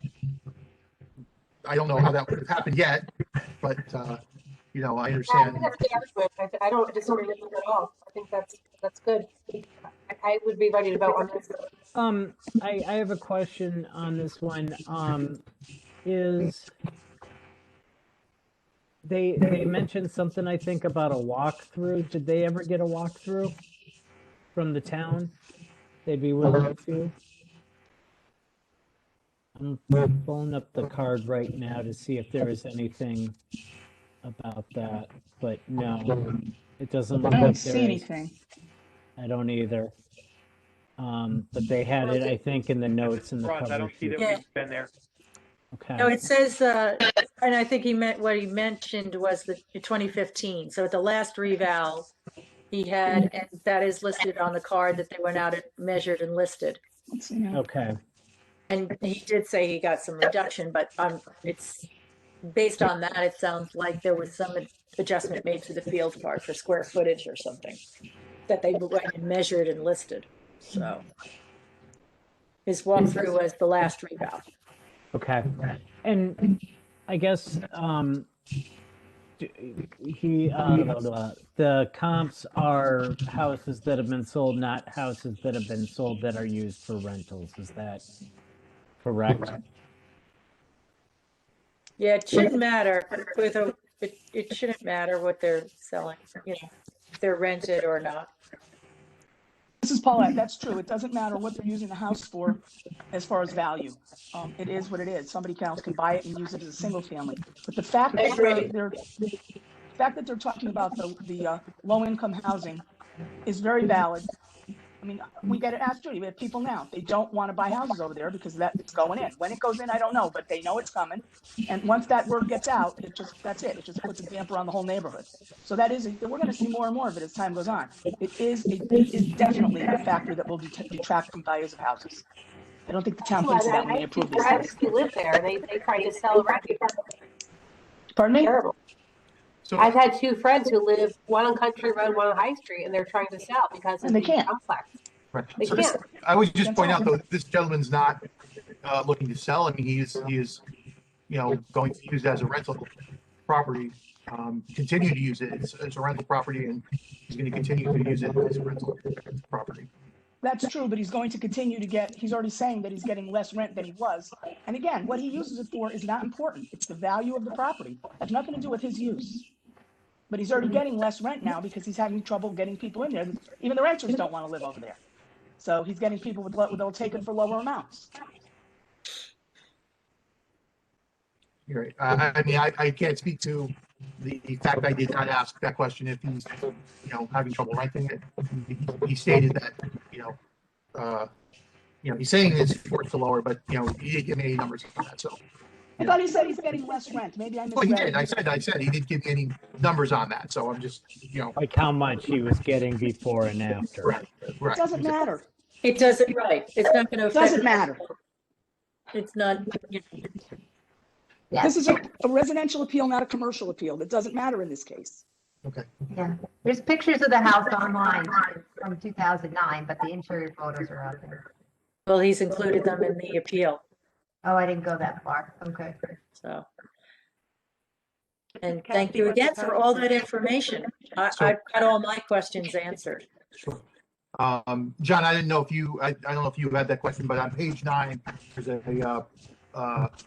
I don't know how that would have happened yet, but, I understand. I think that's a good argument. I don't disagree with it at all. I think that's good. I would be ready to vote on this. I have a question on this one. Is they mentioned something, I think, about a walkthrough. Did they ever get a walkthrough from the town? They'd be willing to. I'm pulling up the card right now to see if there is anything about that, but no, it doesn't look I don't like see there is. anything. I don't either. But they had it, I think, in the notes in the Ross, cover I don't see sheet. that we've been there. Okay. No, it says, and I think what he mentioned was the 2015. So at the last reval, he had, and that is listed on the card that they went out and measured and listed. Let's see now. Okay. And he did say he got some reduction, but it's based on that, it sounds like there was some adjustment made to the field part for square footage or something that they went and measured and listed. So his walkthrough was the last reval. Okay. And I guess the comps are houses that have been sold, not houses that have been sold that are used for rentals. Is that correct? Yeah, it shouldn't matter it shouldn't matter what they're selling, if they're rented or not. This is Paulette. That's true. It doesn't matter what they're using the house for as far as value. It is what it is. Somebody else can buy it and use it as a single family. But the fact that they're talking about the low income housing is very valid. I mean, we get it asked Judy. We have people now. They don't want to buy houses over there because it's going in. When it goes in, I don't know, but they know it's coming. And once that word gets out, that's it. It just puts a damper on the whole neighborhood. So we're going to see more and more of it as time goes on. It is definitely a factor that will detract from values of houses. I don't think the town thinks of that when they approve these things. I live there. They tried to sell right. Pardon me? Terrible. So I've had two friends who live, one on Country Road, one on High Street, and they're trying to sell because of And they the can't. complex. right. They So can't. I would just point out, though, this gentleman's not looking to sell. I mean, he is going to use it as a rental property, continue to use it as a rental property, and he's going to continue to use it as a rental property. That's true, but he's going to continue to get, he's already saying that he's getting less rent than he was. And again, what he uses it for is not important. It's the value of the property. Has nothing to do with his use. But he's already getting less rent now because he's having trouble getting people in there. Even the renters don't want to live over there. So he's getting people they'll take it for lower amounts. You're right. I mean, I can't speak to the fact I did not ask that question if he's, having trouble renting it. He stated that, he's saying it's forced to lower, but, he didn't give me any numbers on that, so. I thought he said he's getting less rent. Maybe I Well, he misread. did. I said he didn't give me any numbers on that, so I'm just, Like how much he was getting before and after. right. It doesn't matter. It doesn't, right, it's not gonna It affect. doesn't matter. It's not, This is a residential appeal, not a commercial appeal. It doesn't matter in this case. Okay. Yeah, there's pictures of the house online from 2009, but the interior photos are out there. well, he's included them in the appeal, Oh, I didn't go that far. Okay. so. And thank you again for all that information. I've got all my questions answered. Sure. John, I didn't know if you, I don't know if you had that question, but on page 9, there's a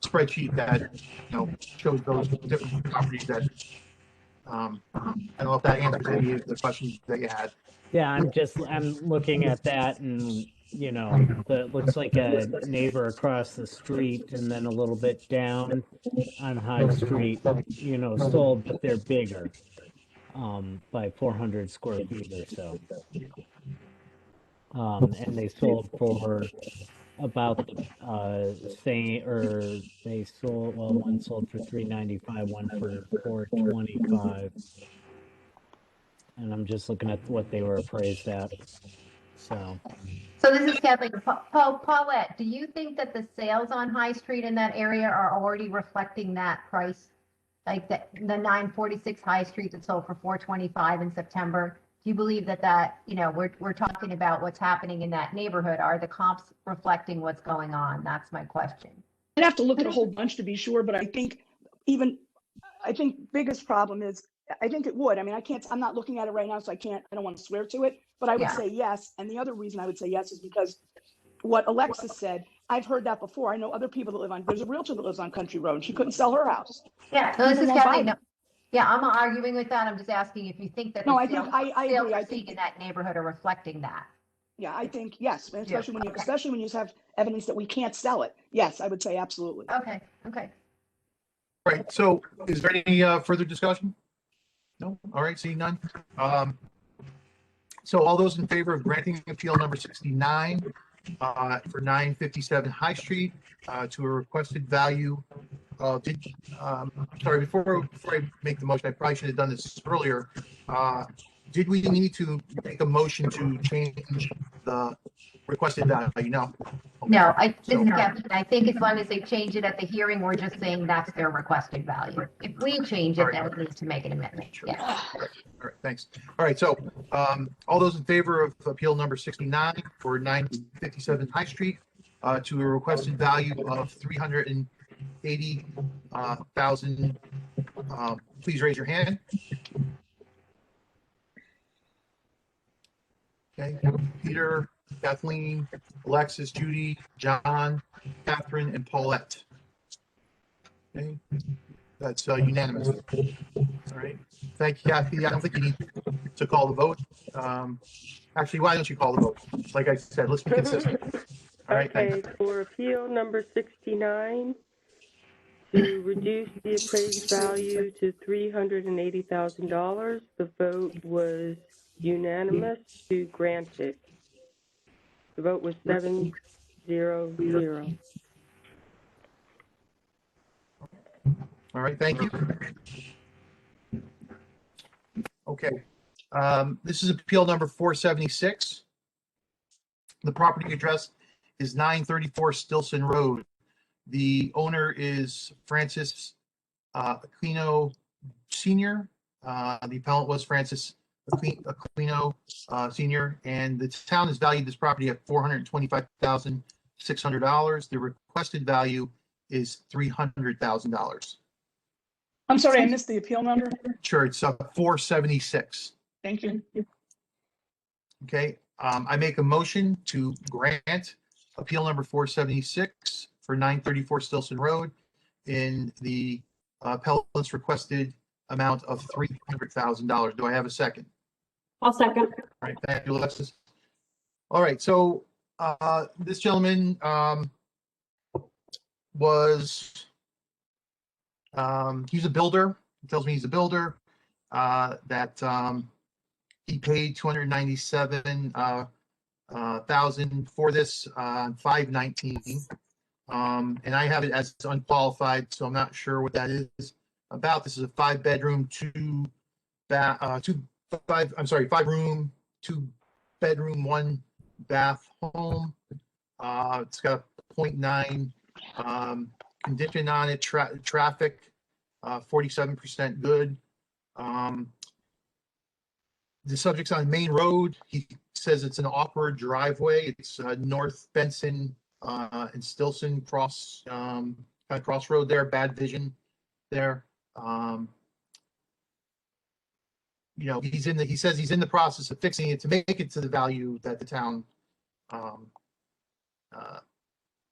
spreadsheet that, shows those different properties that, I don't know if that answers any of the questions that you had. Yeah, I'm looking at that and, it looks like a neighbor across the street and then a little bit down on High Street, sold, but they're bigger, by 400 square feet or so. And they sold for about the same, or they sold, well, one sold for $395, one for $425. And I'm just looking at what they were appraised at. So this is Kathleen. Paulette, do you think that the sales on High Street in that area are already reflecting that price? Like the 946 High Street that sold for $425 in September? Do you believe that we're talking about what's happening in that neighborhood? Are the comps reflecting what's going on? That's my question. I'd have to look at a whole bunch to be sure, but I think biggest problem is, I think it would. I mean, I'm not looking at it right now, so I don't want to swear to it, but I would say yes. And the other reason I would say yes is because what Alexis said, I've heard that before. I know other people that there's a realtor that lives on Country Road, and she couldn't sell her house. Yeah, no, this is Kathleen. No. Yeah, I'm not arguing with that. I'm just asking if you think that I sales agree. I think in that neighborhood are reflecting that. Yeah, I think yes, especially when you have evidence that we can't sell it. Yes, I would say absolutely. Okay. All right, so is there any further discussion? No? All right, seeing none. So all those in favor of granting appeal number 69 for 957 High Street to a requested value of, sorry, before I make the motion, I probably should have done this earlier. Did we need to make a motion to change the requested value? No. No, I think as long as they change it at the hearing, we're just saying that's their requested value. If we change it, then we need to make an amendment. Sure. Yeah. All right, thanks. All right, so all those in favor of appeal number 69 for 957 High Street to a requested value of $380,000, please raise your hand. Okay, Peter, Kathleen, Alexis, Judy, John, Catherine, and Paulette. Okay, that's unanimous. All right, thank you, Kathy. I don't think you need to call the vote. Actually, why don't you call the vote? Like I said, let's be consistent. All right, Okay, thanks. for appeal number 69, to reduce the appraised value to $380,000, the vote was unanimous to grant it. The vote was 7-0-0. All right, thank you. Okay, this is appeal number 476. The property address is 934 Stilson Road. The owner is Francis Aquino Sr. The appellant was Francis Aquino Sr. And the town has valued this property at $425,600. The requested value is $300,000. I'm sorry, I missed the appeal number. Sure, it's 476. Thank you. Okay, I make a motion to grant appeal number 476 for 934 Stilson Road in the appellant's requested amount of $300,000. Do I have a second? I'll second. All right, thank you, Alexis. All right, so this gentleman was, he's a builder. He tells me he's a builder, that he paid 297 thousand for this on 5/19. And I have it as unqualified, so I'm not sure what that is about. This is a 5-bedroom, 5-room, 2-bedroom, 1-bath home. It's got a 0.9 condition on it, traffic, 47% good. The subject's on Main Road. He says it's an awkward driveway. It's North Benson and Stilson kind of crossroad there, bad vision there. He says he's in the process of fixing it to make it to the value that the town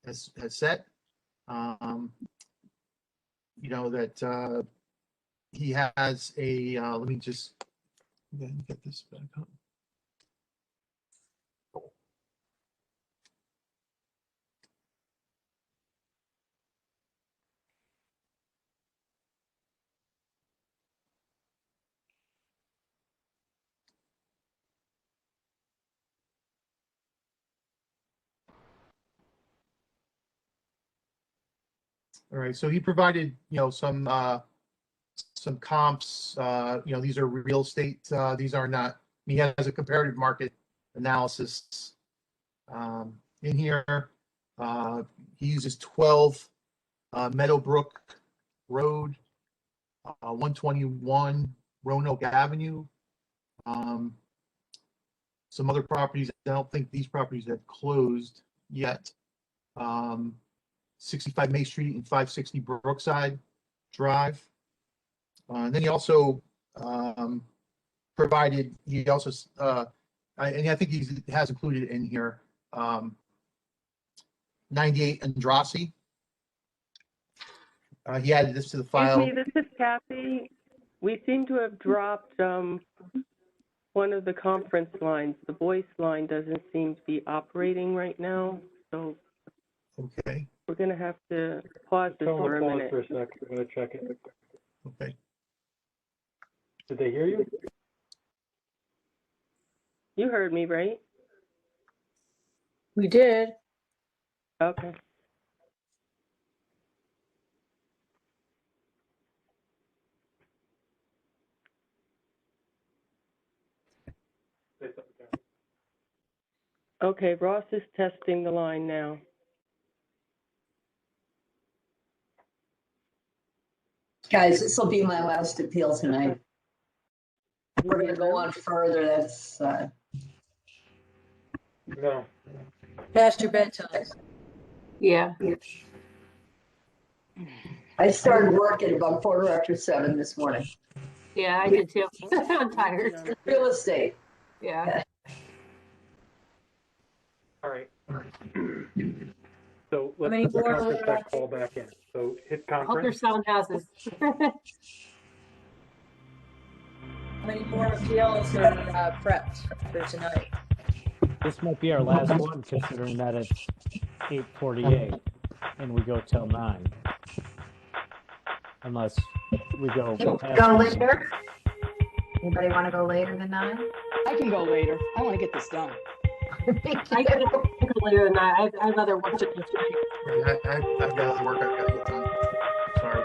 has set. That he has a, let me just get this back up. All right, so he provided, some comps, these are real estate, these are not, he has a comparative market analysis in here. He uses 12 Meadowbrook Road, 121 Roanoke Avenue. Some other properties, I don't think these properties have closed yet. 65 May Street and 560 Brookside Drive. And then he also provided, and I think he has included in here, 98 Andrassy. He added this to the file. Excuse me, this is Kathy. We seem to have dropped one of the conference lines. The voice line doesn't seem to be operating right now, so okay. We're going to have to pause this for a minute. For a sec. I'm going to check it. Okay. Did they hear you? You heard me, right? We did. Okay. Okay, Ross is testing the line now. Guys, this will be my last appeal tonight. We're gonna go on further, that's, No. Past your bedtime. Yeah. I started work at about 7:15 this morning. Yeah, I did too. I'm tired. Real estate. Yeah. All right. So let's many put the more conference are back call back in. So hit Hope conference. you're selling houses. How many more appeals are prepped for tonight? This might be our last one, considering that it's 8:48 and we go till 9. Unless we go. Go later? Anybody want to go later than 9? I can go later. I want to get this done. I could go later than that. I'd rather watch it this night. I've got other work I've got to get done. Sorry.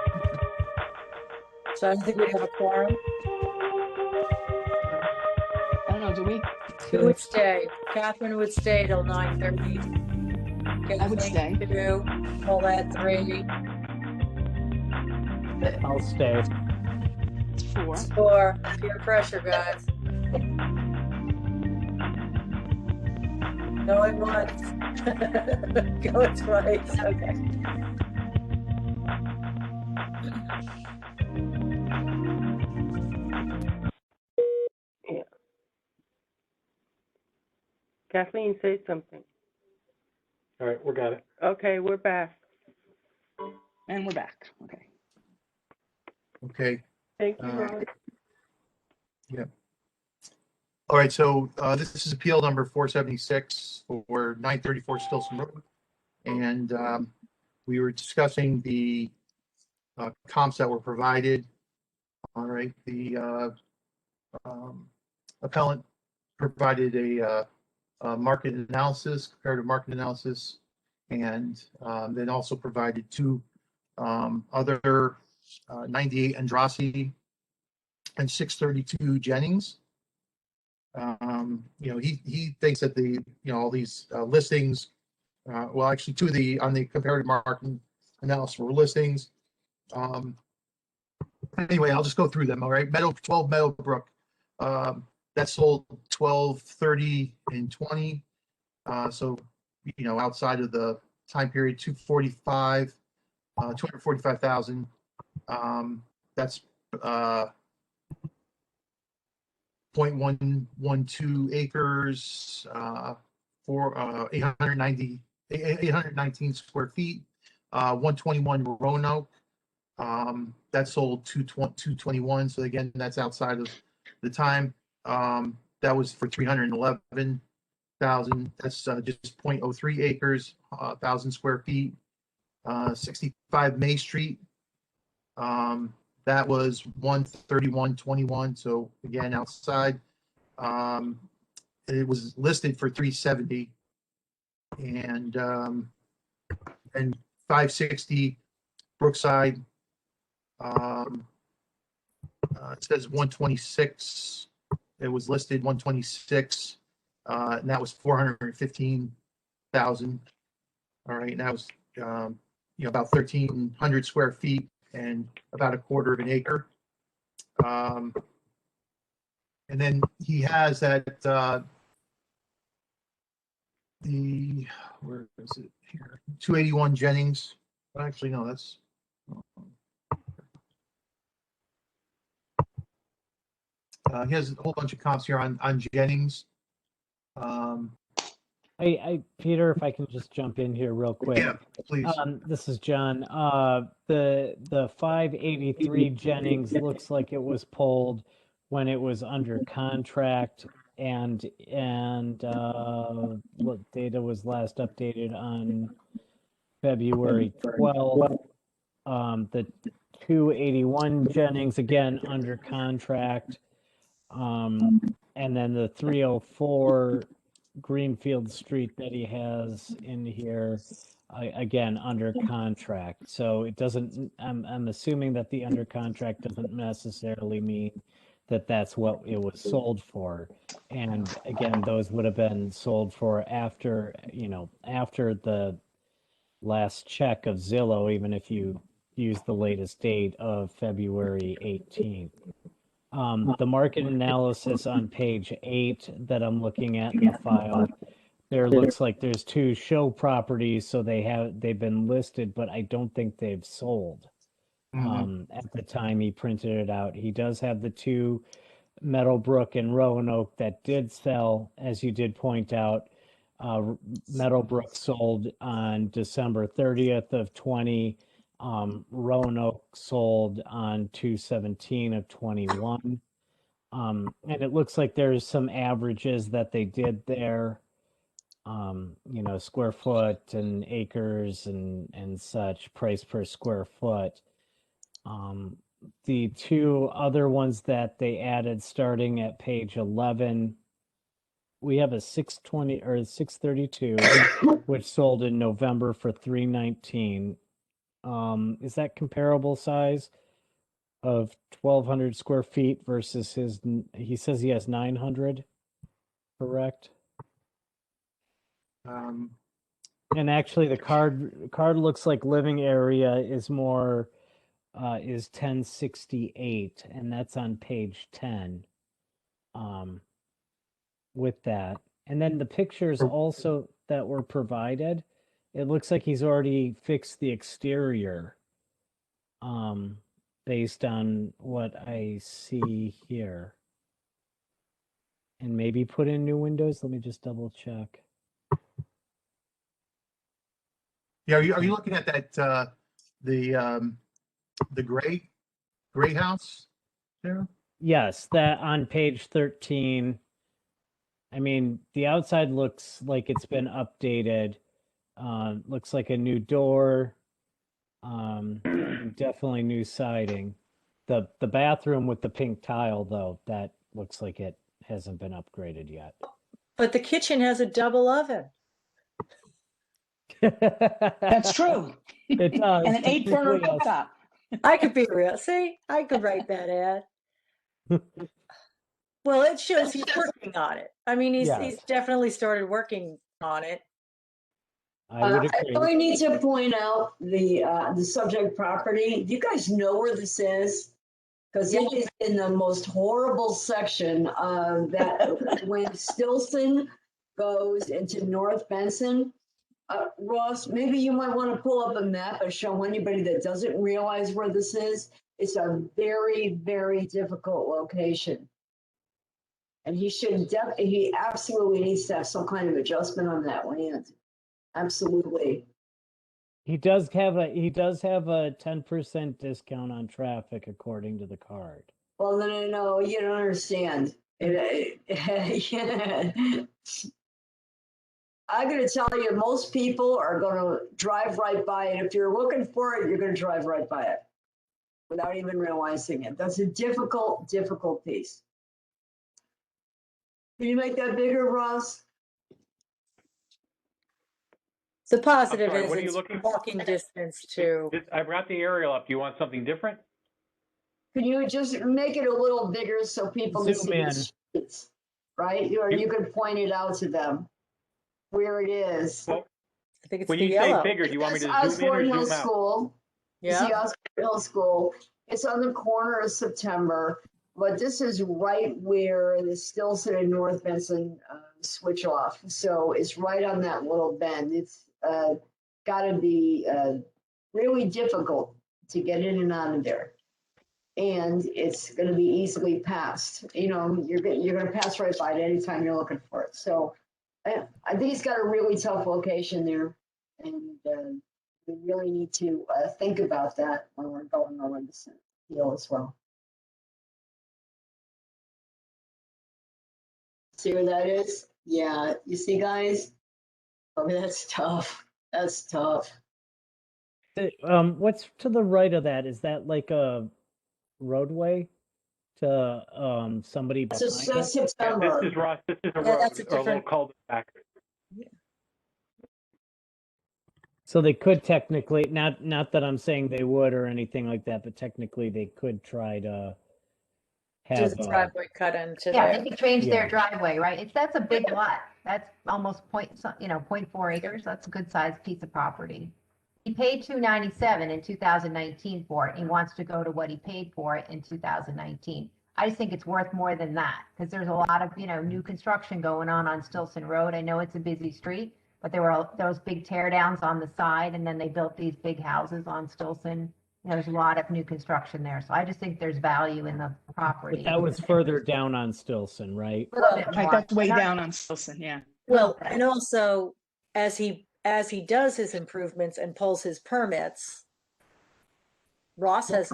So I don't think we have a quorum. I don't know, do we? Who would stay? Catherine would stay till 9:30. I would stay. Paulette 3. I'll stay. It's 4. 4. Peer pressure, guys. Going once. Going twice. Okay. Kathleen, say something. All right, we got it. Okay, we're back. And we're back. Okay. Okay. Thank you, Uh, Ron. All right, so this is appeal number 476 for 934 Stilson Road. And we were discussing the comps that were provided. All right, the appellant provided a market analysis, comparative market analysis, and then also provided two other 98 Andrassy and 632 Jennings. He thinks that all these listings, well, actually two on the comparative market analysis were listings. Anyway, I'll just go through them. All right, 12 Meadowbrook, that sold 12/30 and 20. So, outside of the time period, 245,000. That's 0.112 acres, for 819 square feet. 121 Roanoke, that sold 221. So again, that's outside of the time. That was for 311,000. That's just 0.03 acres, 1,000 square feet. 65 May Street, that was 131.21. So again, outside. It was listed for 370, and 560 Brookside. It says 126. It was listed 126, and that was 415,000. All right, and that was about 1,300 square feet and about a quarter of an acre. And then he has that where is it here? 281 Jennings. Actually, no, that's. He has a whole bunch of comps here on Jennings. Peter, if I can just jump in here real quick. Yeah, please. This is John. The 583 Jennings looks like it was pulled when it was under contract, and what data was last updated on February 12th. The 281 Jennings again under contract, and then the 304 Greenfield Street that he has in here, again under contract. So it doesn't. I'm assuming that the under contract doesn't necessarily mean that that's what it was sold for. And again, those would have been sold for after the last check of Zillow, even if you use the latest date of February 18th. The market analysis on page 8 that I'm looking at in the file, there looks like there's two show properties, so they've been listed, but I don't think they've sold. At the time he printed it out. He does have the two Meadowbrook and Roanoke that did sell, as you did point out. Meadowbrook sold on December 30th of 20. Roanoke sold on 2/17 of 21. And it looks like there's some averages that they did there. Square foot and acres and such, price per square foot. The two other ones that they added starting at page 11, we have a 620 or 632, which sold in November for 319. Is that comparable size of 1,200 square feet versus he says he has 900, correct? And actually the card looks like living area is more, is 1068, and that's on page 10, with that. And then the pictures also that were provided, it looks like he's already fixed the exterior, based on what I see here. And maybe put in new windows. Let me just double check. Yeah, are you looking at that, the gray house there? Yes, that on page 13. I mean, the outside looks like it's been updated. Looks like a new door. Definitely new siding. The bathroom with the pink tile, though, that looks like it hasn't been upgraded yet. But the kitchen has a double oven. That's true. It does. And an 8-burner Technically, cooktop. I could be real. See, I could write that ad. Well, it shows he's working on it. I mean, he's Yes. definitely started working on it. I would I agree. really need to point out the subject property. Do you guys know where this is? Because it is in the most horrible section of that when Stilson goes into North Benson. Ross, maybe you might want to pull up a map and show anybody that doesn't realize where this is. It's a very, very difficult location. And he absolutely needs to have some kind of adjustment on that land. Absolutely. He does have a 10% discount on traffic according to the card. Well, no, you don't understand. I'm going to tell you, most people are going to drive right by it. If you're looking for it, you're going to drive right by it without even realizing it. That's a difficult piece. Can you make that bigger, Ross? The positive sorry, is what are you it's looking for? walking distance to. I've got the aerial up. Do you want something different? Can you just make it a little bigger so people can Zoom see in. the streets, right? Or you can point it out to them where it is. Well, I think it's when the you yellow. say bigger, do you want me to It's zoom in or Osborne Hill zoom out? School. Yeah. You see Osborne Hill School. It's on the corner of September, but this is right where the Stilson and North Benson switch off. So it's right on that little bend. It's got to be really difficult to get in and out of there. And it's going to be easily passed. You know, you're going to pass right by it anytime you're looking for it. So I think it's got a really tough location there. And we really need to think about that when we're going over this deal as well. See where that is? Yeah, you see, guys? Oh, that's tough. That's tough. What's to the right of that? Is that like a roadway to somebody It's behind a it? September. This is Ross. This is a Yeah, road, that's a or a little different- cul-de-sac. So they could technically, not that I'm saying they would or anything like that, but technically they could try to Do have the driveway cut into Yeah, there. they could change Yeah. their driveway, right? That's a big lot. That's almost 0.4 acres. That's a good sized piece of property. He paid $297 in 2019 for it. He wants to go to what he paid for it in 2019. I just think it's worth more than that because there's a lot of, new construction going on Stilson Road. I know it's a busy street, but there were those big tear downs on the side and then they built these big houses on Stilson. There's a lot of new construction there. So I just think there's value in the property. But that was further down on Stilson, right? A little bit Right, more. that's way down on Stilson, yeah. Well, and also as he does his improvements and pulls his permits, Ross has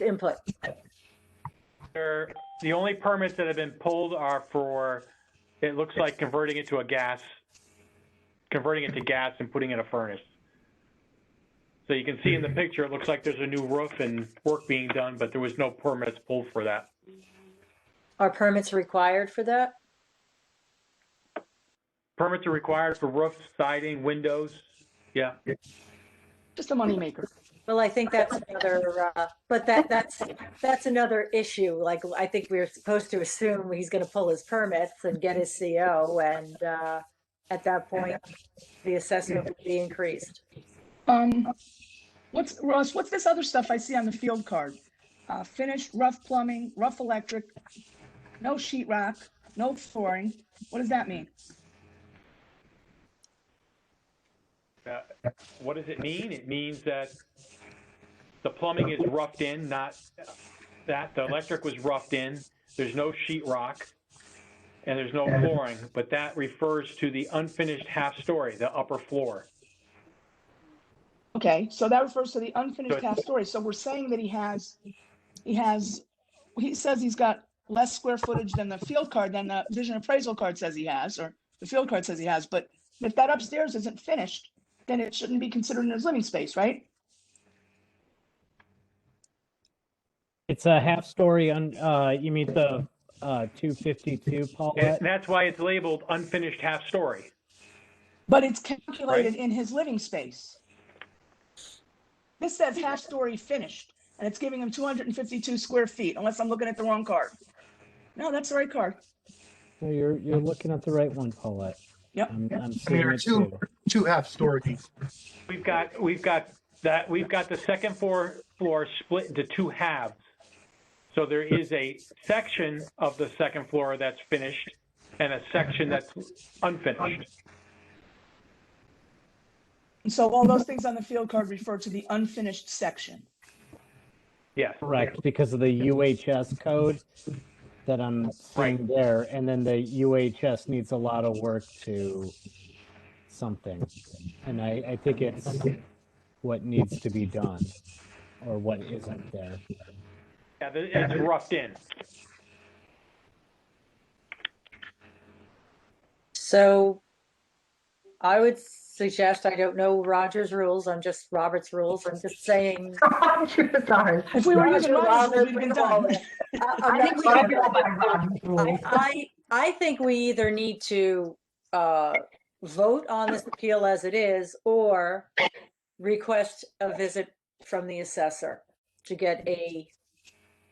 input. The only permits that have been pulled are for, it looks like converting it to gas and putting in a furnace. So you can see in the picture, it looks like there's a new roof and work being done, but there was no permits pulled for that. Are permits required for that? Permits are required for roofs, siding, windows. Yeah. Just a moneymaker. Well, I think that's another, but that's another issue. Like, I think we're supposed to assume he's going to pull his permits and get his CO, and at that point, the assessment will be increased. What's this other stuff I see on the field card? Finished, rough plumbing, rough electric, no sheetrock, no flooring. What does that mean? What does it mean? It means that the plumbing is roughed in, not that the electric was roughed in. There's no sheetrock. and there's no flooring, but that refers to the unfinished half story, the upper floor. Okay, so that refers to the unfinished Good. half story. So we're saying that he says he's got less square footage than the field card, than the vision appraisal card says he has, or the field card says he has, but if that upstairs isn't finished, then it shouldn't be considered in his living space, right? It's a half story on, you mean the 252, And Paulette? that's why it's labeled unfinished half story. But it's calculated in his living space. This says half story finished, and it's giving him 252 square feet, unless I'm looking at the wrong card. No, that's the right card. So you're looking at the right one, Paulette. Yep. I'm I mean, seeing there are it too. two half stories. We've got the second floor split into two halves. So there is a section of the second floor that's finished and a section that's unfinished. And so all those things on the field card refer to the unfinished section. Yes. Correct, because of the UHS code that I'm seeing there, and then the UHS needs a lot of work to something. And I think it's what needs to be done, or what isn't there. Yeah, it's roughed in. So I would suggest, I don't know Roger's rules, I'm just Robert's rules, I'm just saying. Sorry. If we were using Roger's rules, we'd been done. I think we should go by Roger's rules. I think we either need to vote on this appeal as it is, or request a visit from the assessor to get a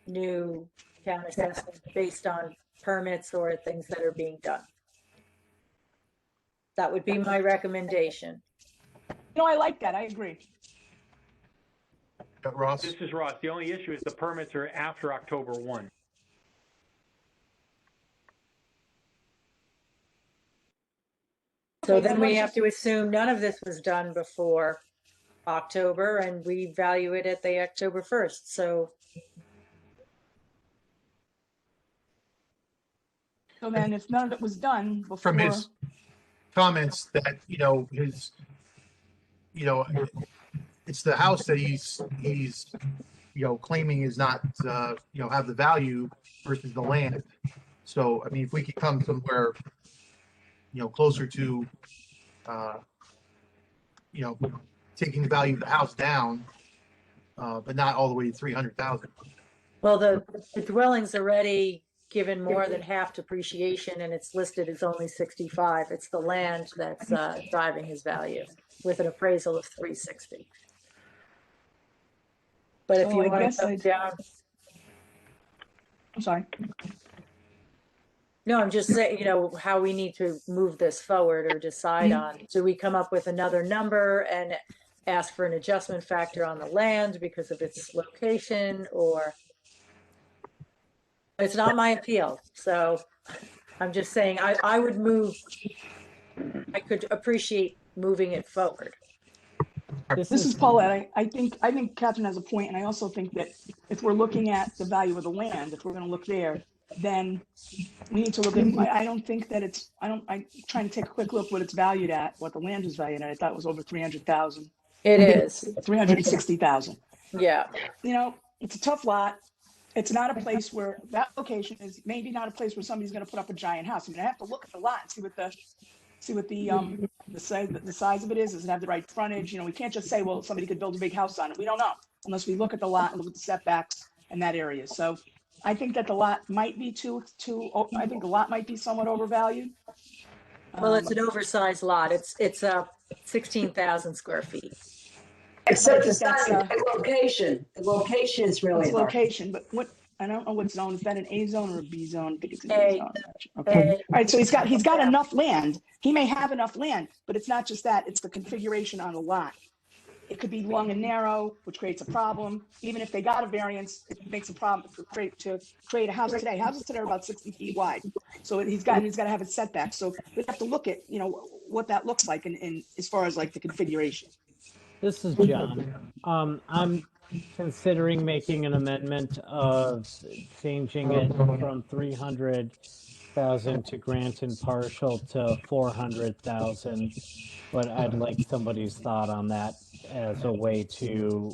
new town assessment based on permits or things that are being done. That would be my recommendation. No, I like that. I agree. Ross? This is Ross. The only issue is the permits are after October 1. So then we have to assume none of this was done before October, and we value it at the October 1st. So then if none of it was done before. From his comments that, it's the house that he's claiming is not, have the value versus the land. So, I mean, if we could come somewhere, closer to, taking the value of the house down, but not all the way to 300,000. well, the dwelling's already given more than half depreciation, and it's listed as only 65. It's the land that's driving his value with an appraisal of 360. But if So you I want guess to come down, I'm sorry. no, I'm just saying, how we need to move this forward or decide on. Do we come up with another number and ask for an adjustment factor on the land because of its location, or? It's not my appeal, so I'm just saying I would move, I could appreciate moving it forward. This is Paulette. I think Catherine has a point, and I also think that if we're looking at the value of the land, if we're going to look there, then we need to look at. I don't think that it's. I'm trying to take a quick look what it's valued at, what the land is valued at. I thought it was over 300,000. It is 360,000. Yeah. It's a tough lot. It's not a place where that location is maybe not a place where somebody's going to put up a giant house. I mean, I have to look at the lot and see what the size of it is. Does it have the right frontage? We can't just say, well, somebody could build a big house on it. We don't know unless we look at the lot and look at the setbacks in that area. So I think that the lot might be I think the lot might be somewhat overvalued. Well, it's an oversized lot. It's 16,000 square feet. Except it's not the location. The location is really It's hard. location, but I don't know what zone. Is that an A zone or a B zone? I think it's an A. A zone. Okay. All right. So he's got enough land. He may have enough land, but it's not just that. It's the configuration on the lot. It could be long and narrow, which creates a problem. Even if they got a variance, it makes a problem to create a house today. Houses today are about 60 feet wide. So he's got to have it setback. So we have to look at, what that looks like in as far as like the configuration. This is John. I'm considering making an amendment of changing it from 300 36,000 to grant in partial to 400,000. But I'd like somebody's thought on that as a way to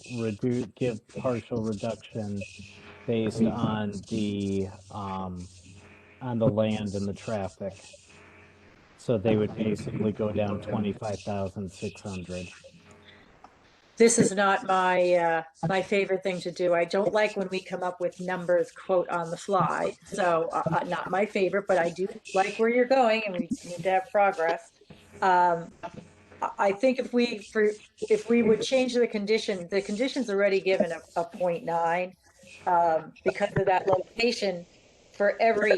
give partial reduction based on the land and the traffic. So they would basically go down 25,600. This is not my my favorite thing to do. I don't like when we come up with numbers, quote, on the fly. So not my favorite, but I do like where you're going, and we need to have progress. I think if we would change the condition's already given a 0.9 because of that location. For every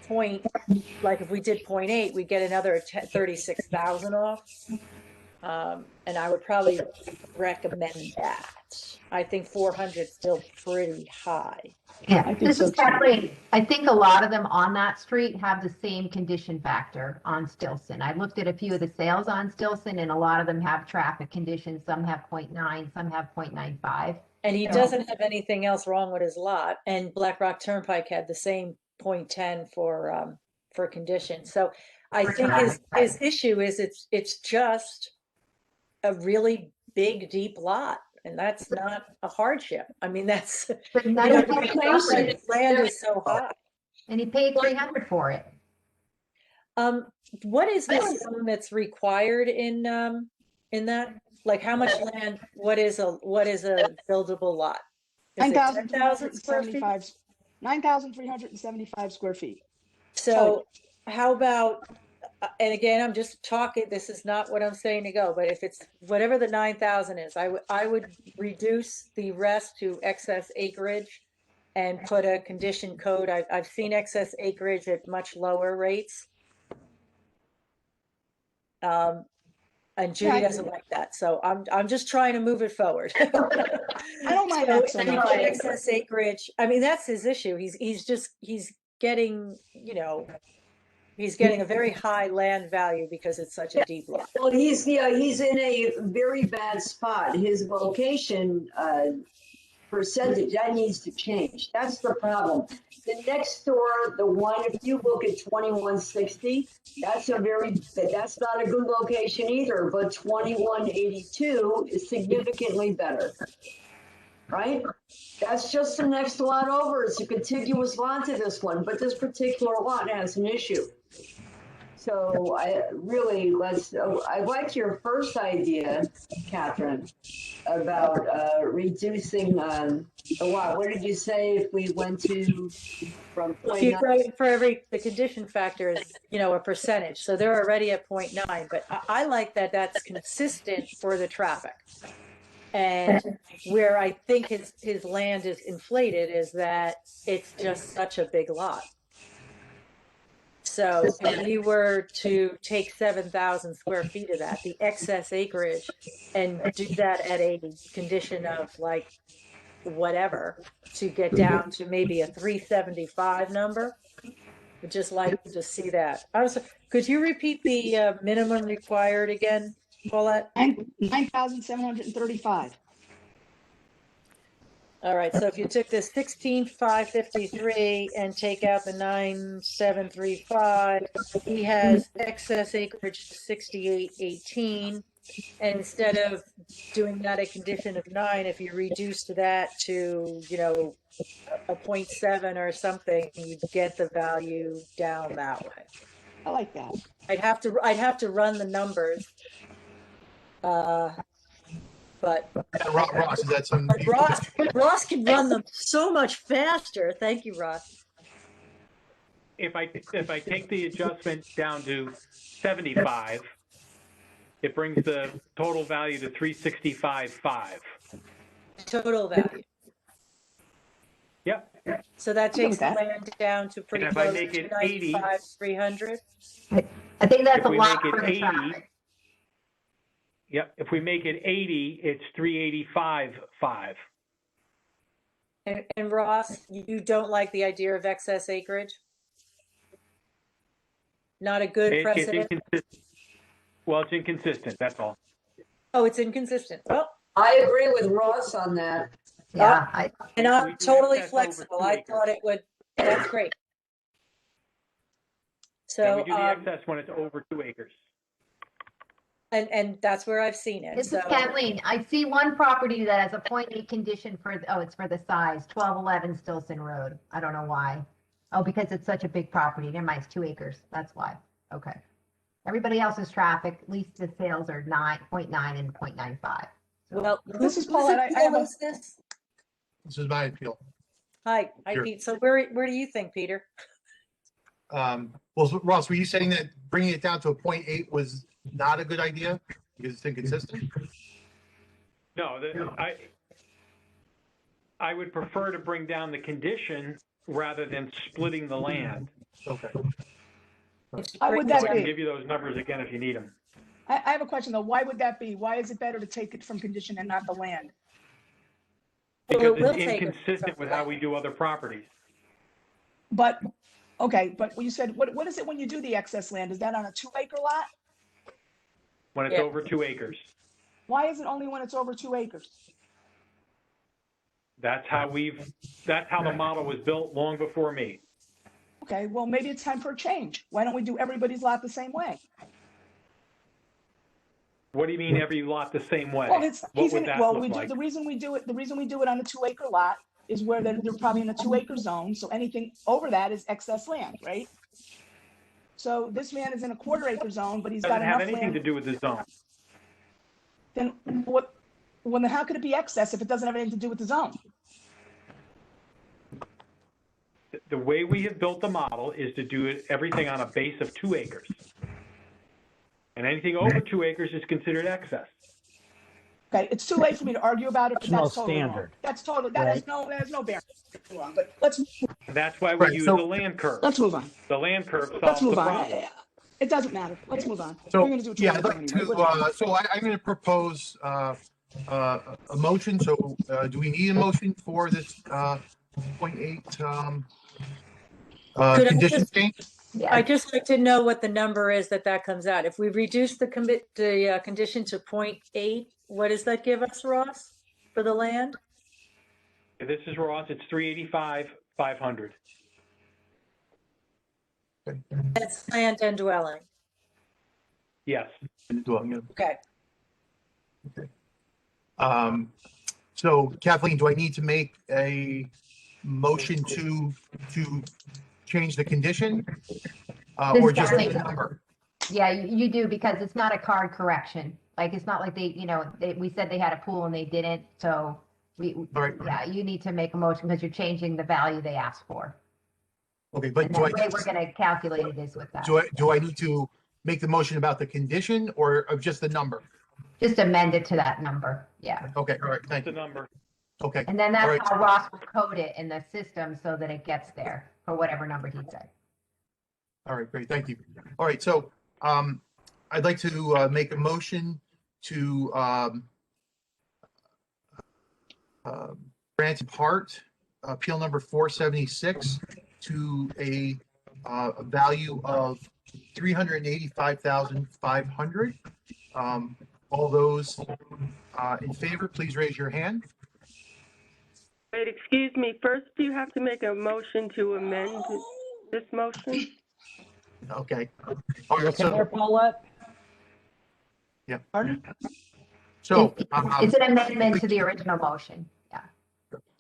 point, like if we did 0.8, we get another 36,000 off. And I would probably recommend that. I think 400 is still pretty high. Yeah, I think this so is too. Kathleen. I think a lot of them on that street have the same condition factor on Stilson. I looked at a few of the sales on Stilson, and a lot of them have traffic conditions. Some have 0.9, some have 0.95. And he doesn't have anything else wrong with his lot. And Black Rock Turnpike had the same 0.10 for condition. So I think his issue is it's just a really big, deep lot. And that's not a hardship. I mean, that's, But you none know, of the them price of his land is so high. and he paid 300 for it. What is the zone that's required in that? Like how much land, what is a buildable lot? Is it 10,000 square feet? 9,375 square feet. So how about, and again, I'm just talking, this is not what I'm saying to go, but if it's whatever the 9,000 is, I would reduce the rest to excess acreage and put a condition code. I've seen excess acreage at much lower rates. And Judy doesn't like that, so I'm just trying to move it forward. I don't mind that so much. Excess acreage. I mean, that's his issue. He's getting, you know, he's getting a very high land value because it's such a deep lot. Well, he's in a very bad spot. His location percentage, that needs to change. That's the problem. The next door, the one, if you look at 2160, that's not a good location either, but 2182 is significantly better, right? That's just the next lot over. It's a contiguous lot to this one, but this particular lot has an issue. So I liked your first idea, Catherine, about reducing the lot. What did you say if we went to from the condition factor is, you know, a percentage. So they're already at 0.9, but I like that that's consistent for the traffic. And where I think his land is inflated is that it's just such a big lot. So if we were to take 7,000 square feet of that, the excess acreage, and do that at a condition of like whatever, to get down to maybe a 375 number, I'd just like to see that. Could you repeat the minimum required again, Paulette? 9,735. All right, so if you took this 16,553 and take out the 9,735, he has excess acreage to 6,818. And instead of doing that a condition of 9, if you reduced that to, you know, a 0.7 or something, you'd get the value down that way. I like that. I'd have to run the numbers. But Ross, is that something? Ross can run them so much faster. Thank you, Ross. If I take the adjustment down to 75, it brings the total value to 365.5. Total value. Yep. So that takes the land down to pretty And if close I make to it 80, I 300. think that's if a we lot make for it the 80, traffic. yep. If we make it 80, it's 385.5. And Ross, you don't like the idea of excess acreage? Not a good It's precedent? inconsistent. Well, it's inconsistent. That's all. Oh, it's inconsistent. Well, I agree with Ross on that. Yeah, and I'm We do totally excess over flexible. 2 I acres. thought it would, that's great. Yeah, So, we do the excess when it's over 2 acres. and that's where I've seen it. This So is Kathleen. I see one property that has a 0.8 condition for, oh, it's for the size, 1211 Stilson Road. I don't know why. Oh, because it's such a big property. Never mind, it's 2 acres. That's why. Okay. Everybody else's traffic, at least the sales are 9.9 and 0.95. well, This is whose Paulette. I have appeal a- is this? This is my appeal. Hi, Sure. Pete. So where do you think, Peter? Well, Ross, were you saying that bringing it down to a 0.8 was not a good idea because it's inconsistent? No, I would prefer to bring down the condition rather than splitting the land. Okay. Why would I that can be? give you those numbers again if you need them. I have a question though. Why would that be? Why is it better to take it from condition and not the land? Well, Because it will it's take it inconsistent with how we do other properties. But, okay, but when you said, what is it when you do the excess land? Is that on a 2-acre lot? When it's Yeah. over 2 acres. Why is it only when it's over 2 acres? That's how the model was built long before me. Okay, well, maybe it's time for a change. Why don't we do everybody's lot the same way? What do you mean every lot the same way? Well, it's, What he's would in, that well, look we do, like? the reason we do it on a 2-acre lot is where they're probably in a 2-acre zone, so anything over that is excess land, right? So this man is in a 1/4-acre zone, but he's got Doesn't have enough anything to land. do with the zone. Then what, well, then how could it be excess if it doesn't have anything to do with the zone? The way we have built the model is to do everything on a base of 2 acres. And anything over 2 acres is considered excess. Okay, it's too late for me to argue about it, but It's no that's totally wrong. standard. That's totally, that has no bearing. Wrong, but let's And that's why we Right, use so- the land curve. move on. The land curve Let's solves the move on. problem. It doesn't matter. Let's move on. So, We're gonna do what you yeah, I'd want like to do to, anyway. so I'm going to propose a motion. So do we need a motion for this 0.8 Could I condition just- change? I just like to know what the number is that comes out. If we reduce the condition to 0.8, what does that give us, Ross, for the land? This is Ross, it's 385,500. That's land and dwelling. Yes. Okay. So Kathleen, do I need to make a motion to change the condition? Or just the Kathleen. number? Yeah, you do because it's not a card correction. Like, it's not like we said they had a pool and they didn't. So right. yeah, you need to make a motion because you're changing the value they asked for. Okay, but And do the I, way we're going to calculate it is with that. do I need to make the motion about the condition or of just the number? Just amend it to that number. Yeah. Okay, all right, thank The you. number. Okay, And then All that's right. how Ross will code it in the system so that it gets there for whatever number he said. all right, great, thank you. All right, so I'd like to make a motion to grant in part appeal number 476 to a value of 385,500. All those in favor, please raise your hand. Wait, excuse me. First, do you have to make a motion to amend this motion? Okay. All right, Okay, there, so, Paulette? Pardon? so It's an amendment to the original motion. Yeah.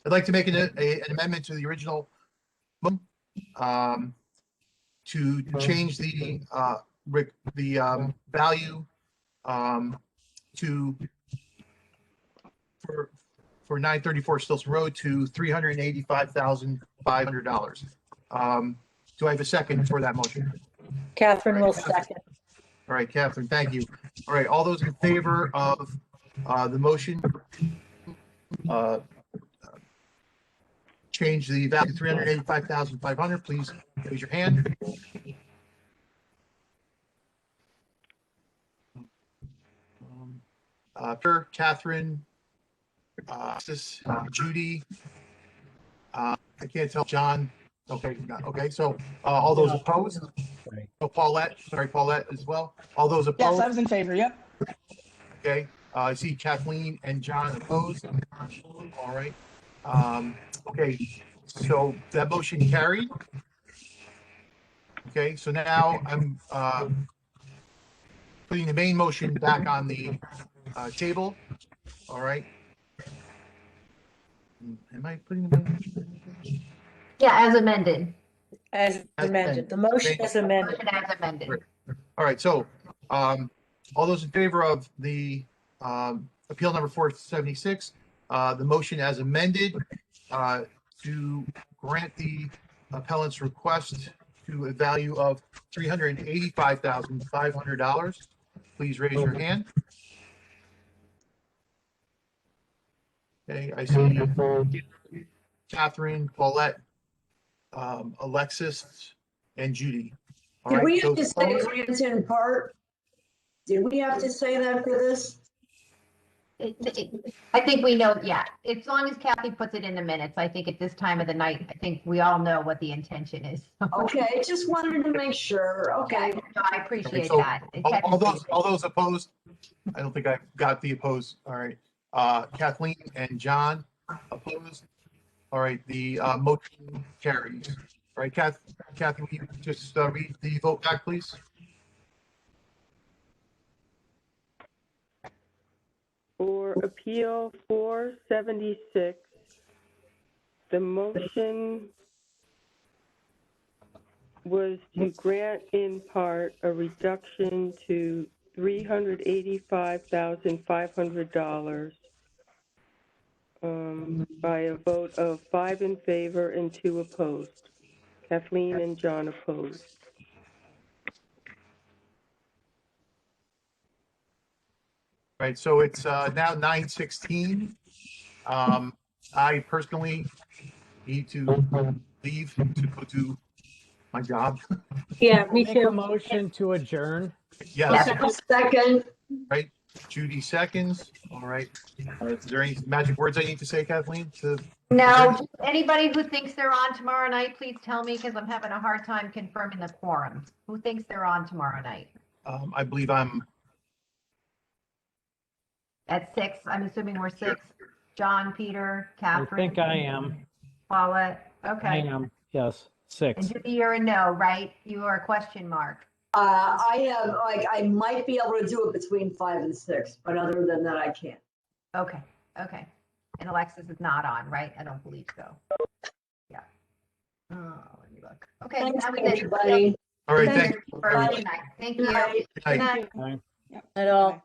I'd like to make an amendment to the original to change the value to for 934 Stilson Road to $385,500. Do I have a second for that motion? Catherine will second. All right, Catherine, thank you. All right, all those in favor of the motion, change the value to 385,500, please raise your hand. Per Catherine, Judy, I can't tell, John. Okay, okay, so all those opposed? Right. Oh, Paulette as well. All those Yes, opposed? I was in favor. Yep. Okay, I see Kathleen and John opposed. All right. Okay, so that motion carried. Okay, so now I'm putting the main motion back on the table. All right. Am I putting the main motion? Yeah, as amended. As amended, the motion is amended. Motion as amended. All right, so all those in favor of the appeal number 476, the motion as amended to grant the appellant's request to a value of $385,500, please raise your hand. Okay, I see Catherine, Paulette, Alexis, and Judy. All Did right, we have to those say opposed? grant in part? Did we have to say that for this? I think we know, yeah, as long as Kathy puts it in the minutes, I think at this time of the night, I think we all know what the intention is. Okay, just wanted to make sure. Okay. No, I appreciate so that. All those opposed? I don't think I got the opposed. All right. Kathleen and John opposed. All right, the motion carries. All right, Kathy, will you just read the vote back, please? For Appeal 476, the motion was to grant in part a reduction to $385,500 by a vote of 5 in favor and 2 opposed. Kathleen and John opposed. Right, so it's now 9:16. I personally need to leave to go do my job. Yeah, me Make a too. motion to adjourn. Yes, Second, right. Judy seconds. All right. Is there any magic words I need to say, Kathleen? No, just anybody who thinks they're on tomorrow night, please tell me because I'm having a hard time confirming the quorum. Who thinks they're on tomorrow night? I believe I'm, At 6, I'm assuming we're 6. John, Peter, I Catherine, think I am. Paulette. I Okay. am. Yes, And 6. Judy, you're a no, right? You are a question mark. I have, I might be able to do it between 5 and 6, but other than that, I can't. Okay, okay. And Alexis is not on, right? I don't believe so. Yeah. Oh, let me look. Okay. Thanks, that was it. everybody. all right, Thank thank For tonight. Thank you. Good night. Good night. Aye. At all.